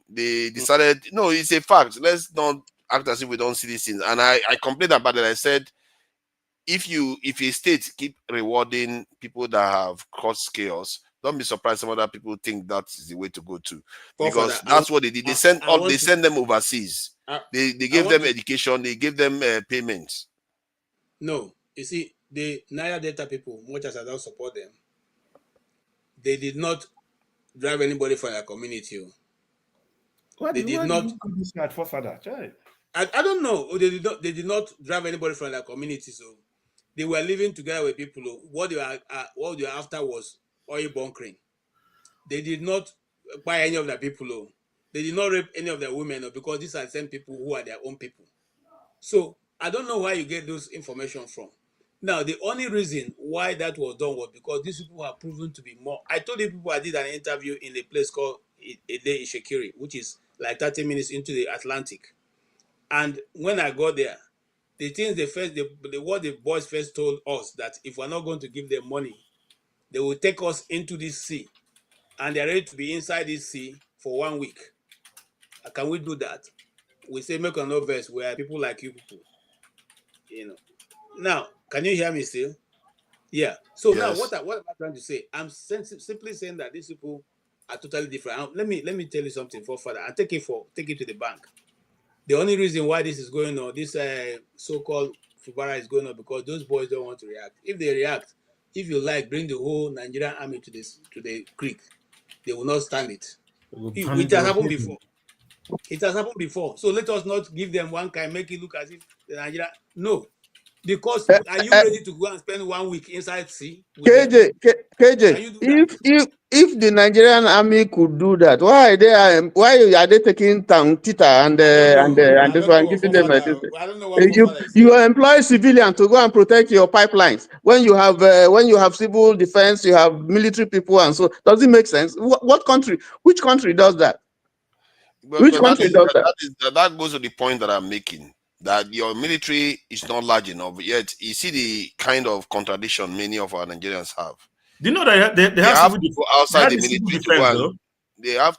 they decided, no, it's a fact. Let's not act as if we don't see these things. And I complained about it. I said, if a state keep rewarding people that have caused chaos, don't be surprised some other people think that is the way to go to, because that's what they did. They send them overseas. They gave them education. They gave them payments. No, you see, the Niger Delta people, much as I don't support them, they did not drive anybody from their community. They did not. I don't know. They did not drive anybody from their community. So they were living together with people. What they were after was oil bunkering. They did not buy any of their people. They did not rape any of their women, because these are the same people who are their own people. So I don't know where you get those information from. Now, the only reason why that was done was because these people are proven to be more. I told you people I did an interview in a place called Ede Ishekiri, which is like 30 minutes into the Atlantic. And when I got there, the things what the boys first told us, that if we're not going to give them money, they will take us into this sea, and they're ready to be inside this sea for 1 week. Can we do that? We say, make an obvious, we are people like you people. Now, can you hear me still? Yeah. So yes. Now, what am I trying to say? I'm simply saying that these people are totally different. Let me tell you something, forefather. I take it to the bank. The only reason why this is going on, this so-called Fubara is going on, because those boys don't want to react. If they react, if you like, bring the whole Nigerian army to the creek, they will not stand it. It has happened before. It has happened before. So let us not give them one kind, make it look as if the Nigeria. No. Because are you ready to go and spend 1 week inside sea? KJ, if the Nigerian army could do that, why are they taking Tita and this one, giving them a this? I don't know what you employ civilians to go and protect your pipelines when you have civil defense, you have military people, and so does it make sense? Which country does that? That goes to the point that I'm making, that your military is not large enough, yet you see the kind of contradiction many of our Nigerians have. Do you know that they have to go outside the military to go and, they have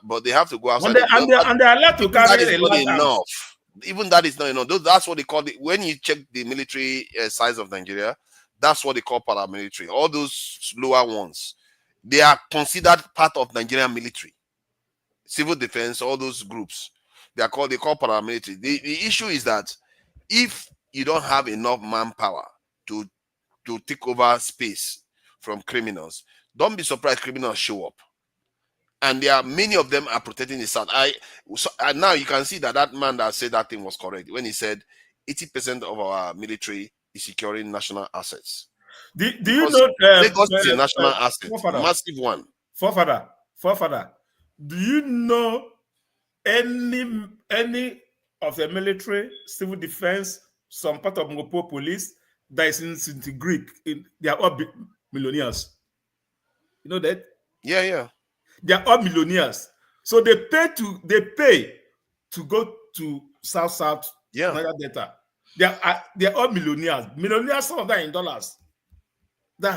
but they have to go outside. And they are allowed to carry enough. Even that is not enough. That's what they call it. When you check the military size of Nigeria, that's what they call paramilitary. All those lower ones, they are considered part of Nigerian military. Civil defense, all those groups, they call paramilitary. The issue is that if you don't have enough manpower to take over space from criminals, don't be surprised criminals show up. And there are many of them are protecting the South. And now you can see that man that said that thing was correct when he said 80% of our military is securing national assets. Do you know Lagos is a national asset, massive one. Forefather, do you know any of the military, civil defense, some part of Mopo police that is in Greek? They are all millionaires. You know that? Yeah. They are all millionaires. So they pay to go to South Niger Delta. They are all millionaires. Millionaires, some of them in dollars. That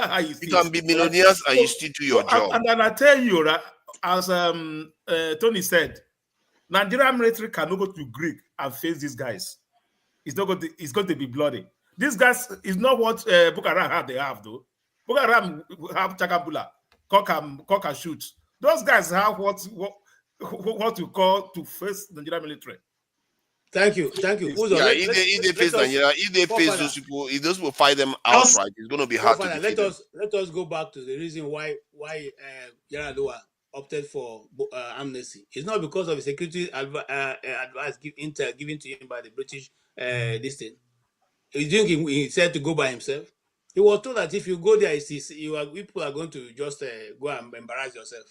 how you see You can be millionaires and you still do your job. And then I tell you, right, as Tony said, Nigerian military cannot go to Greek and face these guys. It's going to be bloody. These guys is not what Boko Haram have. They have though. Boko Haram have Chakabula, cock and shoot. Those guys have what you call to face the Nigerian military. Thank you. Yeah, if they face Nigeria, if they face those people, if those people fight them outright, it's going to be hard to defeat them. Let us go back to the reason why Yaradua opted for amnesty. It's not because of the security advice given to him by the British this thing. He said to go by himself. He was told that if you go there, people are going to just go and embarrass yourself.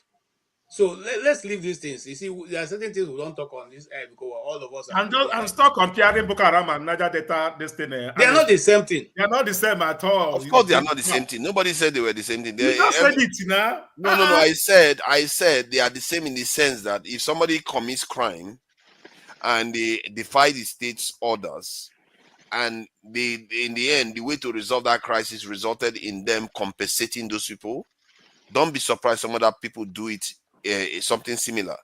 So let's leave these things. You see, there are certain things we don't talk on this air because all of us are. And stop comparing Boko Haram and Niger Delta. This thing. They are not the same thing. They are not the same at all. Of course, they are not the same thing. Nobody said they were the same thing. You just said it, you know? No. I said they are the same in the sense that if somebody commits crime and they defy the state's orders, and in the end, the way to resolve that crisis resulted in them compensating those people, don't be surprised some other people do it. Something similar,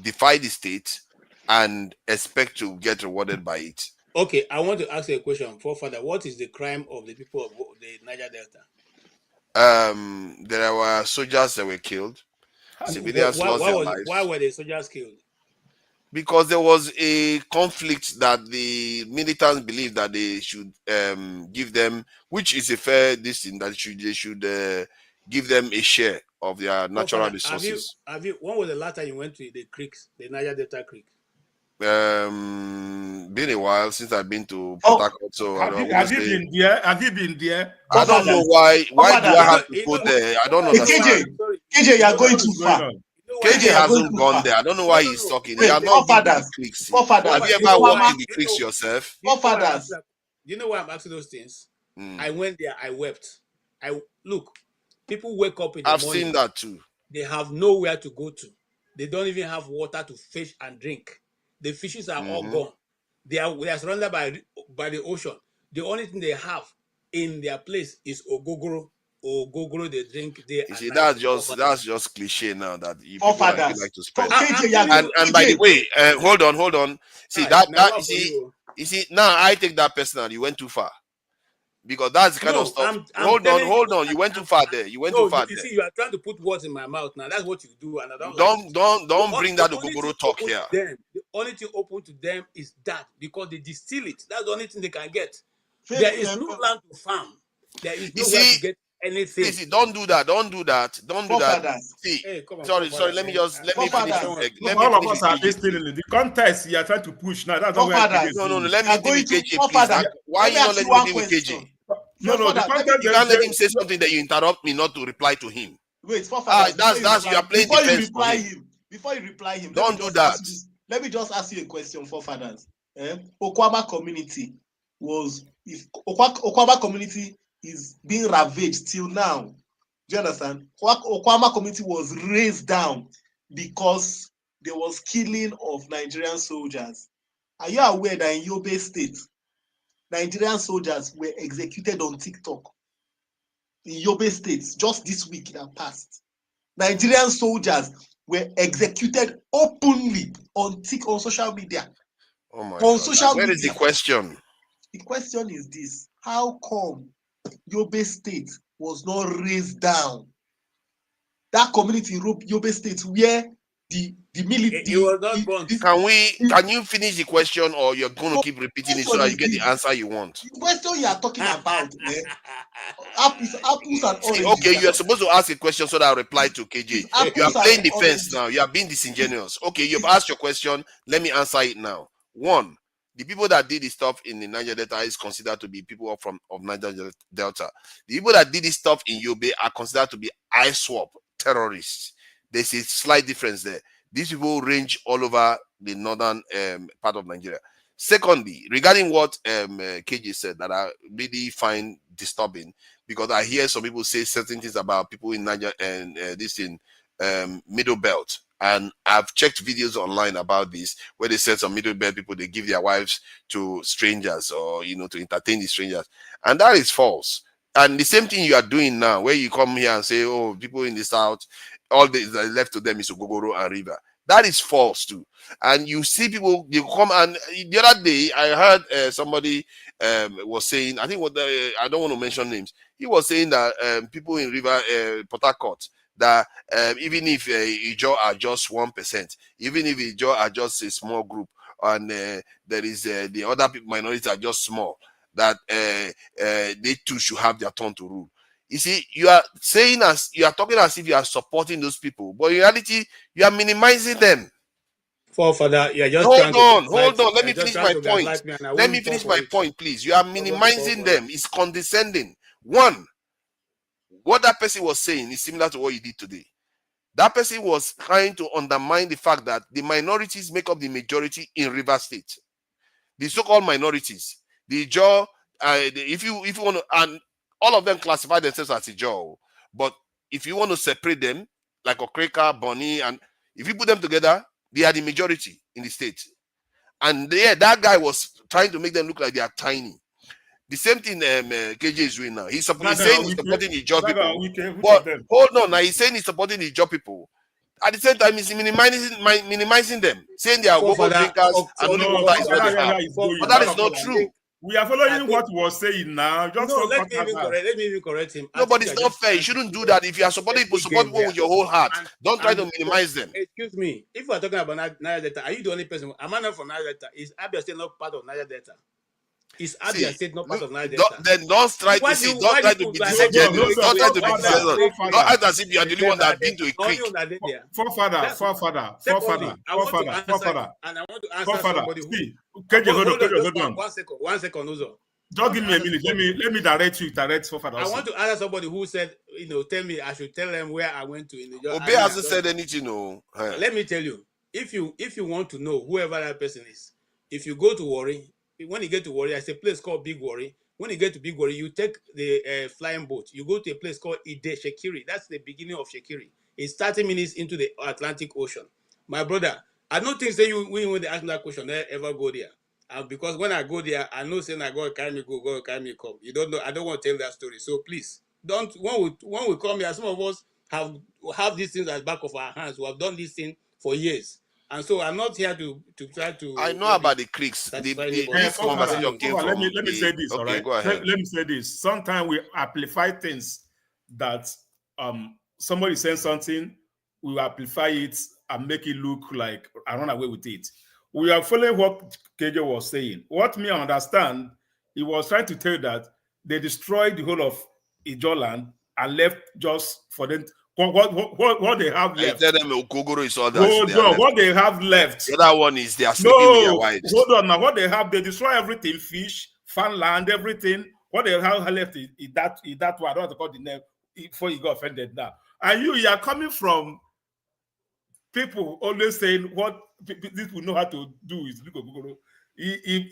defy the state and expect to get rewarded by it. Okay, I want to ask you a question, Forefather. What is the crime of the people of the Niger Delta? There were soldiers that were killed. Civilians lost their lives. Why were the soldiers killed? Because there was a conflict that the militants believed that they should give them, which is a fair thing, that they should give them a share of their natural resources. When was the last time you went to the creeks, the Niger Delta Creek? Been a while since I've been to Port Harcourt, so have you been there? Have you been there? I don't know why. Why do I have to go there? I don't understand. KJ, you are going too far. KJ hasn't gone there. I don't know why he's talking. They are not been the creeks. Have you ever walked in the creeks yourself? Forefathers. You know why I'm asking those things? I went there. I wept. Look. People wake up in the morning. I've seen that too. They have nowhere to go to. They don't even have water to fish and drink. The fishes are all gone. They are surrounded by the ocean. The only thing they have in their place is ogogoro. Ogogoro they drink there. You see, that's just cliche now that people like to spend. And by the way, hold on. See you see now I take that personal. You went too far. Because that's the kind of stuff. Hold on. You went too far there. You see, you are trying to put words in my mouth now. That's what you do, and I don't bring that Ogogoro talk here. The only thing open to them is that because they distill it. That's the only thing they can get. There is no land to farm. There is nowhere to get anything. See, don't do that. See, hey, sorry. Let me finish. All of us are listening. The contest you are trying to push now. That's not where No. Let me deal with KJ, please. Why you not letting me deal with KJ? No. You can't let him say something that you interrupt me not to reply to him. Wait, that's you are playing defense. Before you reply him, don't do that. Let me just ask you a question, Forefathers. Okwama community is being ravaged till now. Do you understand? Okwama community was raised down because there was killing of Nigerian soldiers. Are you aware that in Yobe State, Nigerian soldiers were executed on TikTok? In Yobe State, just this week that passed, Nigerian soldiers were executed openly on social media. Oh my God. Where is the question? The question is this: how come Yobe State was not raised down? That community in Yobe State where the military. You were not born. Can you finish the question, or you're going to keep repeating it so that you get the answer you want? The question you are talking about, apples and oranges. Okay, you are supposed to ask a question so that I reply to KJ. You are playing defense now. You are being disingenuous. Okay, you've asked your question. Let me answer it now. One, the people that did this stuff in the Niger Delta is considered to be people of Niger Delta. The people that did this stuff in Yobe are considered to be ISWAP terrorists. There's a slight difference there. These people range all over the northern part of Nigeria. Secondly, regarding what KJ said that I really find disturbing, because I hear some people say certain things about people in Niger and this in Middle Belt. And I've checked videos online about this, where they said some Middle Belt people, they give their wives to strangers or, to entertain the strangers. And that is false. And the same thing you are doing now, where you come here and say, oh, people in the south, all the left to them is Ogogoro and River. That is false too. And you see people, they come, and the other day I heard somebody was saying, I think what I don't want to mention names. He was saying that people in River Port Harcourt, that even if Ijaw are just 1%, even if Ijaw are just a small group, and there is the other people, minorities are just small, that they too should have their turn to rule. You see, you are saying, as you are talking as if you are supporting those people, but in reality, you are minimizing them. Forefather, you're just hold on. Let me finish my point. Let me finish my point, please. You are minimizing them. It's condescending. One, what that person was saying is similar to what you did today. That person was trying to undermine the fact that the minorities make up the majority in River State. The so-called minorities, the Ijaw, if you want to, and all of them classify themselves as Ijaw, but if you want to separate them, like Okreka, Bonny, and if you put them together, they are the majority in the state. And that guy was trying to make them look like they are tiny. The same thing KJ is doing now. He's saying he's supporting the Ijaw people. But hold on, now he's saying he's supporting the Ijaw people. At the same time, he's minimizing them, saying they are Gogo drinkers and only water is what they have. But that is not true. We are following what he was saying now. Just let me even correct him. No, but it's not fair. You shouldn't do that. If you are supporting people, support people with your whole heart. Don't try to minimize them. Excuse me. If we are talking about Niger Delta, are you the only person? Am I not from Niger Delta? Is Abia State not part of Niger Delta? Is Abia State not part of Niger Delta? Then don't try to see. Don't try to be disingenuous. Don't try to be disingenuous. Don't act as if you are the only one that have been to a creek. Forefather. And I want to answer somebody who. One second, Uzo. Just give me a minute. Let me direct Forefather. I want to answer somebody who said, tell me I should tell them where I went to in the Obi hasn't said anything. No. Let me tell you, if you want to know whoever that person is, if you go to Warri, when you get to Warri, there's a place called Big Warri. When you get to Big Warri, you take the flying boat. You go to a place called Ide Shekiri. That's the beginning of Shekiri. It's 30 minutes into the Atlantic Ocean. My brother, I don't think when they ask me that question, they ever go there. Because when I go there, I know saying I go carry me go, go carry me come. You don't know. I don't want to tell that story. So please, don't. When we come here, some of us have these things at the back of our hands. We have done this thing for years. And so I'm not here to try to. I know about the creeks. This conversation came from. Let me say this. Okay, all right. Go ahead. Let me say this. Sometimes we amplify things that somebody says something, we amplify it and make it look like I run away with it. We are following what KJ was saying. What me understand, he was trying to tell you that they destroyed the whole of Ijaw land and left just for them. What they have left. I tell them Okogoro is all that. What they have left. The other one is they are sleeping with their wives. Hold on now. What they have, they destroy everything: fish, farmland, everything. What they have left is that one. I don't want to call the name before you got offended now. And you are coming from people always saying what this will know how to do is look at Okogoro. He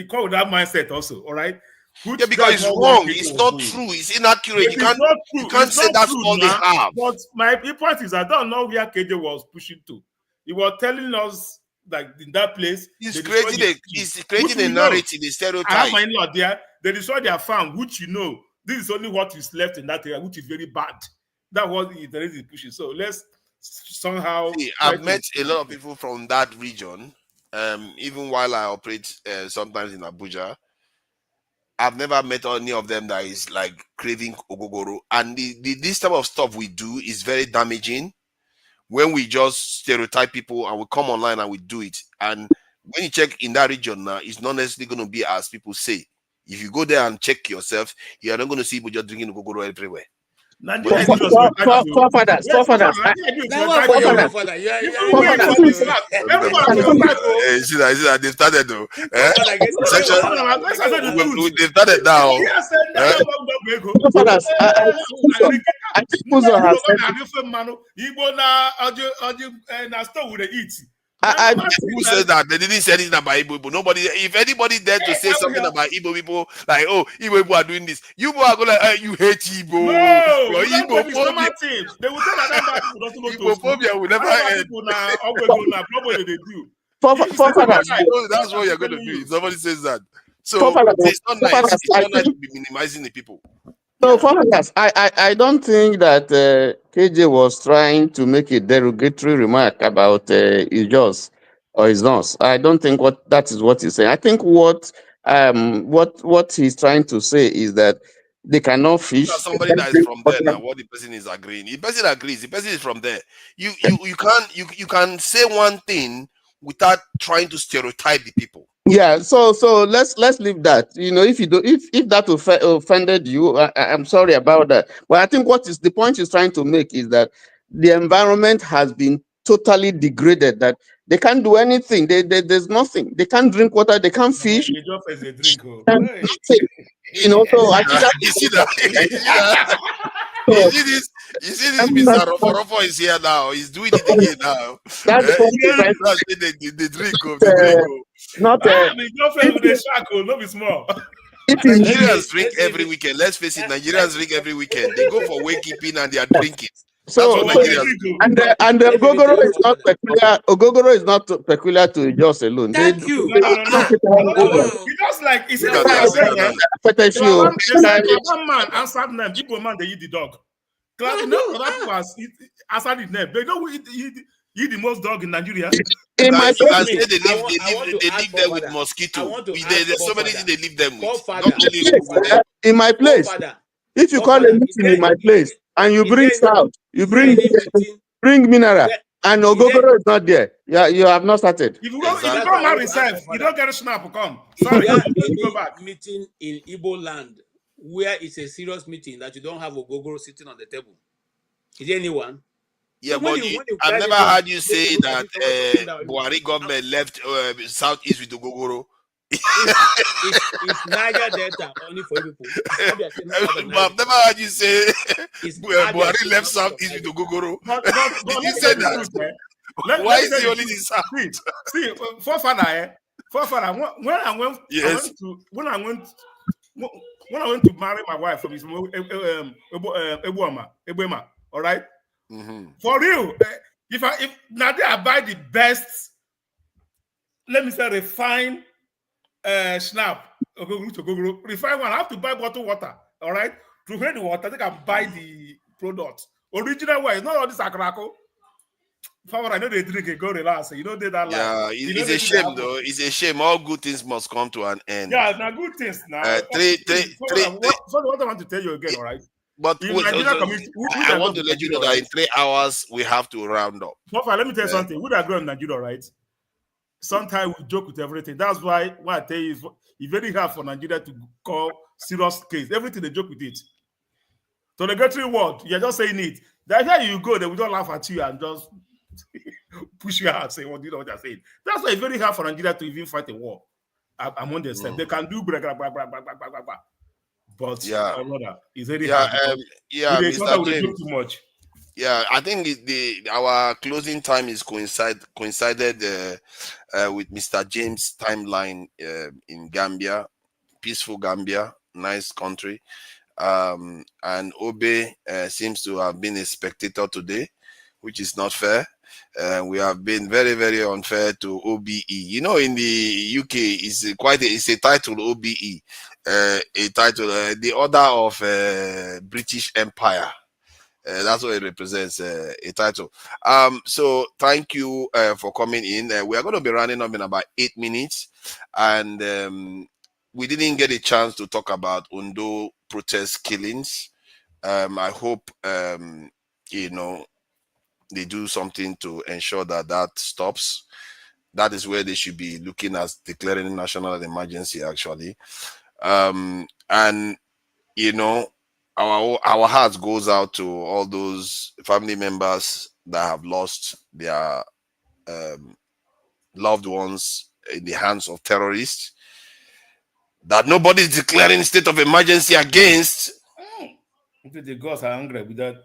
come with that mindset also. All right. Yeah, because it's wrong. It's not true. It's inaccurate. You can't say that's all they have. But my point is, I don't know where KJ was pushing to. He was telling us that in that place, he's creating a narrative, a stereotype. I have my in-law there. They destroyed their farm, which this is only what is left in that area, which is very bad. That was the reason pushing. So let's somehow. See, I've met a lot of people from that region. Even while I operate sometimes in Abuja. I've never met any of them that is like craving Ogogoro. And this type of stuff we do is very damaging when we just stereotype people and we come online and we do it. And when you check in that region now, it's not necessarily going to be as people say. If you go there and check yourself, you are not going to see people just drinking Ogogoro everywhere. Forefathers. See, that they've started though. They've started now. Forefathers, I think Uzo has who said that? They didn't say anything about Igbo people. Nobody. If anybody dared to say something about Igbo people, like, oh, Igbo people are doing this, you people are going like, you hate Igbo. No, Igbo phobia. They will say that Igbo phobia will never end. That's what you're going to do. If somebody says that. So it's not nice. It's not nice to be minimizing the people. So, foreigners, I don't think that KJ was trying to make a derogatory remark about his jaws or his nose. I don't think that is what he's saying. I think what he's trying to say is that they cannot Look at fish. They somebody can't that is drink from there water. now. What the person is agreeing. The person agrees. The person is from there. You can't you can say one thing without trying to stereotype the people. Yeah, so let's leave that. You know, if you do, if that offended you, I'm sorry about that. But I think what is the point he's trying to make is that the environment has been totally degraded. That they can't do anything. There's nothing. They can't drink water. They can't fish. You just as a drink. Oh. And Hey. nothing. You know, so I think You see that? You see that? so, You see this? You see this? Mr. Rofo is here now. He's doing it again now. that's what he's trying to That's the drink of the drink. not The girlfriend with the shark, oh, not be small. Nigerians drink every weekend. Let's face it, Nigerians drink every weekend. They go for wakekeeping and they are drinking. so That's what Nigerians do. and the Ogogoro is not peculiar. Ogogoro is not peculiar to just alone. Thank you. No. Because like it's Look a at that, look at that. one man answered them. People man they eat the dog. You know other people answered the name. They don't eat the most dog in Nigeria. In my You can me, say they I live, want- I want to they ask live there with forefather. I mosquito. want to There's ask so many forefather. things they live them with. Forefather. Not only with them. in my place, Forefather. if you call a meeting in my place and you is bring there- salt, you is there any bring meeting? mineral, There- and is Ogogoro is not there, yeah, you have not started. If you Exactly. go why I marry want to ask yourself, my you father. don't get a snap. Come. Is Sorry, there go any back. meeting in Igbo land where it's a serious meeting that you don't have Ogogoro sitting on the table? Is there anyone? Yeah, So when but you I've guys never go- heard you say look at that this, something that- Buhari government left Southeast with the Gogoro. It's Niger Delta only for you people. Abia State, not part of But Niger. I've never heard you say It's Abia Buhari State, left not part of Southeast with the Niger. Gogoro. But Did let you me say tell you the that? truth, eh? Why me is tell he you only the the truth. South? See, forefather, when I went Yes. when I went to marry my wife from his Ebuema, all right? For real, if now I buy the best, let me say refined snap, refined one, I have to buy bottled water, all right? To drink the water, I think I buy the product. Original way, not all this akrako. I know they drink and go relax. You know they that Yeah, life. it's a shame though. It's a shame. All good things must come to an end. Yeah, now good things now. What I want to tell you again, all right? But In Nigeria community, I want to let you know that in 3 hours we have to round up. Let me tell you something. We that grow in Nigeria, right? Sometimes we joke with everything. That's why what I tell you is it's very hard for Nigeria to call serious case. Everything they joke with it. So the great word, you're just saying it. That's how you go, they will just laugh at you and just push you out and say, well, you know what you're saying. That's why it's very hard for Nigeria to even fight a war among themselves. They can do blah, blah, blah, blah, blah, blah, blah, blah. But yeah, it's very hard. Mr. James, too much. Yeah, I think our closing time is coincided with Mr. James' timeline in Gambia, peaceful Gambia, nice country. And Obi seems to have been a spectator today, which is not fair. We have been very, very unfair to OBE. You know, in the UK, it's a title, OBE, a title, the Order of British Empire. That's what it represents, a title. So thank you for coming in. We are going to be running up in about 8 minutes, and we didn't get a chance to talk about Ondo protest killings. I hope they do something to ensure that stops. That is where they should be looking at declaring national emergency, actually. And our hearts goes out to all those family members that have lost their loved ones in the hands of terrorists that nobody is declaring state of emergency against. The gods are angry with that.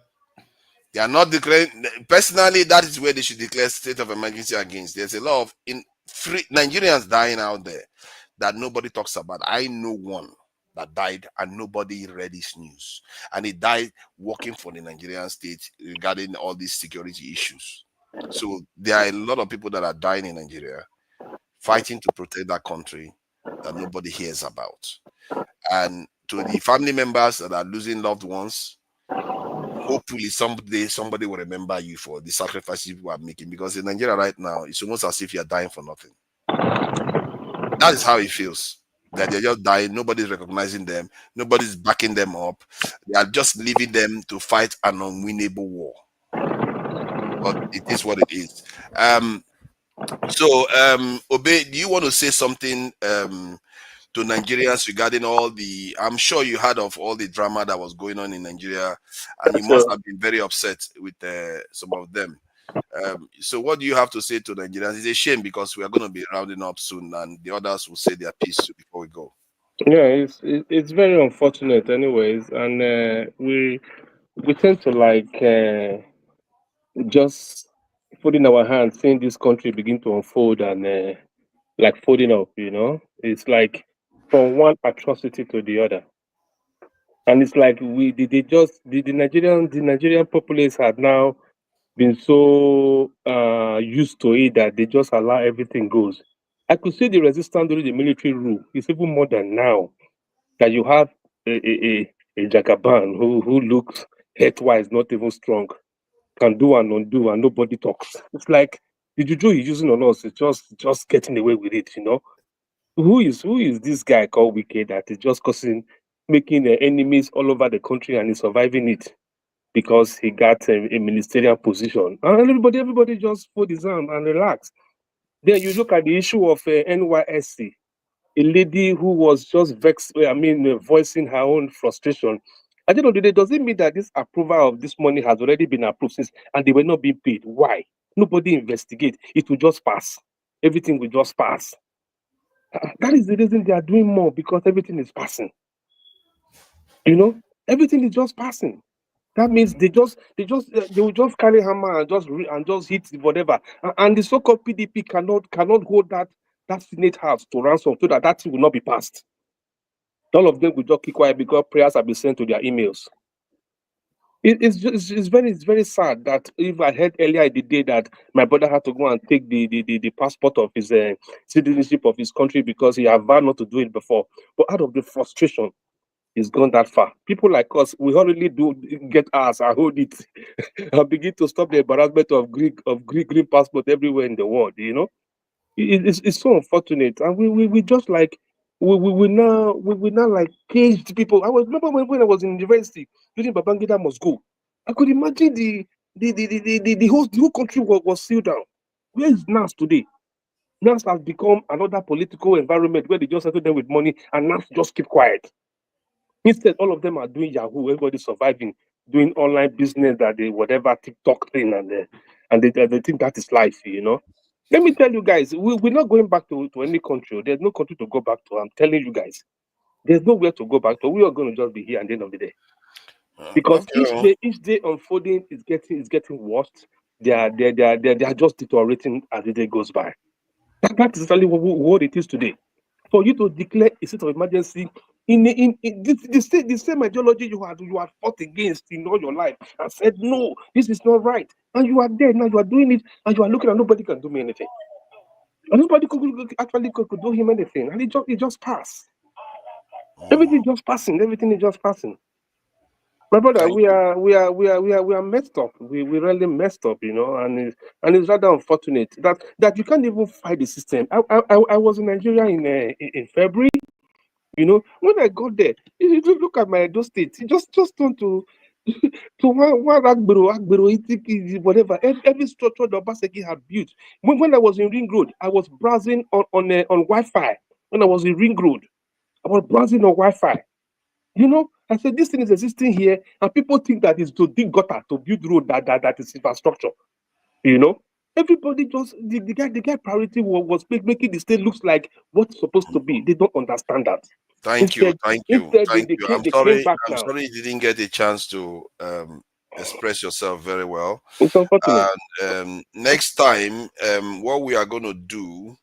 They are not declaring. Personally, that is where they should declare state of emergency against. There's a lot of Nigerians dying out there that nobody talks about. I know one that died and nobody read his news, and he died working for the Nigerian state regarding all these security issues. So there are a lot of people that are dying in Nigeria fighting to protect that country that nobody hears about. And to the family members that are losing loved ones, hopefully someday somebody will remember you for the sacrifices you are making. Because in Nigeria right now, it's almost as if you're dying for nothing. That is how it feels. That they're just dying, nobody's recognizing them, nobody's backing them up. They are just leaving them to fight an unwinnable war. But it is what it is. Obe, do you want to say something to Nigerians regarding all the? I'm sure you heard of all the drama that was going on in Nigeria, and you must have been very upset with some of them. So, what do you have to say to Nigerians? It's a shame because we are going to be rounding up soon, and the others will say their piece too before we go. Yeah, it's very unfortunate, anyways, and we tend to like just putting our hands, seeing this country begin to unfold and like folding up. It's like from one atrocity to the other, and it's like they just the Nigerian populace had now been so used to it that they just allow everything goes. I could see the resistance during the military rule. It's even more than now that you have a Jagaban who looks health-wise not even strong, can do and undo, and nobody talks. It's like the juju he's using on us is just getting away with it. Who is this guy called Wike that is just making enemies all over the country and is surviving it because he got a ministerial position, and everybody just fold his arm and relax. Then you look at the issue of NYSC, a lady who was just voicing her own frustration. At the end of the day, does it mean that this approval of this money has already been approved since and they were not being paid? Why? Nobody investigate. It will just pass. Everything will just pass. That is the reason they are doing more, because everything is passing. Everything is just passing. That means they will just carry hammer and just hit whatever, and the so-called PDP cannot hold that Senate House to ransom so that thing will not be passed. All of them will just keep quiet because prayers have been sent to their emails. It's very sad that if I heard earlier in the day that my brother had to go and take the passport of his citizenship of his country because he had vowed not to do it before, but out of the frustration, it's gone that far. People like us, we already do get ours and hold it and begin to stop the embarrassment of green passport everywhere in the world. It's so unfortunate, and we just like we now like caged people. I remember when I was in university during Babangida must go. I could imagine the whole country was sealed down. Where is NAS today? NAS has become another political environment where they just settle them with money and NAS just keep quiet. Instead, all of them are doing Yahoo. Everybody's surviving, doing online business, that they whatever TikTok thing, and they think that is life. Let me tell you guys, we're not going back to any country. There's no country to go back to. I'm telling you guys, there's nowhere to go back to. We are going to just be here at the end of the day, because each day unfolding is getting worse. They are just deteriorating as the day goes by. That is exactly what it is today. For you to declare a state of emergency in the same ideology you had fought against in all your life and said, no, this is not right. And you are there now, you are doing it, and you are looking and nobody can do me anything. And nobody could do him anything. And it just passed. Everything is just passing. My brother, we are messed up. We really messed up, and it's rather unfortunate that you can't even fight the system. I was in Nigeria in February. When I got there, you look at my Ondo State, it just turned to one Agbero, whatever. Every structure that Obaseki had built. When I was in Ring Road, I was browsing on Wi-Fi. When I was in Ring Road, I was browsing on Wi-Fi. I said this thing is existing here, and people think that it's to dig gutter to build road that is infrastructure. Everybody just the guy priority was making the state looks like what's supposed to be. They don't understand that. Thank you. Instead, they came back I'm now. sorry you didn't get a chance to express yourself very well. It's unfortunate. And next time, what we are going to do,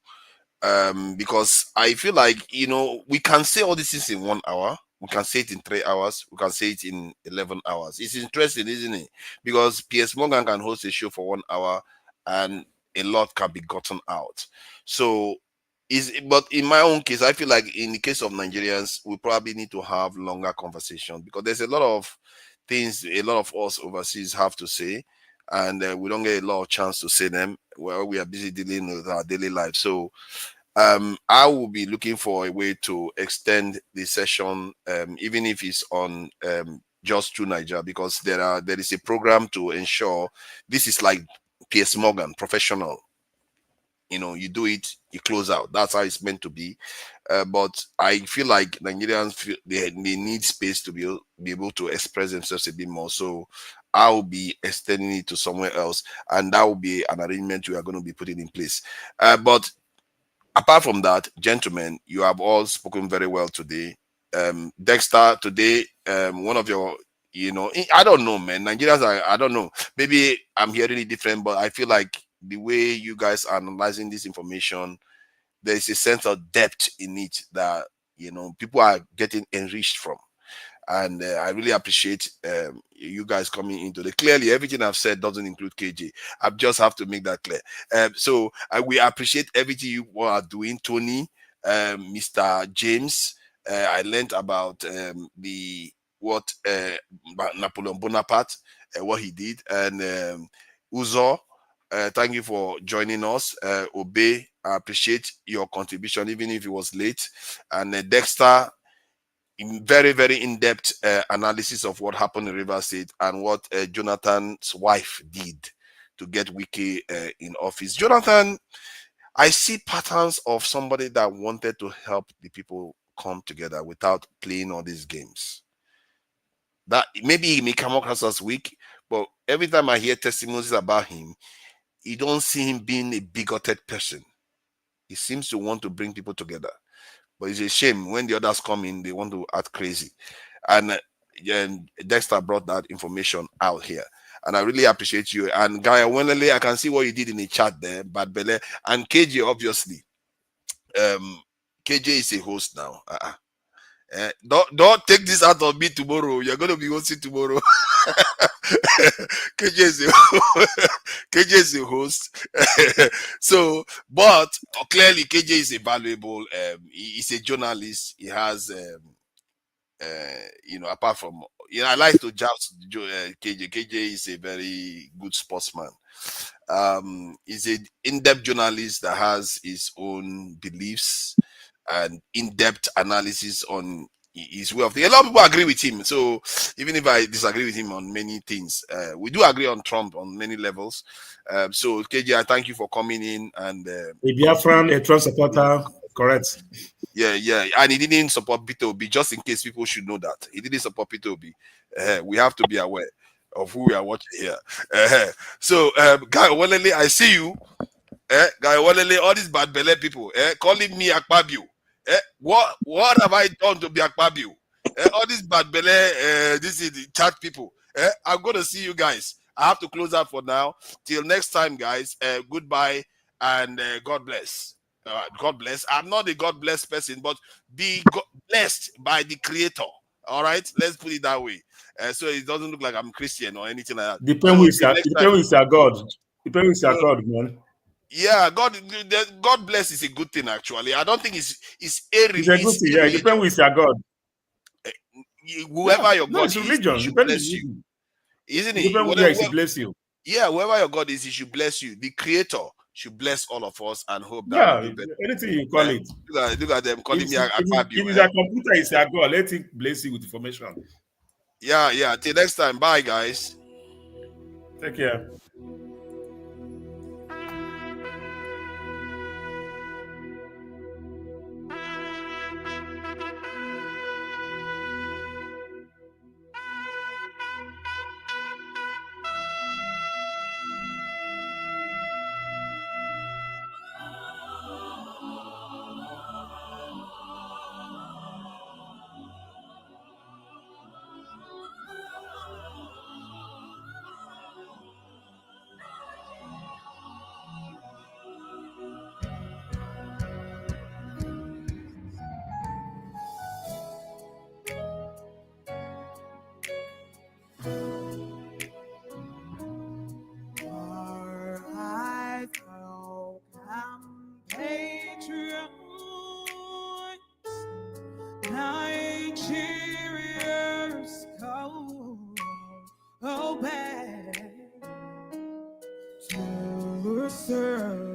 because I feel like we can say all these things in 1 hour. We can say it in 3 hours. We can say it in 11 hours. It's interesting, isn't it? Because P.S. Morgan can host a show for 1 hour and a lot can be gotten out. So But in my own case, I feel like in the case of Nigerians, we probably need to have longer conversations because there's a lot of things a lot of us overseas have to say, and we don't get a lot of chance to say them while we are busy dealing with our daily life. So I will be looking for a way to extend the session, even if it's on just through Nigeria, because there is a program to ensure this is like PS Morgan professional. You do it, you close out. That's how it's meant to be. But I feel like Nigerians feel they need space to be able to express themselves a bit more. So I will be extending it to somewhere else, and that will be an arrangement we are going to be putting in place. But apart from that, gentlemen, you have all spoken very well today. Dexter, today, one of your, I don't know, man. Nigerians, I don't know. Maybe I'm hearing it different, but I feel like the way you guys are analyzing this information, there is a sense of depth in it that, people are getting enriched from. And I really appreciate you guys coming into the clearly everything I've said doesn't include KJ. I just have to make that clear. So we appreciate everything you all are doing, Tony, Mr. James. I learned about the what Napoleon Bonaparte, what he did, and Uzo. Thank you for joining us. Obey, I appreciate your contribution, even if it was late. And Dexter, very, very in-depth analysis of what happened in River State and what Jonathan's wife did to get Wiki in office. Jonathan, I see patterns of somebody that wanted to help the people come together without playing all these games. That maybe he may come across as weak, but every time I hear testimonies about him, you don't see him being a bigoted person. He seems to want to bring people together. But it's a shame when the others come in, they want to act crazy. And Dexter brought that information out here. And I really appreciate you. And Guy Wenlele, I can see what you did in the chat there, Bad Bele. And KJ, obviously. KJ is a host now. Don't take this out of me tomorrow. You're going to be hosting tomorrow. KJ is a host. So, but clearly KJ is a valuable. He's a journalist. He has, apart from I like to just KJ. KJ is a very good sportsman. He's an in-depth journalist that has his own beliefs and in-depth analysis on his way of thinking. A lot of people agree with him. So even if I disagree with him on many things, we do agree on Trump on many levels. So KJ, I thank you for coming in and a Biafran, a Trump supporter, correct? Yeah, and he didn't support Peter Obi. Just in case people should know that he didn't support Peter Obi. We have to be aware of who we are watching here. So, Guy Walele, I see you. Guy Walele, all these bad belly people calling me Akpabio. What have I done to be Akpabio? All these bad belly, this is the chat people. I'm going to see you guys. I have to close out for now. Till next time, guys. Goodbye and God bless. God bless. I'm not a God bless person, but be blessed by the Creator. All right, let's put it that way. So it doesn't look like I'm Christian or anything like that. Depend with your God. Depend with your God, man. Yeah, God bless is a good thing. Actually, I don't think it's a good thing. Yeah, depend with your God. Whoever your God is, religion. He should bless you, isn't it? He should bless you. Yeah, whoever your God is, He should bless you. The Creator should bless all of us and hope that we'll do better. Anything you call it. Look at them calling me a If it's a computer, it's your God. Let it bless you with information. Yeah. Till next time. Bye, guys. Take care. turn.